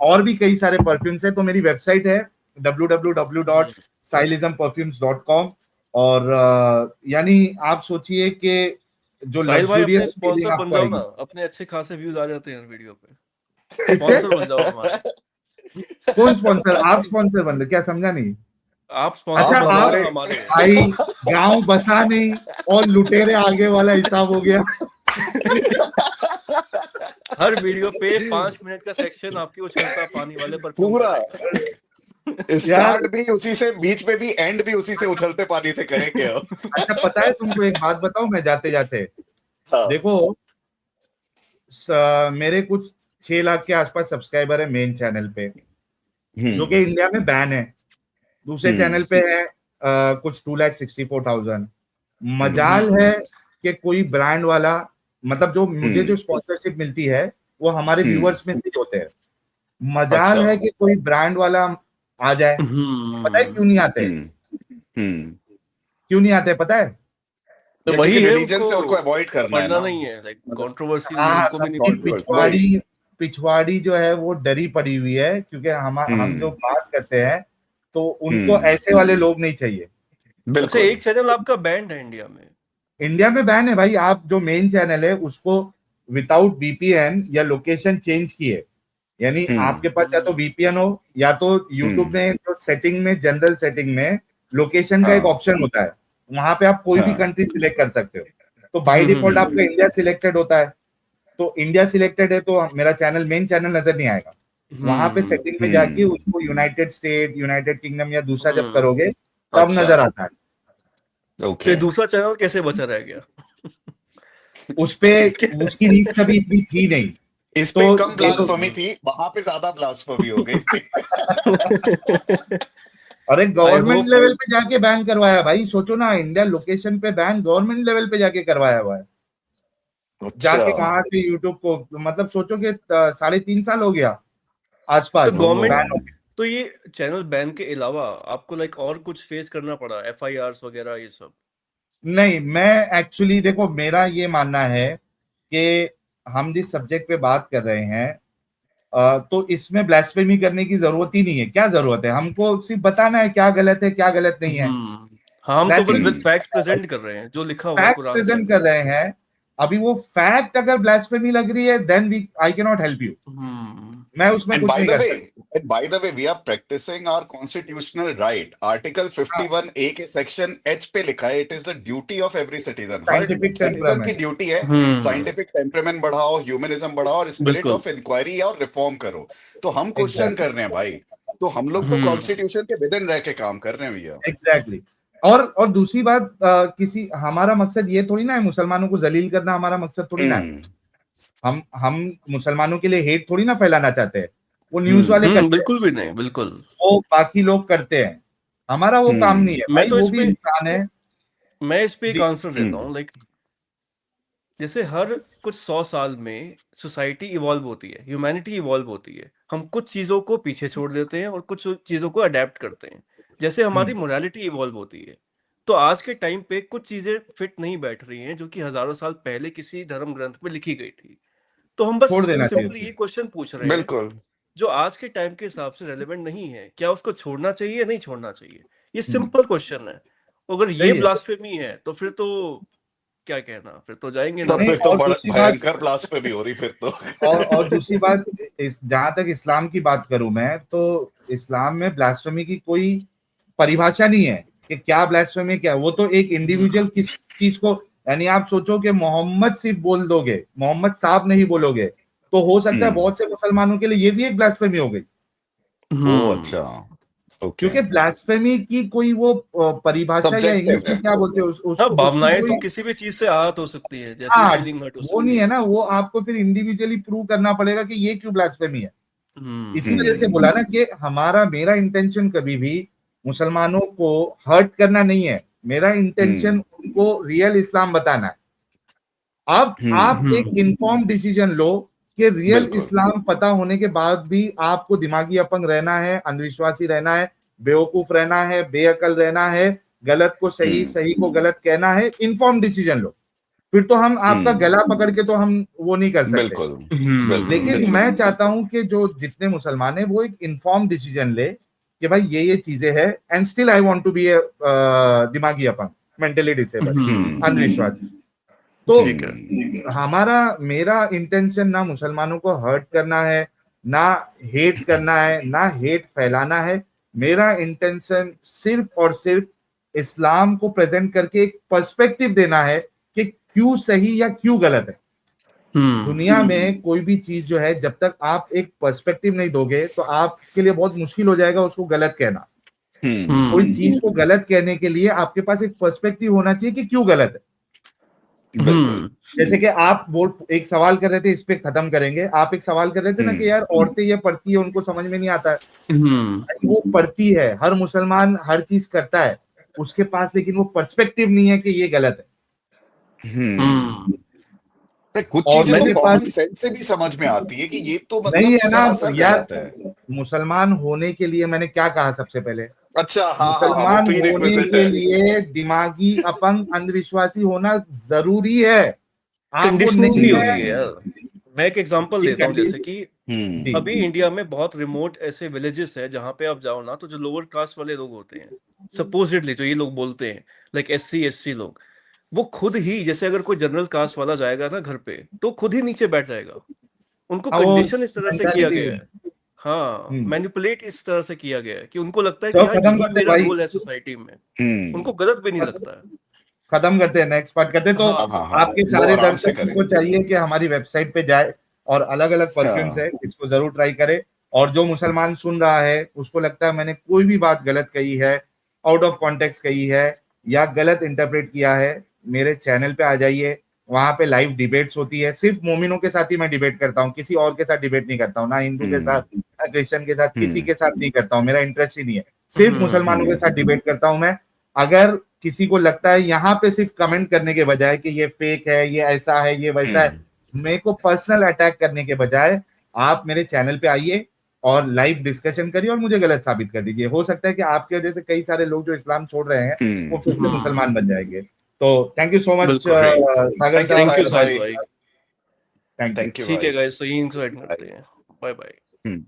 और भी कई सारे परफ्यूम्स है। तो मेरी वेबसाइट है www.silismperfumes.com। और यानी आप सोचिए कि जो साहिल भाई, अपने लग्जूरियस फीलिंग स्पॉन्सर बन आपको जाओ ना, आएगी। अपने अच्छे खासे व्यूज आ जाते हैं वीडियो पे। किससे? स्पॉन्सर बन जाओ हमारे। कौन स्पॉन्सर? आप स्पॉन्सर बन रहे? क्या समझा नहीं। आप स्पॉन्सर अच्छा, आप बन जाओ आप, ना हमारे हमारे। भाई, गांव बसा नहीं और लुटेरे आगे वाला हिसाब हो गया। हर वीडियो पे 5 मिनट का सेक्शन आपके उछलता पानी वाले परफ्यूम का पूरा रहेगा। यार, स्टार्ट भी उसी से, बीच में भी, एंड भी उसी से उछलते पानी से करेंगे हम। अच्छा पता है तुमको, एक बात बताऊं मैं जाते जाते, हाँ, देखो, मेरे कुछ 6 लाख के आसपास सब्सक्राइबर है मेन चैनल पे, जो कि इंडिया में बैन है। दूसरे चैनल पे है कुछ 2,64,000। मजाल है कि कोई ब्रांड वाला, मतलब जो मुझे जो स्पॉन्सरशिप मिलती है वो हमारे व्यूअर्स में से ही होते हैं। मजाल अच्छा, है कि कोई ब्रांड वाला आ जाए। पता है क्यों नहीं आते? हम्म, क्यों नहीं आते पता है? तो या क्योंकि वही है, रिलीजन उनको से उनको अवॉइड करना है पढ़ना ना, नहीं है, लाइक मतलब कंट्रोवर्सी हाँ, उनको भी नहीं सबकी पढ़नी है। कंट्रोवर्सी वही। पिछवाड़ी जो है वो डरी पड़ी हुई है, क्योंकि हम जो हम्म बात करते हैं तो उनको हम्म, ऐसे वाले लोग नहीं चाहिए। अच्छा, बिल्कुल। एक चैनल आपका बैंड है इंडिया में? इंडिया में बैन है भाई। आप जो मेन चैनल है उसको विदाउट वीपीएन या लोकेशन चेंज किए, यानी हम्म आपके पास या तो वीपीएन हो, या तो यूट्यूब हम्म, में जो सेटिंग में, जनरल सेटिंग में लोकेशन का एक हाँ ऑप्शन होता है, वहां पे आप कोई भी हाँ, कंट्री सिलेक्ट कर सकते हो। तो बाय डिफॉल्ट आपका इंडिया सिलेक्टेड होता है, तो इंडिया सिलेक्टेड है तो मेरा चैनल, मेन चैनल नजर नहीं आएगा। वहां पे सेटिंग में जाके हम्म, उसको यूनाइटेड स्टेट, यूनाइटेड किंगडम या दूसरा जब हम्म। करोगे तब अच्छा, नजर आता है। ओके। फिर दूसरा चैनल कैसे बचा रह गया? उस पे ठीक है। उसकी रीच कभी इतनी थी नहीं। इस पे तो कम ये लोग, ब्लास्फेमी थी, वहां पे ज्यादा ब्लास्फेमी हो गई थी। अरे आई गवर्नमेंट होप। लेवल पे जाके बैन करवाया भाई, सोचो ना, इंडिया लोकेशन पे बैन गवर्नमेंट लेवल पे जाके करवाया हुआ है। अच्छा, जाके वहां से यूट्यूब को, मतलब सोचो कि 3.5 साल हो गया तो आसपास गवर्नमेंट, बैन हो गया। तो ये चैनल बैन के अलावा आपको लाइक और कुछ फेस करना पड़ा, एफआईआर्स वगैरह ये सब? नहीं, मैं एक्चुअली, देखो, मेरा ये मानना है कि हम जिस सब्जेक्ट पे बात कर रहे हैं, तो इसमें ब्लास्फेमी करने की जरूरत ही नहीं है। क्या जरूरत है? हमको सिर्फ बताना है क्या गलत है क्या गलत नहीं है। हाँ, हम तो बस ब्लास्फेमी विद फैक्ट प्रेजेंट कर रहे हैं जो लिखा हुआ है फैक्ट कुरान के प्रेजेंट कर अंदर। रहे हैं। अभी वो फैक्ट अगर ब्लास्फेमी लग रही है, then we I can not help you. Hmm. मैं उसमें and कुछ by नहीं the कर way सकता। and by the way we are practicing our constitutional right. Article 51A के section H पे लिखा है, it is the duty of every citizen, her scientific citizen की टेम्परामेंट। ड्यूटी है, साइंटिफिक टेम्परामेंट बढ़ाओ, ह्यूमनिज्म बढ़ाओ और स्पिरिट बिल्कुल। ऑफ इंक्वायरी और रिफॉर्म करो। तो हम क्वेश्चन एग्जैक्टली, कर रहे हैं भाई, तो हम लोग तो कॉन्स्टिट्यूशन के विद इन रह के काम कर रहे हैं भैया। एग्जैक्टली। और दूसरी बात, किसी, हमारा मकसद ये थोड़ी ना है मुसलमानों को जलील करना, हमारा मकसद थोड़ी ना है। हम्म हम मुसलमानों के लिए हेट थोड़ी ना फैलाना चाहते हैं। वो न्यूज वाले करते हैं, बिल्कुल भी नहीं, बिल्कुल। वो बाकी लोग करते हैं, हमारा वो काम नहीं है हम्म मैं भाई। तो वो इस भी पे इंसान है। मैं इस पे एक जी। आंसर देता हूँ, लाइक जैसे हर कुछ 100 साल में सोसाइटी इवॉल्व होती है, ह्यूमैनिटी इवॉल्व होती है। हम कुछ चीज़ों को पीछे छोड़ देते हैं और कुछ चीज़ों को अडैप्ट करते हैं। जैसे हमारी मोरालिटी इवॉल्व होती है। तो आज के टाइम पे कुछ चीज़ें फिट नहीं बैठ रही हैं जो कि हज़ारों साल पहले किसी धर्म ग्रंथ में लिखी गई थी। तो हम बस छोड़ देना चाहिए सिंपली थी। ये क्वेश्चन पूछ रहे हैं बिल्कुल जो आज के टाइम के हिसाब से रेलेवेंट नहीं है। क्या उसको छोड़ना चाहिए या नहीं छोड़ना चाहिए? ये हम्म, सिंपल क्वेश्चन है। अगर ये सही है। ब्लास्फेमी है तो फिर तो क्या कहना, फिर तो जाएंगे तो नहीं। नहीं, फिर तो और बड़ा दूसरी बात, भयंकर ब्लास्फेमी हो रही फिर तो। और दूसरी बात, जहां तक इस्लाम की बात करूं मैं, तो इस्लाम में ब्लास्फेमी की कोई परिभाषा नहीं है कि क्या ब्लास्फेमी क्या है। वो तो एक इंडिविजुअल किस चीज को, यानी आप सोचो कि मोहम्मद सिर्फ बोल दोगे, मोहम्मद साहब नहीं बोलोगे, तो हो सकता है बहुत से मुसलमानों के लिए ये भी एक ब्लास्फेमी हो गई। ओ अच्छा, ओके। क्योंकि ब्लास्फेमी की कोई वो परिभाषा, या सब्जेक्टिव इंग्लिश है। में क्या बोलते हैं हाँ, उसको, उसकी भावनाएं तो कोई, किसी भी चीज से आहत हो सकती है, जैसे भी हाँ, फीलिंग हर्ट हो वो सकती नहीं है। है ना। वो आपको फिर इंडिविजुअली प्रूव करना पड़ेगा कि ये क्यों ब्लास्फेमी है। इसी वजह से हम्म बोला ना कि मेरा इंटेंशन कभी भी मुसलमानों को हर्ट करना नहीं है। मेरा इंटेंशन हम्म उनको रियल इस्लाम बताना है। अब आप एक हम्म इन्फॉर्म डिसीजन लो कि रियल बिल्कुल। इस्लाम पता होने के बाद भी आपको दिमागी अपंग रहना है, अंधविश्वासी रहना है, बेवकूफ रहना है, बेअकल रहना है, गलत को सही, हम्म सही को गलत कहना है। इन्फॉर्म डिसीजन लो। फिर तो हम आपका गला पकड़ के तो हम वो नहीं कर सकते। बिल्कुल बिल्कुल लेकिन बिल्कुल। मैं चाहता हूं कि जो जितने मुसलमान हैं वो एक इन्फॉर्म डिसीजन ले कि भाई ये चीजें हैं, and still I want to be a दिमागी अपंग, मेंटली डिसेबल, अंधविश्वासी। तो ठीक है। हमारा मेरा इंटेंशन ना मुसलमानों को हर्ट करना है, ना हेट करना है, ना हेट फैलाना है। मेरा इंटेंशन सिर्फ और सिर्फ इस्लाम को प्रेजेंट करके एक पर्सपेक्टिव देना है कि क्यों सही या क्यों गलत है। दुनिया में कोई भी चीज जो है, जब तक आप एक पर्सपेक्टिव नहीं दोगे तो आपके लिए बहुत मुश्किल हो जाएगा उसको गलत कहना। कोई चीज को गलत कहने के लिए आपके पास एक पर्सपेक्टिव होना चाहिए कि क्यों गलत है। बिल्कुल जैसे कि आप एक सवाल कर रहे थे, इस पे खत्म करेंगे। आप एक सवाल कर रहे थे ना कि यार औरतें ये पढ़ती है, उनको समझ में नहीं आता है। वो पढ़ती है, हर मुसलमान हर चीज करता है उसके पास, लेकिन वो पर्सपेक्टिव नहीं है कि ये गलत है। कुछ और चीजें तो मेरे कॉमन पास सेंस से भी समझ में आती है कि ये तो नहीं मतलब है ना सरासर यार। गलत है। मुसलमान होने के लिए मैंने क्या कहा सबसे पहले? अच्छा, हाँ हाँ हाँ, वो मुसलमान प्री होने रिक्विजिट के है। लिए दिमागी अपंग, अंधविश्वासी होना जरूरी है। आप वो कंडीशनिंग नहीं भी है। होती है यार। मैं एक एग्जांपल एक देता हूँ, जैसे कि जी, अभी इंडिया में बहुत रिमोट ऐसे विलेजेस है जहाँ पे आप जाओ ना, तो जो लोअर कास्ट वाले लोग होते हैं, सपोजिटली जो ये लोग बोलते हैं, लाइक एससी एससी लोग, वो खुद ही, जैसे अगर कोई जनरल कास्ट वाला जाएगा ना घर पे, तो खुद ही नीचे बैठ जाएगा। उनको हाँ, वो कंडीशन इस तरह से किया मेंटालिटी। गया है। हाँ, मैनिपुलेट इस तरह से किया गया है कि उनको लगता है कि तो हाँ, खत्म यही करते मेरा भाई, रोल है सोसाइटी में। हम्म उनको गलत भी नहीं लगता है। खत्म करते हैं, नेक्स्ट पार्ट करते हैं। तो हाँ हाँ हाँ। हाँ, आपके वो सारे आराम से दर्शकों करें। को चाहिए कि हमारी वेबसाइट पे जाए और अलग अलग परफ्यूम्स हाँ है, इसको जरूर ट्राई करे। और जो मुसलमान सुन रहा है उसको लगता है मैंने कोई भी बात गलत कही है, आउट ऑफ कॉन्टेक्स्ट कही है, या गलत इंटरप्रेट किया है, मेरे चैनल पे आ जाइए। वहां पे लाइव डिबेट्स होती है। सिर्फ मोमिनों के साथ ही मैं डिबेट करता हूँ, किसी और के साथ डिबेट नहीं करता हूँ, ना हिंदू के साथ, ना क्रिश्चियन के साथ, किसी के साथ नहीं करता हूँ। मेरा इंटरेस्ट ही नहीं है। सिर्फ मुसलमानों के साथ डिबेट करता हूँ मैं। अगर किसी को लगता है यहाँ पे सिर्फ कमेंट करने के बजाय कि ये फेक है, ये ऐसा है, ये वैसा है, मेरे को पर्सनल अटैक करने के बजाय आप मेरे चैनल पे आइए और लाइव डिस्कशन करिए और मुझे गलत साबित कर दीजिए। हो सकता है कि आपकी वजह से कई सारे लोग जो इस्लाम छोड़ रहे हैं वो फिर से मुसलमान बन जाएंगे। तो थैंक यू सो मच बिल्कुल। Great. Sagar thank you thank साहब। यू साहिल साहिल भाई। भाई। Thank you. थैंक यू ठीक है भाई। गाइस, सही इंसो ऐड करते हैं। Bye bye.